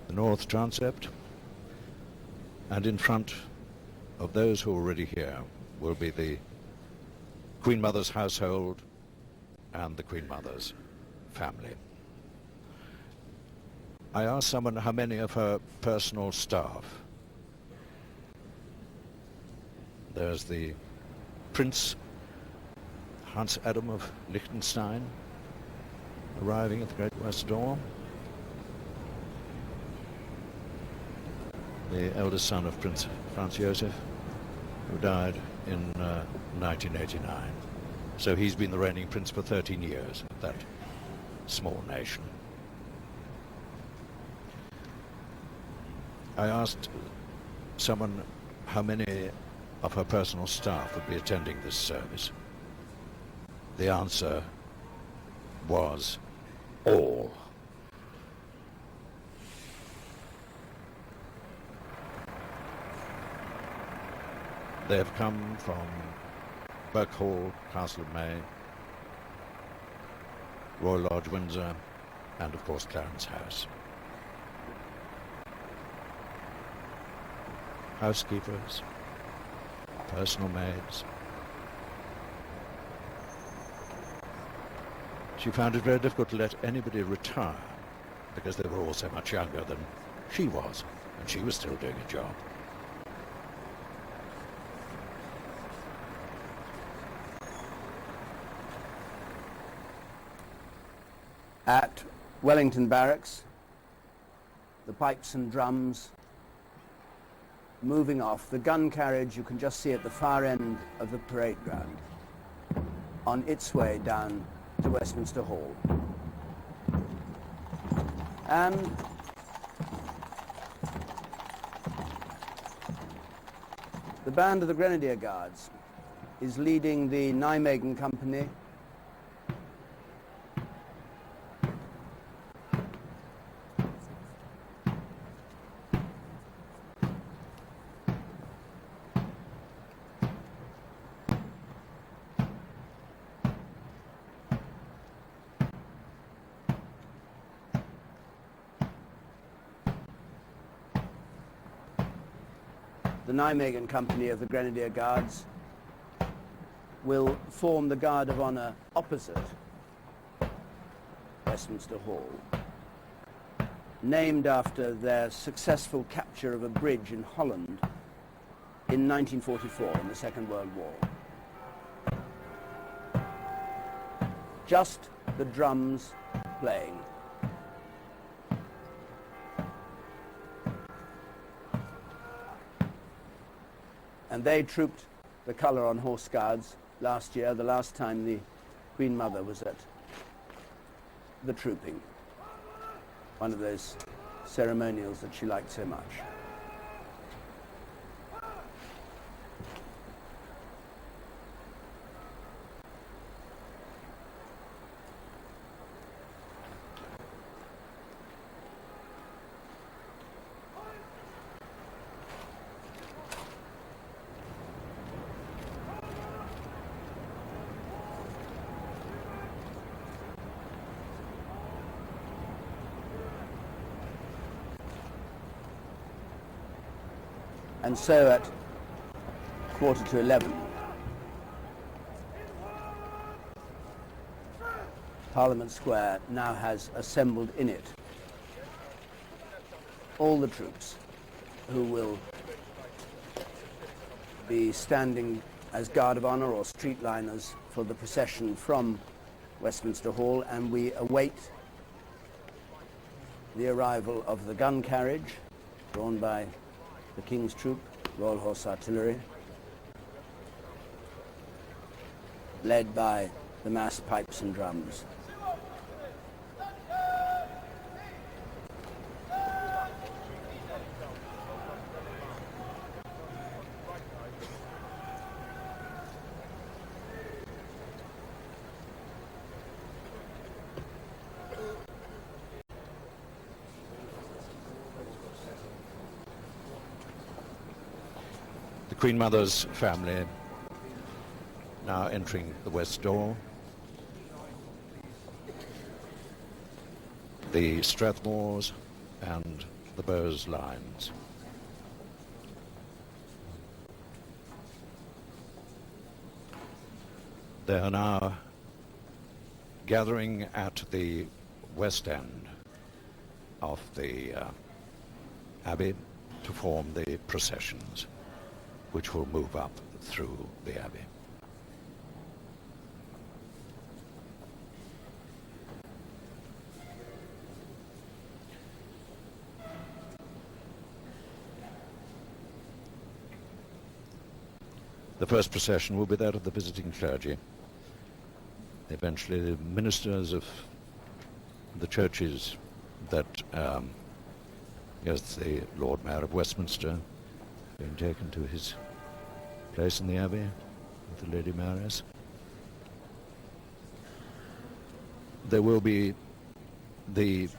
The north transept, and in front of those who are already here will be the Queen Mother's household and the Queen Mother's family. I asked someone how many of her personal staff. There's the Prince Hans Adam of Liechtenstein arriving at the Great West Door. The eldest son of Prince Franz Josef, who died in 1989. So he's been the reigning prince for 13 years of that small nation. I asked someone how many of her personal staff would be attending this service. The answer was all. They have come from Birk Hall, Castle of May, Royal Lodge, Windsor, and of course Clarence House. Housekeepers, personal maids. She found it very difficult to let anybody retire because they were all so much younger than she was, and she was still doing a job. At Wellington Barracks, the pipes and drums moving off. The gun carriage you can just see at the far end of the parade ground on its way down to Westminster Hall. And the band of the Grenadier Guards is leading the Nijmegen Company the Nijmegen Company of the Grenadier Guards will form the Guard of Honour opposite Westminster Hall, named after their successful capture of a bridge in Holland in 1944 in the Second World War. Just the drums playing. And they trooped the Colour on Horse Guards last year, the last time the Queen Mother was at the trooping. One of those ceremonials that she liked so much. And so at 11:15, Parliament Square now has assembled in it all the troops who will be standing as Guard of Honour or streetliners for the procession from Westminster Hall, and we await the arrival of the gun carriage drawn by the King's Troop, Royal Horse Artillery, led by the massed pipes and drums. Queen Mother's family now entering the west door. The Strathmores and the Bowes lines. They are now gathering at the west end of the Abbey to form the processions, which will move up through the Abbey. The first procession will be that of the visiting clergy. Eventually the ministers of the churches that, as the Lord Mayor of Westminster, being taken to his place in the Abbey with the Lady Mayoress. There will be the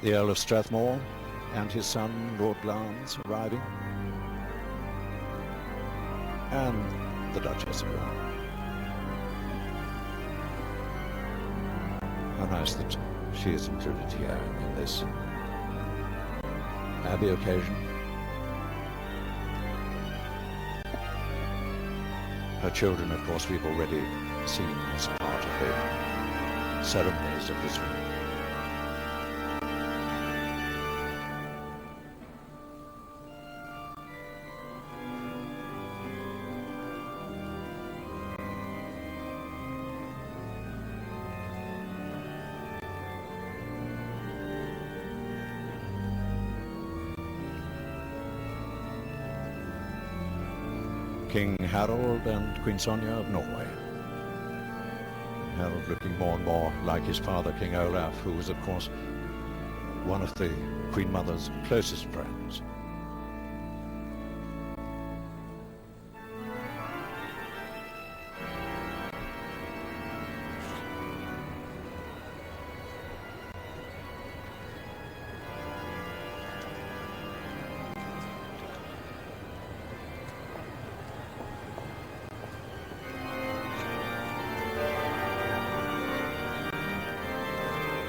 Earl of Strathmore and his son, Lord Lance, arriving, and the Duchess of York. How nice that she is included here in this Abbey occasion. Her children, of course, we've already seen as part of the ceremonies of this one. King Harold and Queen Sonja of Norway. Harold looking more and more like his father, King Olaf, who was, of course, one of the Queen Mother's closest friends.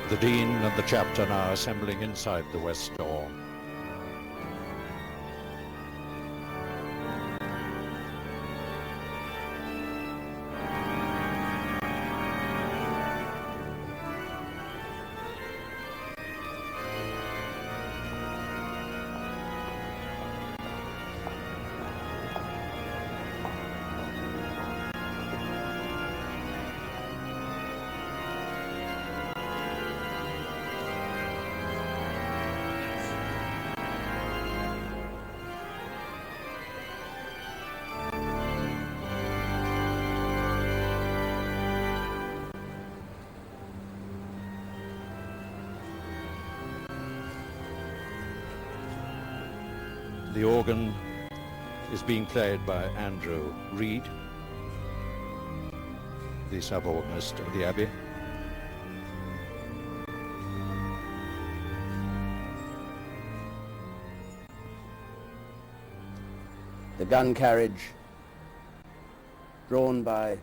The Dean and the chapter now assembling inside the west door. The organ is being played by Andrew Reed, the sub-organist of the Abbey. The gun carriage, drawn by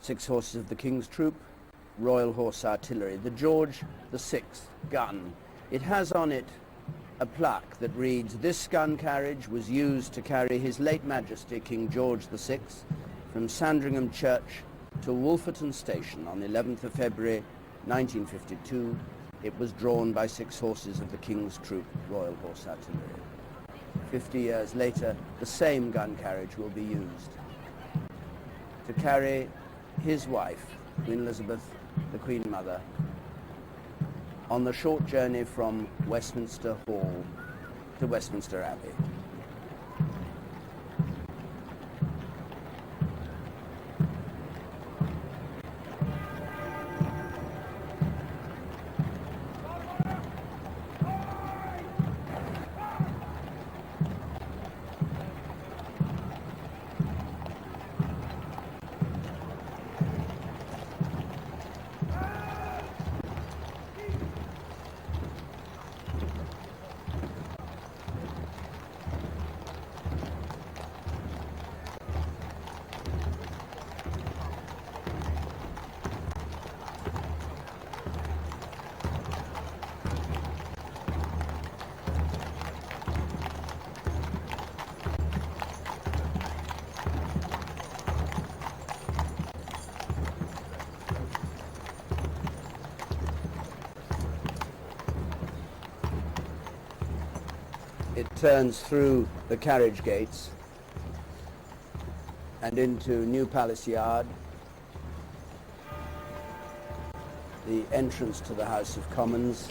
6 horses of the King's Troop, Royal Horse Artillery, the George VI gun. It has on it a plaque that reads, "This gun carriage was used to carry His late Majesty King George VI from Sandringham Church to Wolferton Station on the 11th of February 1952. It was drawn by 6 horses of the King's Troop, Royal Horse Artillery." 50 years later, the same gun carriage will be used to carry his wife, Queen Elizabeth, the Queen Mother, on the short journey from Westminster Hall to Westminster Abbey. It turns through the carriage gates and into New Palace Yard, the entrance to the House of Commons,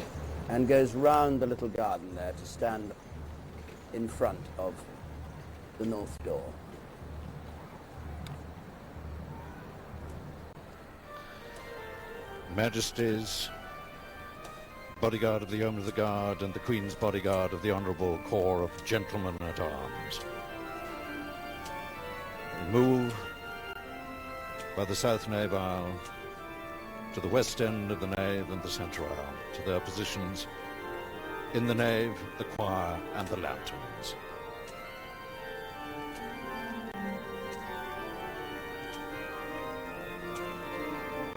and goes round the little garden there to stand in front of the north door. Majesties, bodyguard of the Yeomen of the Guard and the Queen's bodyguard of the Honourable Corps of Gentlemen at Arms, move by the south nave aisle to the west end of the nave and the centre aisle, to their positions in the nave, the choir and the lanterns.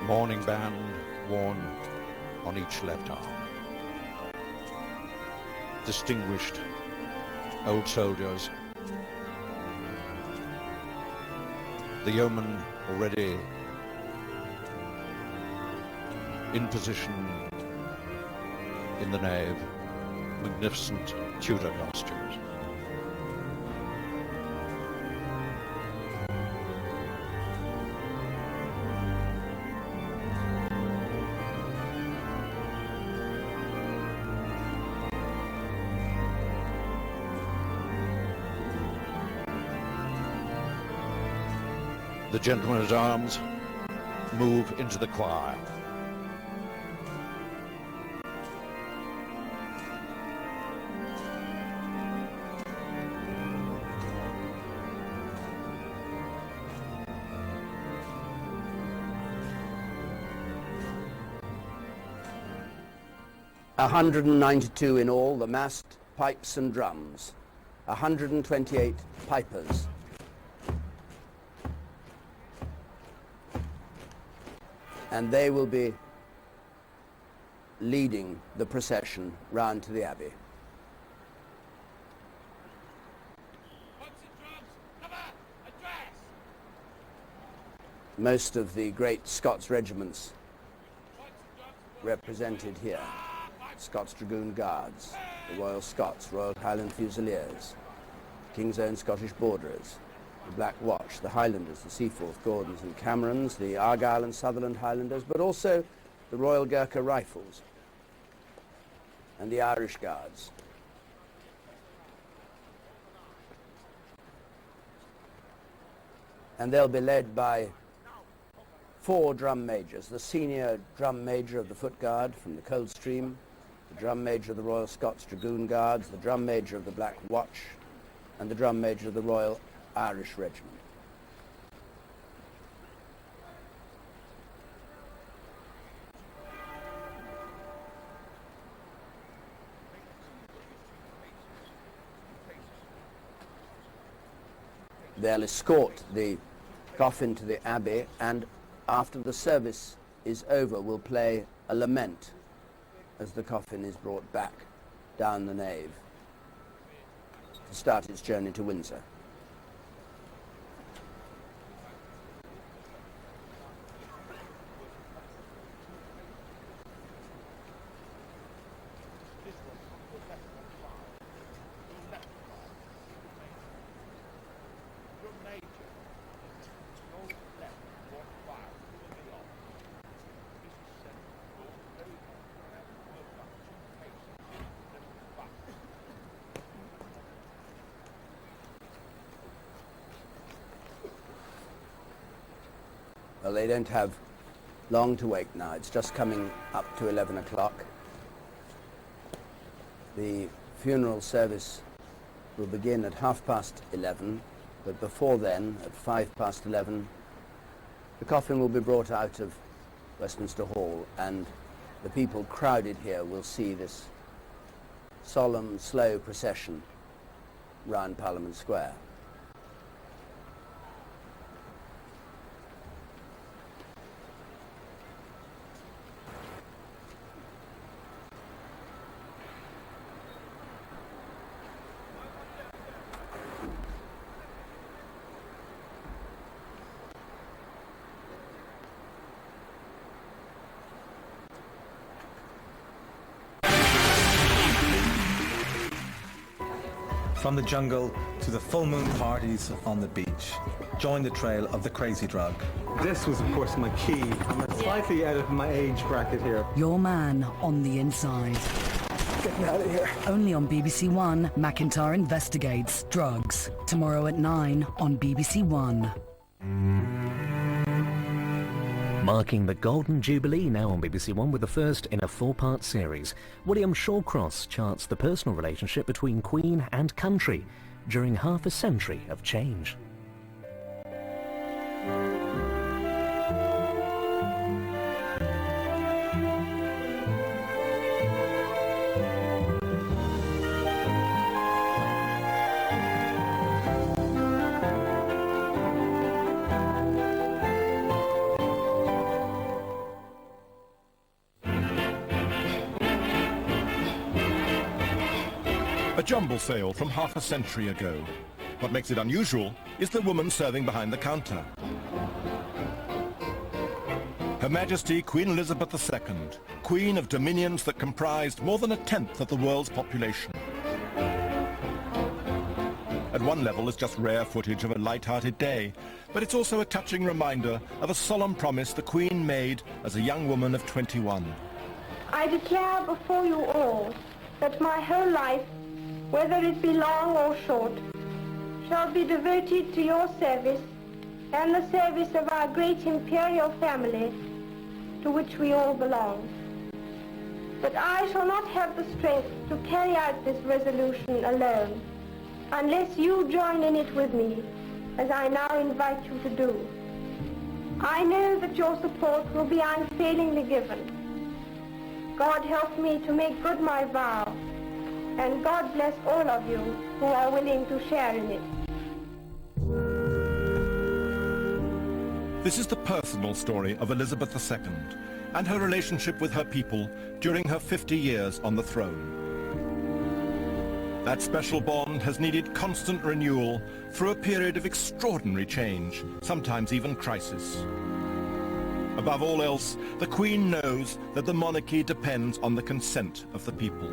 Mourning band worn on each left arm. Distinguished old soldiers. The yeomen already in position in the nave, magnificent Tudor costumes. The gentlemen at arms move into the choir. $192 in all, the massed, pipes and drums. 128 pipers. And they will be leading the procession round to the Abbey. Most of the great Scots regiments represented here. Scots Dragoon Guards, the Royal Scots, Royal Highland Fusiliers, King's Own Scottish Borderers, the Black Watch, the Highlanders, the Seaforth, Gordons and Camerons, the Argyll and Sutherland Highlanders, but also the Royal Gurkha Rifles and the Irish Guards. And they'll be led by 4 drum majors, the senior drum major of the Foot Guard from the Coldstream, the drum major of the Royal Scots Dragoon Guards, the drum major of the Black Watch, and the drum major of the Royal Irish Regiment. They'll escort the coffin to the Abbey, and after the service is over, we'll play a lament as the coffin is brought back down the nave to start its journey to Windsor. Well, they don't have long to wait now. It's just coming up to 11 o'clock. The funeral service will begin at 11:30, but before then, at 11:05, the coffin will be brought out of Westminster Hall, and the people crowded here will see this solemn, slow procession round Parliament Square. From the jungle to the full moon parties on the beach. Join the trail of the crazy drug. This was, of course, my key. I'm slightly out of my age bracket here. Your man on the inside. Get me out of here. Only on BBC One, McIntyre investigates drugs. Tomorrow at 9 on BBC One. Marking the Golden Jubilee now on BBC One with the first in a 4-part series. William Shawcross charts the personal relationship between Queen and country during half a century of change. A jumble sale from half a century ago. What makes it unusual is the woman serving behind the counter. Her Majesty Queen Elizabeth II, Queen of dominions that comprised more than 1/10 of the world's population. At one level, it's just rare footage of a light-hearted day, but it's also a touching reminder of a solemn promise the Queen made as a young woman of 21. I declare before you all that my whole life, whether it be long or short, shall be devoted to your service and the service of our great imperial family, to which we all belong. But I shall not have the strength to carry out this resolution alone, unless you join in it with me, as I now invite you to do. I know that your support will be unfailingly given. God help me to make good my vow, and God bless all of you who are willing to share in it. This is the personal story of Elizabeth II and her relationship with her people during her 50 years on the throne. That special bond has needed constant renewal through a period of extraordinary change, sometimes even crisis. Above all else, the Queen knows that the monarchy depends on the consent of the people.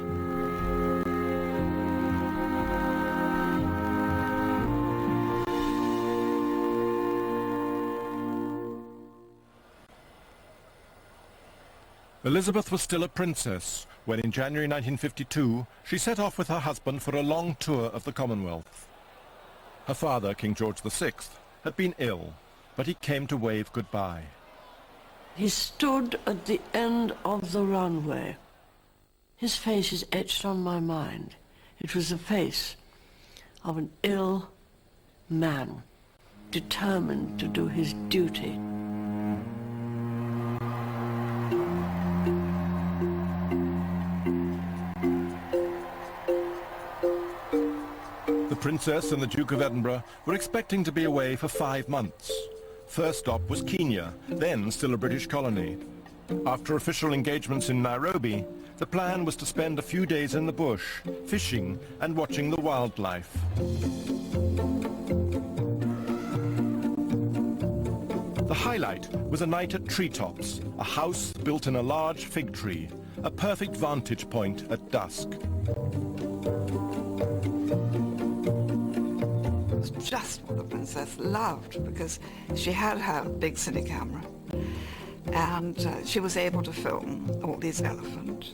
Elizabeth was still a princess when in January 1952 she set off with her husband for a long tour of the Commonwealth. Her father, King George VI, had been ill, but he came to wave goodbye. He stood at the end of the runway. His face is etched on my mind. It was the face of an ill man, determined to do his duty. The Princess and the Duke of Edinburgh were expecting to be away for 5 months. First stop was Kenya, then still a British colony. After official engagements in Nairobi, the plan was to spend a few days in the bush, fishing and watching the wildlife. The highlight was a night at Treetops, a house built in a large fig tree, a perfect vantage point at dusk. Just what the princess loved, because she had her big cine camera and she was able to film all these elephants,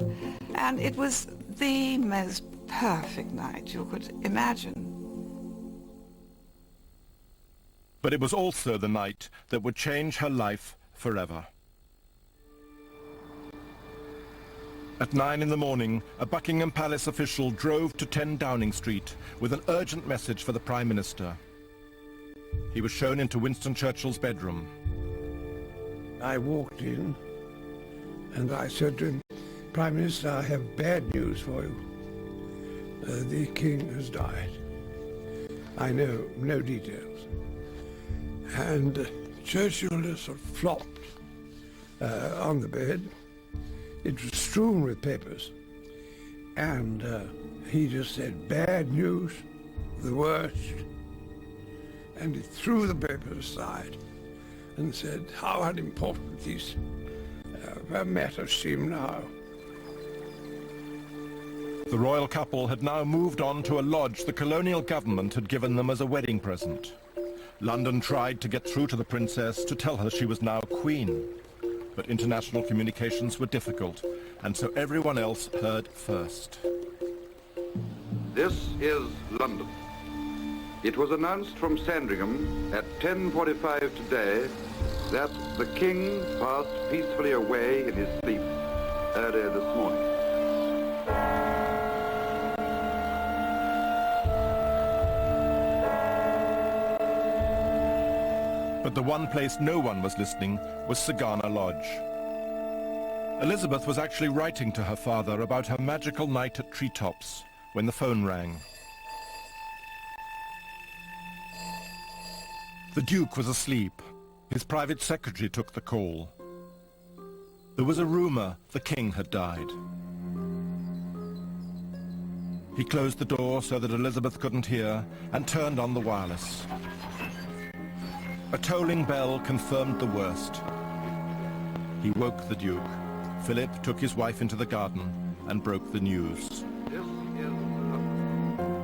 and it was the most perfect night you could imagine. But it was also the night that would change her life forever. At 9 in the morning, a Buckingham Palace official drove to 10 Downing Street with an urgent message for the Prime Minister. He was shown into Winston Churchill's bedroom. I walked in and I said to him, "Prime Minister, I have bad news for you. The King has died. I know no details." And Churchill just sort of flopped on the bed. It was strewn with papers, and he just said, "Bad news, the worst." And he threw the papers aside and said how unimportant these matters seem now. The royal couple had now moved on to a lodge the colonial government had given them as a wedding present. London tried to get through to the princess to tell her she was now queen. But international communications were difficult, and so everyone else heard first. This is London. It was announced from Sandringham at 10:45 today that the King passed peacefully away in his sleep earlier this morning. But the one place no one was listening was Sagana Lodge. Elizabeth was actually writing to her father about her magical night at Treetops when the phone rang. The Duke was asleep. His private secretary took the call. There was a rumor the King had died. He closed the door so that Elizabeth couldn't hear and turned on the wireless. A tolling bell confirmed the worst. He woke the Duke. Philip took his wife into the garden and broke the news. This is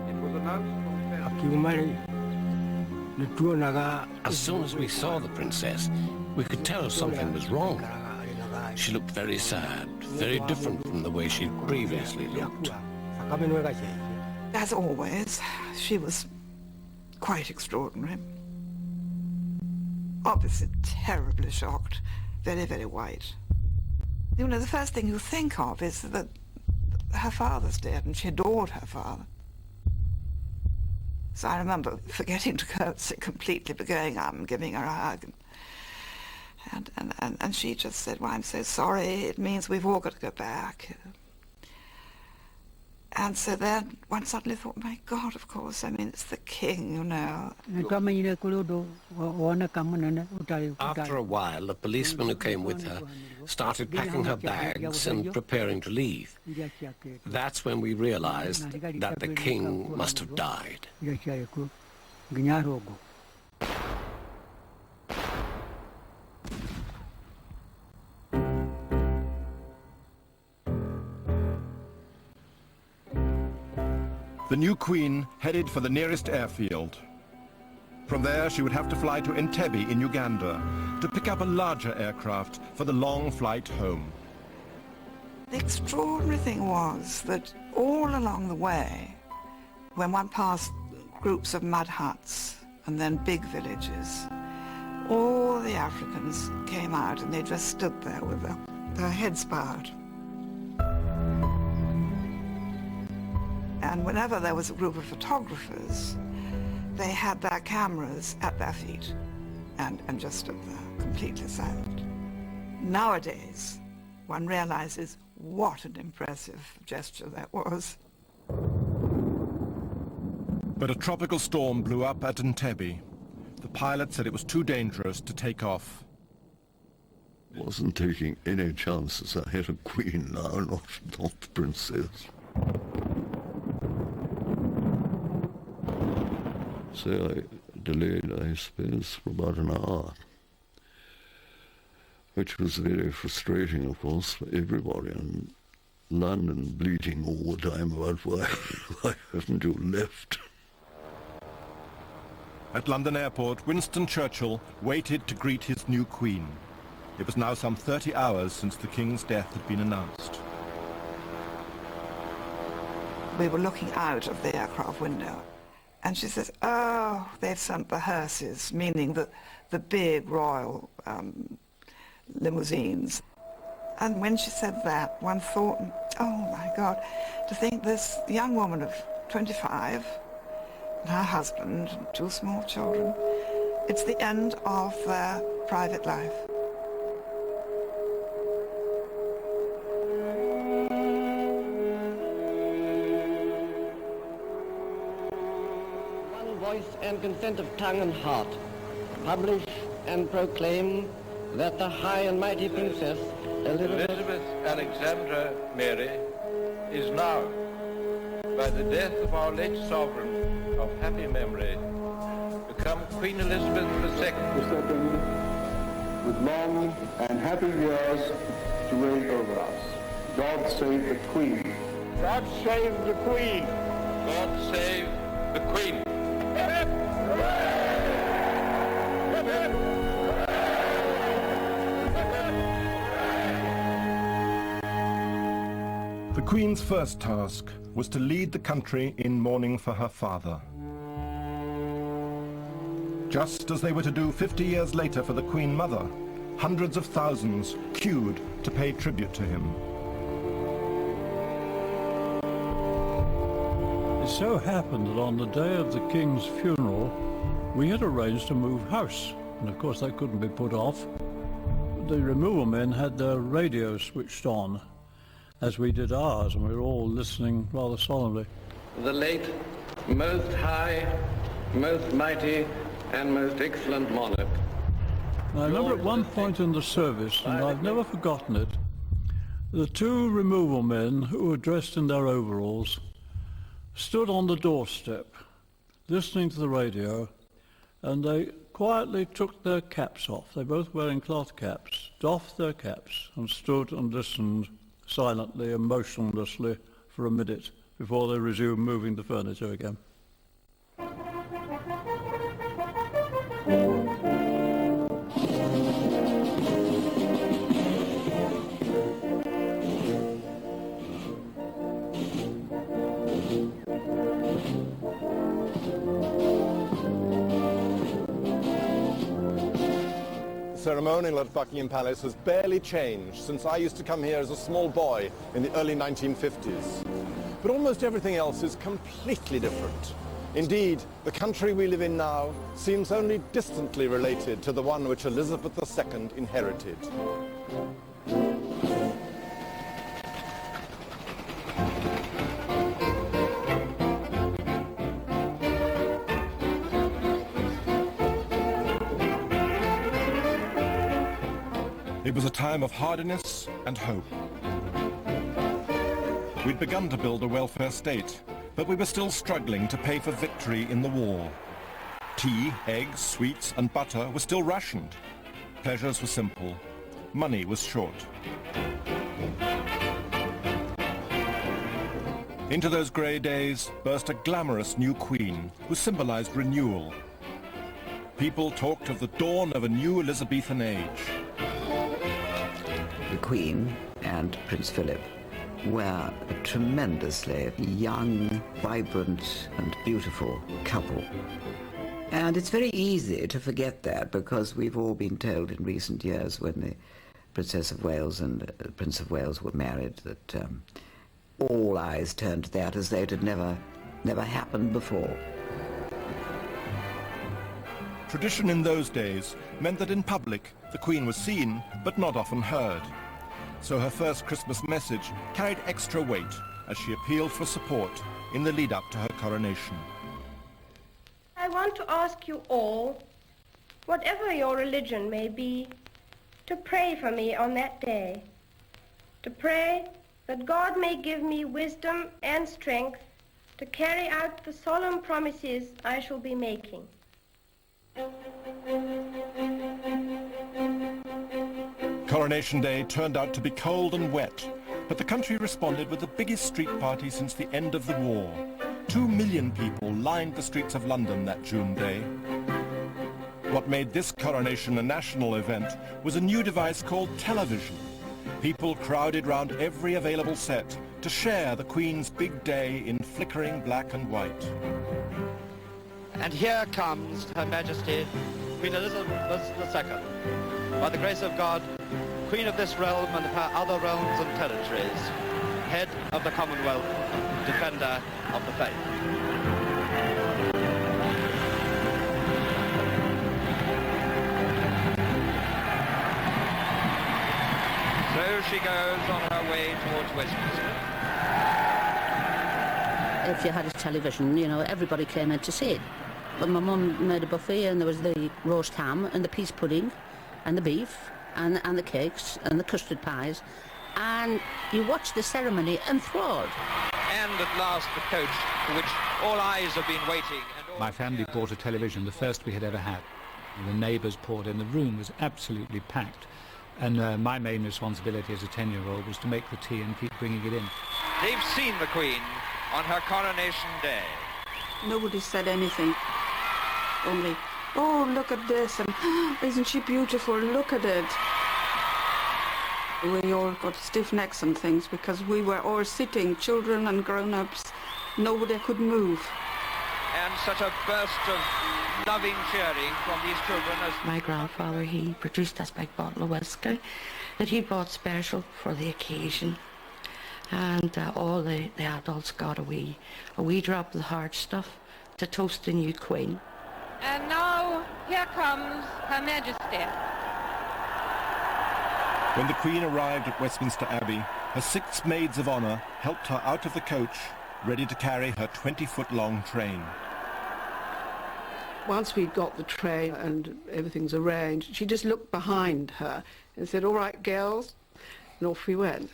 it was announced from As soon as we saw the princess, we could tell something was wrong. She looked very sad, very different from the way she'd previously looked. As always, she was quite extraordinary. Obviously terribly shocked, very, very white. You know, the first thing you think of is that her father's dead, and she adored her father. So I remember forgetting to curtsy completely, but going up and giving her a hug. And she just said, well, I'm so sorry, it means we've all got to go back. And so then one suddenly thought, my God, of course, I mean, it's the King, you know. After a while, the policeman who came with her started packing her bags and preparing to leave. That's when we realized that the King must have died. The new queen headed for the nearest airfield. From there, she would have to fly to Entebbe in Uganda to pick up a larger aircraft for the long flight home. The extraordinary thing was that all along the way, when one passed groups of mud huts and then big villages, all the Africans came out and they just stood there with their heads bowed. And whenever there was a group of photographers, they had their cameras at their feet and just stood there, completely silent. Nowadays, one realizes what an impressive gesture that was. But a tropical storm blew up at Entebbe. The pilot said it was too dangerous to take off. Wasn't taking any chances. I had a queen now, not the princess. So I delayed, I suppose, for about an hour, which was very frustrating, of course, for everybody in London, bleating all the time about why haven't you left? At London Airport, Winston Churchill waited to greet his new queen. It was now some 30 hours since the King's death had been announced. We were looking out of the aircraft window. And she says, oh, they've sent the hearses, meaning the big royal limousines. And when she said that, one thought, oh my God, to think this young woman of 25, and her husband, and 2 small children, it's the end of their private life. And consent of tongue and heart, publish and proclaim that the high and mighty Princess Elizabeth Alexandra Mary is now, by the death of our late sovereign of happy memory, become Queen Elizabeth II. With long and happy years to reign over us. God save the Queen. God save the Queen. God save the Queen. The Queen's first task was to lead the country in mourning for her father. Just as they were to do 50 years later for the Queen Mother, hundreds of thousands queued to pay tribute to him. It so happened that on the day of the King's funeral, we had arranged to move house, and of course that couldn't be put off. The removal men had their radio switched on, as we did ours, and we were all listening rather solemnly. The late, most high, most mighty, and most excellent monarch. And I remember at one point in the service, and I've never forgotten it, the two removal men who were dressed in their overalls stood on the doorstep, listening to the radio, and they quietly took their caps off. They both wearing cloth caps, doffed their caps, and stood and listened silently and motionlessly for a minute before they resumed moving the furniture again. The ceremonial at Buckingham Palace has barely changed since I used to come here as a small boy in the early 1950s. But almost everything else is completely different. Indeed, the country we live in now seems only distantly related to the one which Elizabeth II inherited. It was a time of hardiness and hope. We'd begun to build a welfare state, but we were still struggling to pay for victory in the war. Tea, eggs, sweets and butter were still rationed. Pleasures were simple. Money was short. Into those grey days burst a glamorous new queen who symbolized renewal. People talked of the dawn of a new Elizabethan age. The Queen and Prince Philip were a tremendously young, vibrant and beautiful couple. And it's very easy to forget that because we've all been told in recent years when the Princess of Wales and the Prince of Wales were married that all eyes turned to that as though it had never happened before. Tradition in those days meant that in public the Queen was seen but not often heard. So her first Christmas message carried extra weight as she appealed for support in the lead-up to her coronation. I want to ask you all, whatever your religion may be, to pray for me on that day. To pray that God may give me wisdom and strength to carry out the solemn promises I shall be making. Coronation Day turned out to be cold and wet, but the country responded with the biggest street party since the end of the war. 2 million people lined the streets of London that June day. What made this coronation a national event was a new device called television. People crowded round every available set to share the Queen's big day in flickering black and white. And here comes Her Majesty, Queen Elizabeth II, by the grace of God, Queen of this realm and her other realms and territories, head of the Commonwealth, defender of the faith. So she goes on her way towards Westminster. If you had a television, you know, everybody came in to see it. But my mum made a buffet and there was the roast ham and the peas pudding and the beef and the cakes and the custard pies. And you watched the ceremony enthralled. And at last the coach for which all eyes have been waiting. My family bought a television, the first we had ever had. The neighbours poured in. The room was absolutely packed. And my main responsibility as a 10-year-old was to make the tea and keep bringing it in. They've seen the Queen on her coronation day. Nobody said anything. Only, oh, look at this, and isn't she beautiful? Look at it. We all got stiff necks and things because we were all sitting, children and grown-ups. Nobody could move. And such a burst of loving cheering from these children as... My grandfather, he produced this big bottle of whiskey that he bought special for the occasion. And all the adults got a wee drop of the hard stuff to toast the new Queen. And now, here comes Her Majesty. When the Queen arrived at Westminster Abbey, her 6 maids of honour helped her out of the coach, ready to carry her 20-foot-long train. Once we'd got the train and everything's arranged, she just looked behind her and said, "All right, girls," and off we went.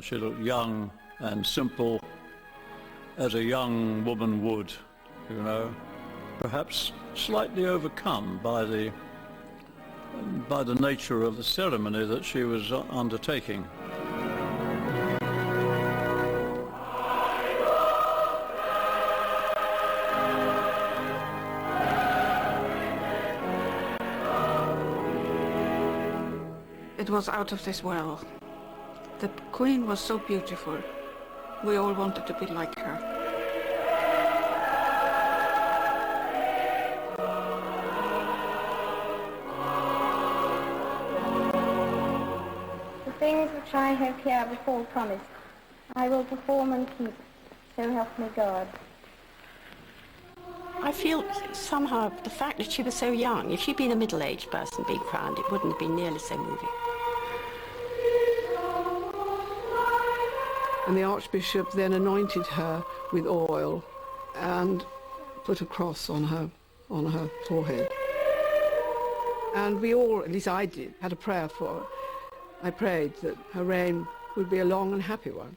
She looked young and simple, as a young woman would, you know, perhaps slightly overcome by the nature of the ceremony that she was undertaking. It was out of this world. The Queen was so beautiful. We all wanted to be like her. The things which I have herebefore promised, I will perform and keep, so help me God. I feel somehow the fact that she was so young, if she'd been a middle-aged person being crowned, it wouldn't have been nearly so moving. And the Archbishop then anointed her with oil and put a cross on her forehead. And we all, at least I did, had a prayer for her. I prayed that her reign would be a long and happy one.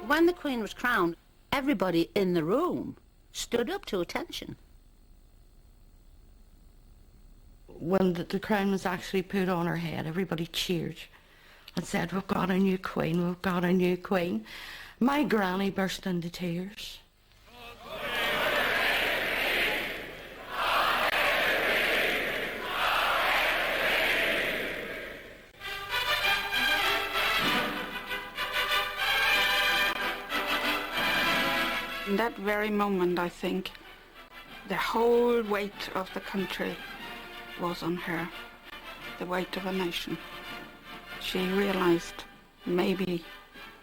When the Queen was crowned, everybody in the room stood up to attention. When the crown was actually put on her head, everybody cheered and said, "We've got a new Queen, we've got a new Queen." My granny burst into tears. In that very moment, I think, the whole weight of the country was on her, the weight of a nation. She realized maybe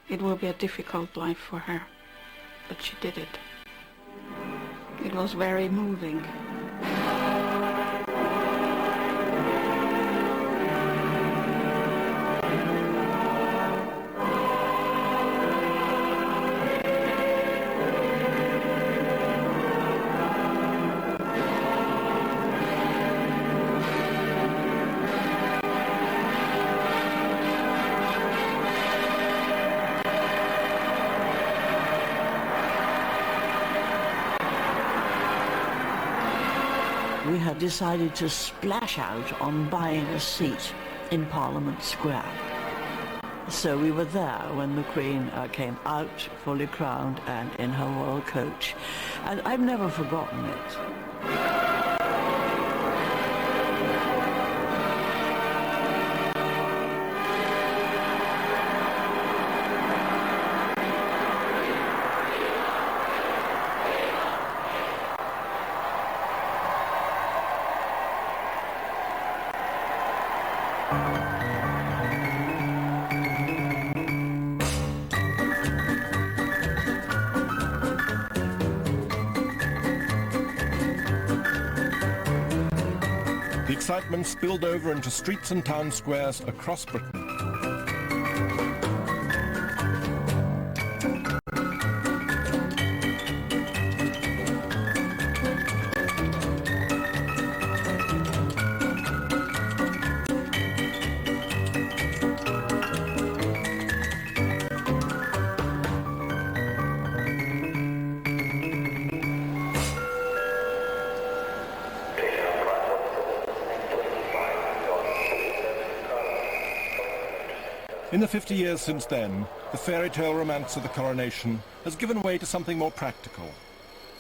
it will be a difficult life for her, but she did it. It was very moving. We had decided to splash out on buying a seat in Parliament Square. So we were there when the Queen came out fully crowned and in her royal coach. And I've never forgotten it. The excitement spilled over into streets and town squares across Britain. In the 50 years since then, the fairy tale romance of the coronation has given way to something more practical.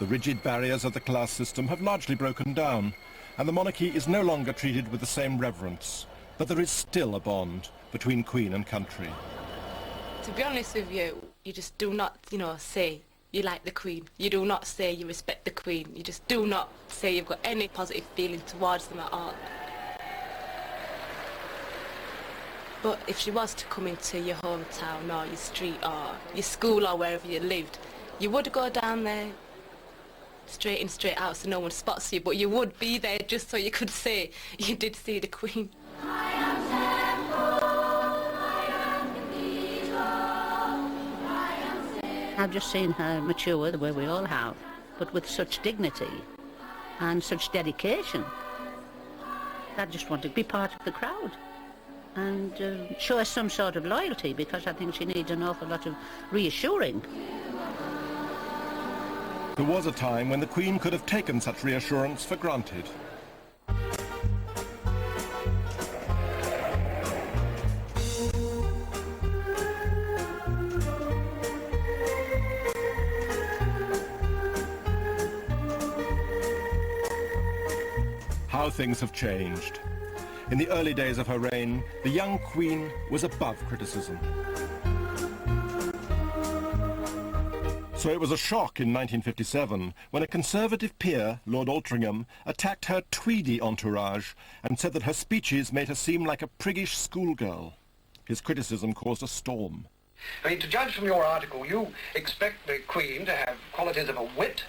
The rigid barriers of the class system have largely broken down, and the monarchy is no longer treated with the same reverence. But there is still a bond between Queen and country. To be honest with you, you just do not, say you like the Queen. You do not say you respect the Queen. You just do not say you've got any positive feeling towards them at all. But if she was to come into your hometown or your street or your school or wherever you lived, you would go down there straight in, straight out so no one spots you, but you would be there just so you could say you did see the Queen. I've just seen her mature the way we all have, but with such dignity and such dedication. I just want to be part of the crowd and show us some sort of loyalty, because I think she needs an awful lot of reassuring. There was a time when the Queen could have taken such reassurance for granted. How things have changed. In the early days of her reign, the young Queen was above criticism. So it was a shock in 1957 when a Conservative peer, Lord Altrincham, attacked her Tweedy entourage and said that her speeches made her seem like a priggish schoolgirl. His criticism caused a storm. I mean, to judge from your article, you expect the Queen to have qualities of a wit.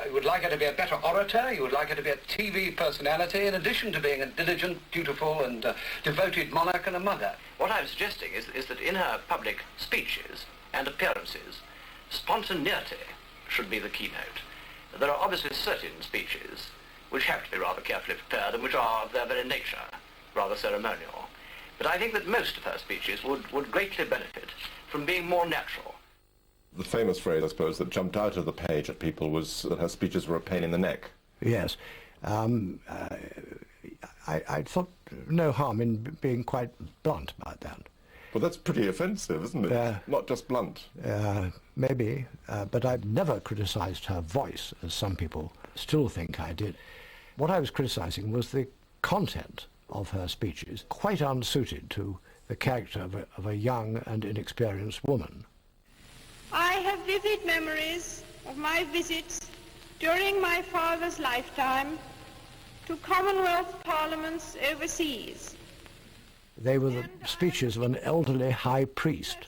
You would like her to be a better orator, you would like her to be a TV personality, in addition to being a diligent, dutiful and devoted monarch and a mother. What I'm suggesting is that in her public speeches and appearances, spontaneity should be the keynote. There are obviously certain speeches which have to be rather carefully prepared and which are of their very nature rather ceremonial. But I think that most of her speeches would greatly benefit from being more natural. The famous phrase, I suppose, that jumped out of the page at people was that her speeches were a pain in the neck. Yes. I thought no harm in being quite blunt about that. Well, that's pretty offensive, isn't it? Not just blunt. Maybe, but I've never criticised her voice, as some people still think I did. What I was criticising was the content of her speeches, quite unsuited to the character of a young and inexperienced woman. I have vivid memories of my visits during my father's lifetime to Commonwealth parliaments overseas. They were the speeches of an elderly high priest,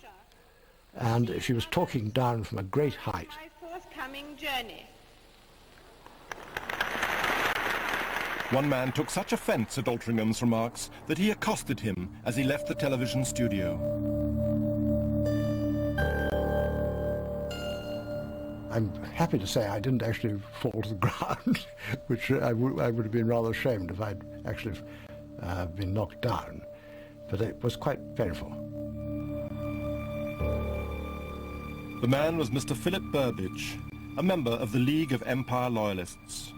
and she was talking down from a great height. My forthcoming journey. One man took such offence at Altrincham's remarks that he accosted him as he left the television studio. I'm happy to say I didn't actually fall to the ground, which I would have been rather ashamed if I'd actually been knocked down. But it was quite painful. The man was Mr. Philip Burbage, a member of the League of Empire Loyalists.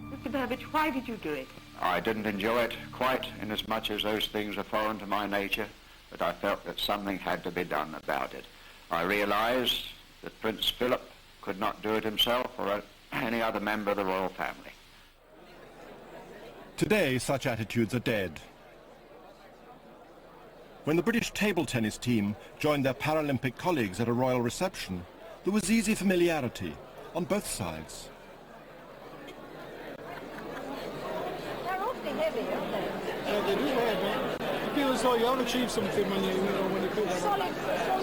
Mr. Burbage, why did you do it? I didn't enjoy it quite inasmuch as those things are foreign to my nature, but I felt that something had to be done about it. I realized that Prince Philip could not do it himself or any other member of the royal family. Today, such attitudes are dead. When the British table tennis team joined their Paralympic colleagues at a royal reception, there was easy familiarity on both sides. They're awfully heavy, aren't they? Yeah, they do weigh, but you feel as though you have achieved something when you do that.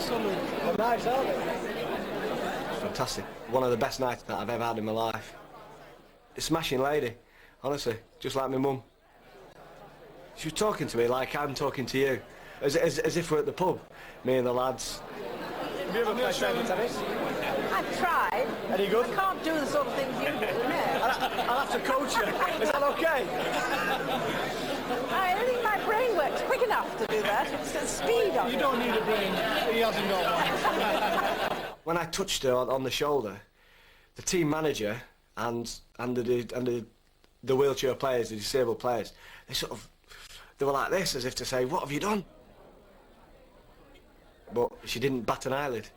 Solid. How nice are they? Fantastic. One of the best nights that I've ever had in my life. A smashing lady, honestly, just like my mum. She was talking to me like I'm talking to you, as if we're at the pub, me and the lads. Have you ever played table tennis? I've tried. Any good? I can't do the sort of things you do, no. I'll have to coach you. Is that okay? I think my brain works quick enough to do that. It's the speed of it. You don't need a brain. He hasn't got one. When I touched her on the shoulder, the team manager and the wheelchair players, the disabled players, they sort of They were like this, as if to say, what have you done? But she didn't bat an eyelid.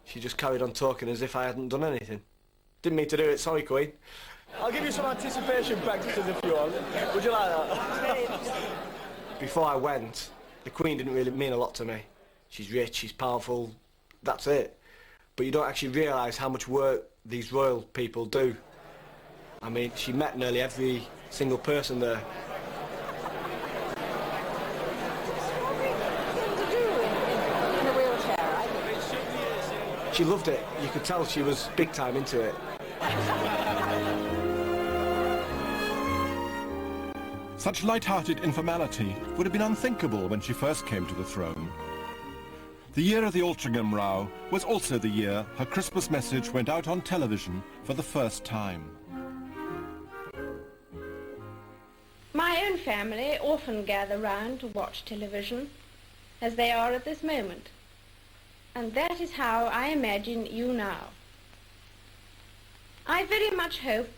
She just carried on talking as if I hadn't done anything. Didn't mean to do it, sorry, Queen. I'll give you some anticipation practices if you want. Would you like that? Before I went, the Queen didn't really mean a lot to me. She's rich, she's powerful, that's it. But you don't actually realise how much work these royal people do. I mean, she met nearly every single person there. She loved it. You could tell she was big time into it. Such light-hearted informality would have been unthinkable when she first came to the throne. The year of the Altrincham row was also the year her Christmas message went out on television for the first time. My own family often gather round to watch television, as they are at this moment. And that is how I imagine you now. I very much hope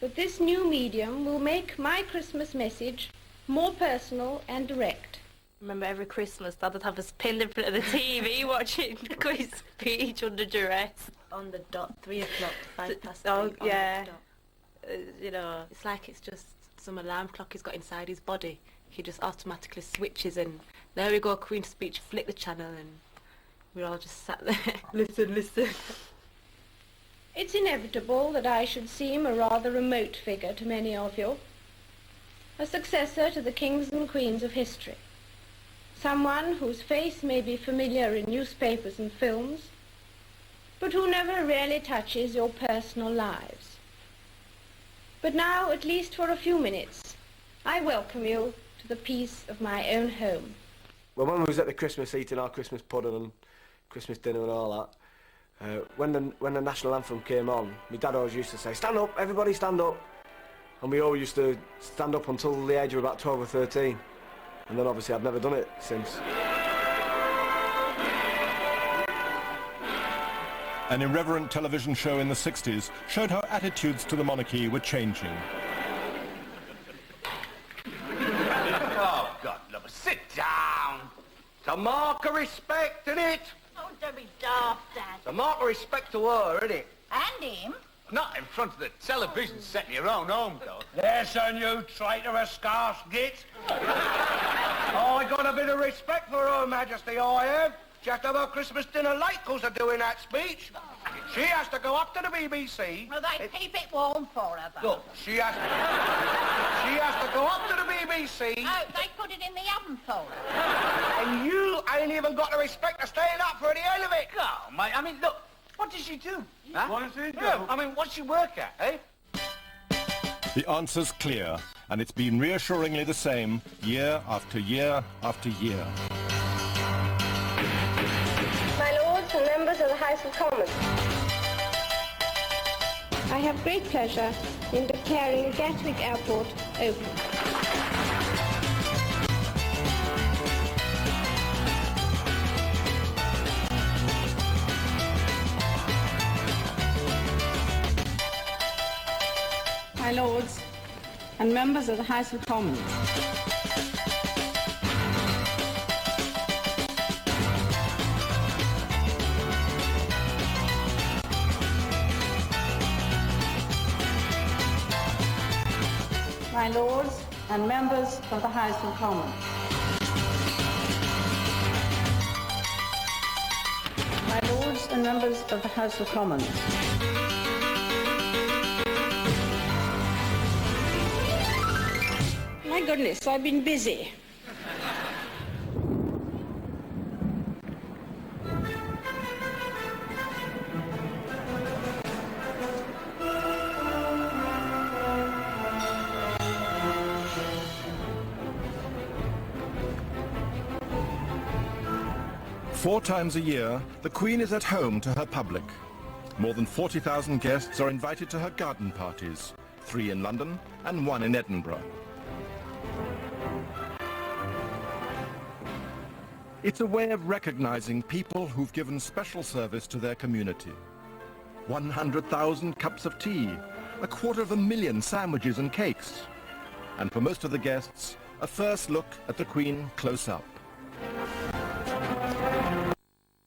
that this new medium will make my Christmas message more personal and direct. Remember every Christmas Dad would have us pinned in front of the TV watching the Queen's speech under duress. On the dot, 3 o'clock, 5 past 3. Oh, yeah. You know, it's like it's just some alarm clock he's got inside his body. He just automatically switches and there we go, Queen's speech, flick the channel and we're all just sat there. Listen. It's inevitable that I should seem a rather remote figure to many of you, a successor to the kings and queens of history, someone whose face may be familiar in newspapers and films, but who never really touches your personal lives. But now, at least for a few minutes, I welcome you to the peace of my own home. Well, when we was at the Christmas eating our Christmas pudding and Christmas dinner and all that, when the national anthem came on, my dad always used to say, stand up, everybody stand up. And we all used to stand up until the age of about 12 or 13. And then obviously I've never done it since. An irreverent television show in the 60s showed how attitudes to the monarchy were changing. Oh, God, love, sit down. It's a mark of respect, isn't it? Oh, don't be daft, Dad. It's a mark of respect to her, isn't it? And him. Not in front of the television set in your own home, though. Listen, you traitorous scarce git. I got a bit of respect for Her Majesty, I have. She has to have her Christmas dinner late because of doing that speech. She has to go up to the BBC. Well, they keep it warm for her, though. Look, she has to go up to the BBC. Oh, they put it in the oven for her. And you ain't even got the respect of staying up for the hell of it. Oh, mate, I mean, look, what does she do? Huh? What does she do? Yeah, I mean, what's she work at, eh? The answer's clear, and it's been reassuringly the same year after year after year. My lords and members of the House of Commons, I have great pleasure in declaring Gatwick Airport open. My lords and members of the House of Commons. My lords and members of the House of Commons. My lords and members of the House of Commons. My goodness, I've been busy. Four times a year, the Queen is at home to her public. More than 40,000 guests are invited to her garden parties, 3 in London and 1 in Edinburgh. It's a way of recognizing people who've given special service to their community. 100,000 cups of tea, 250,000 sandwiches and cakes. And for most of the guests, a first look at the Queen close up.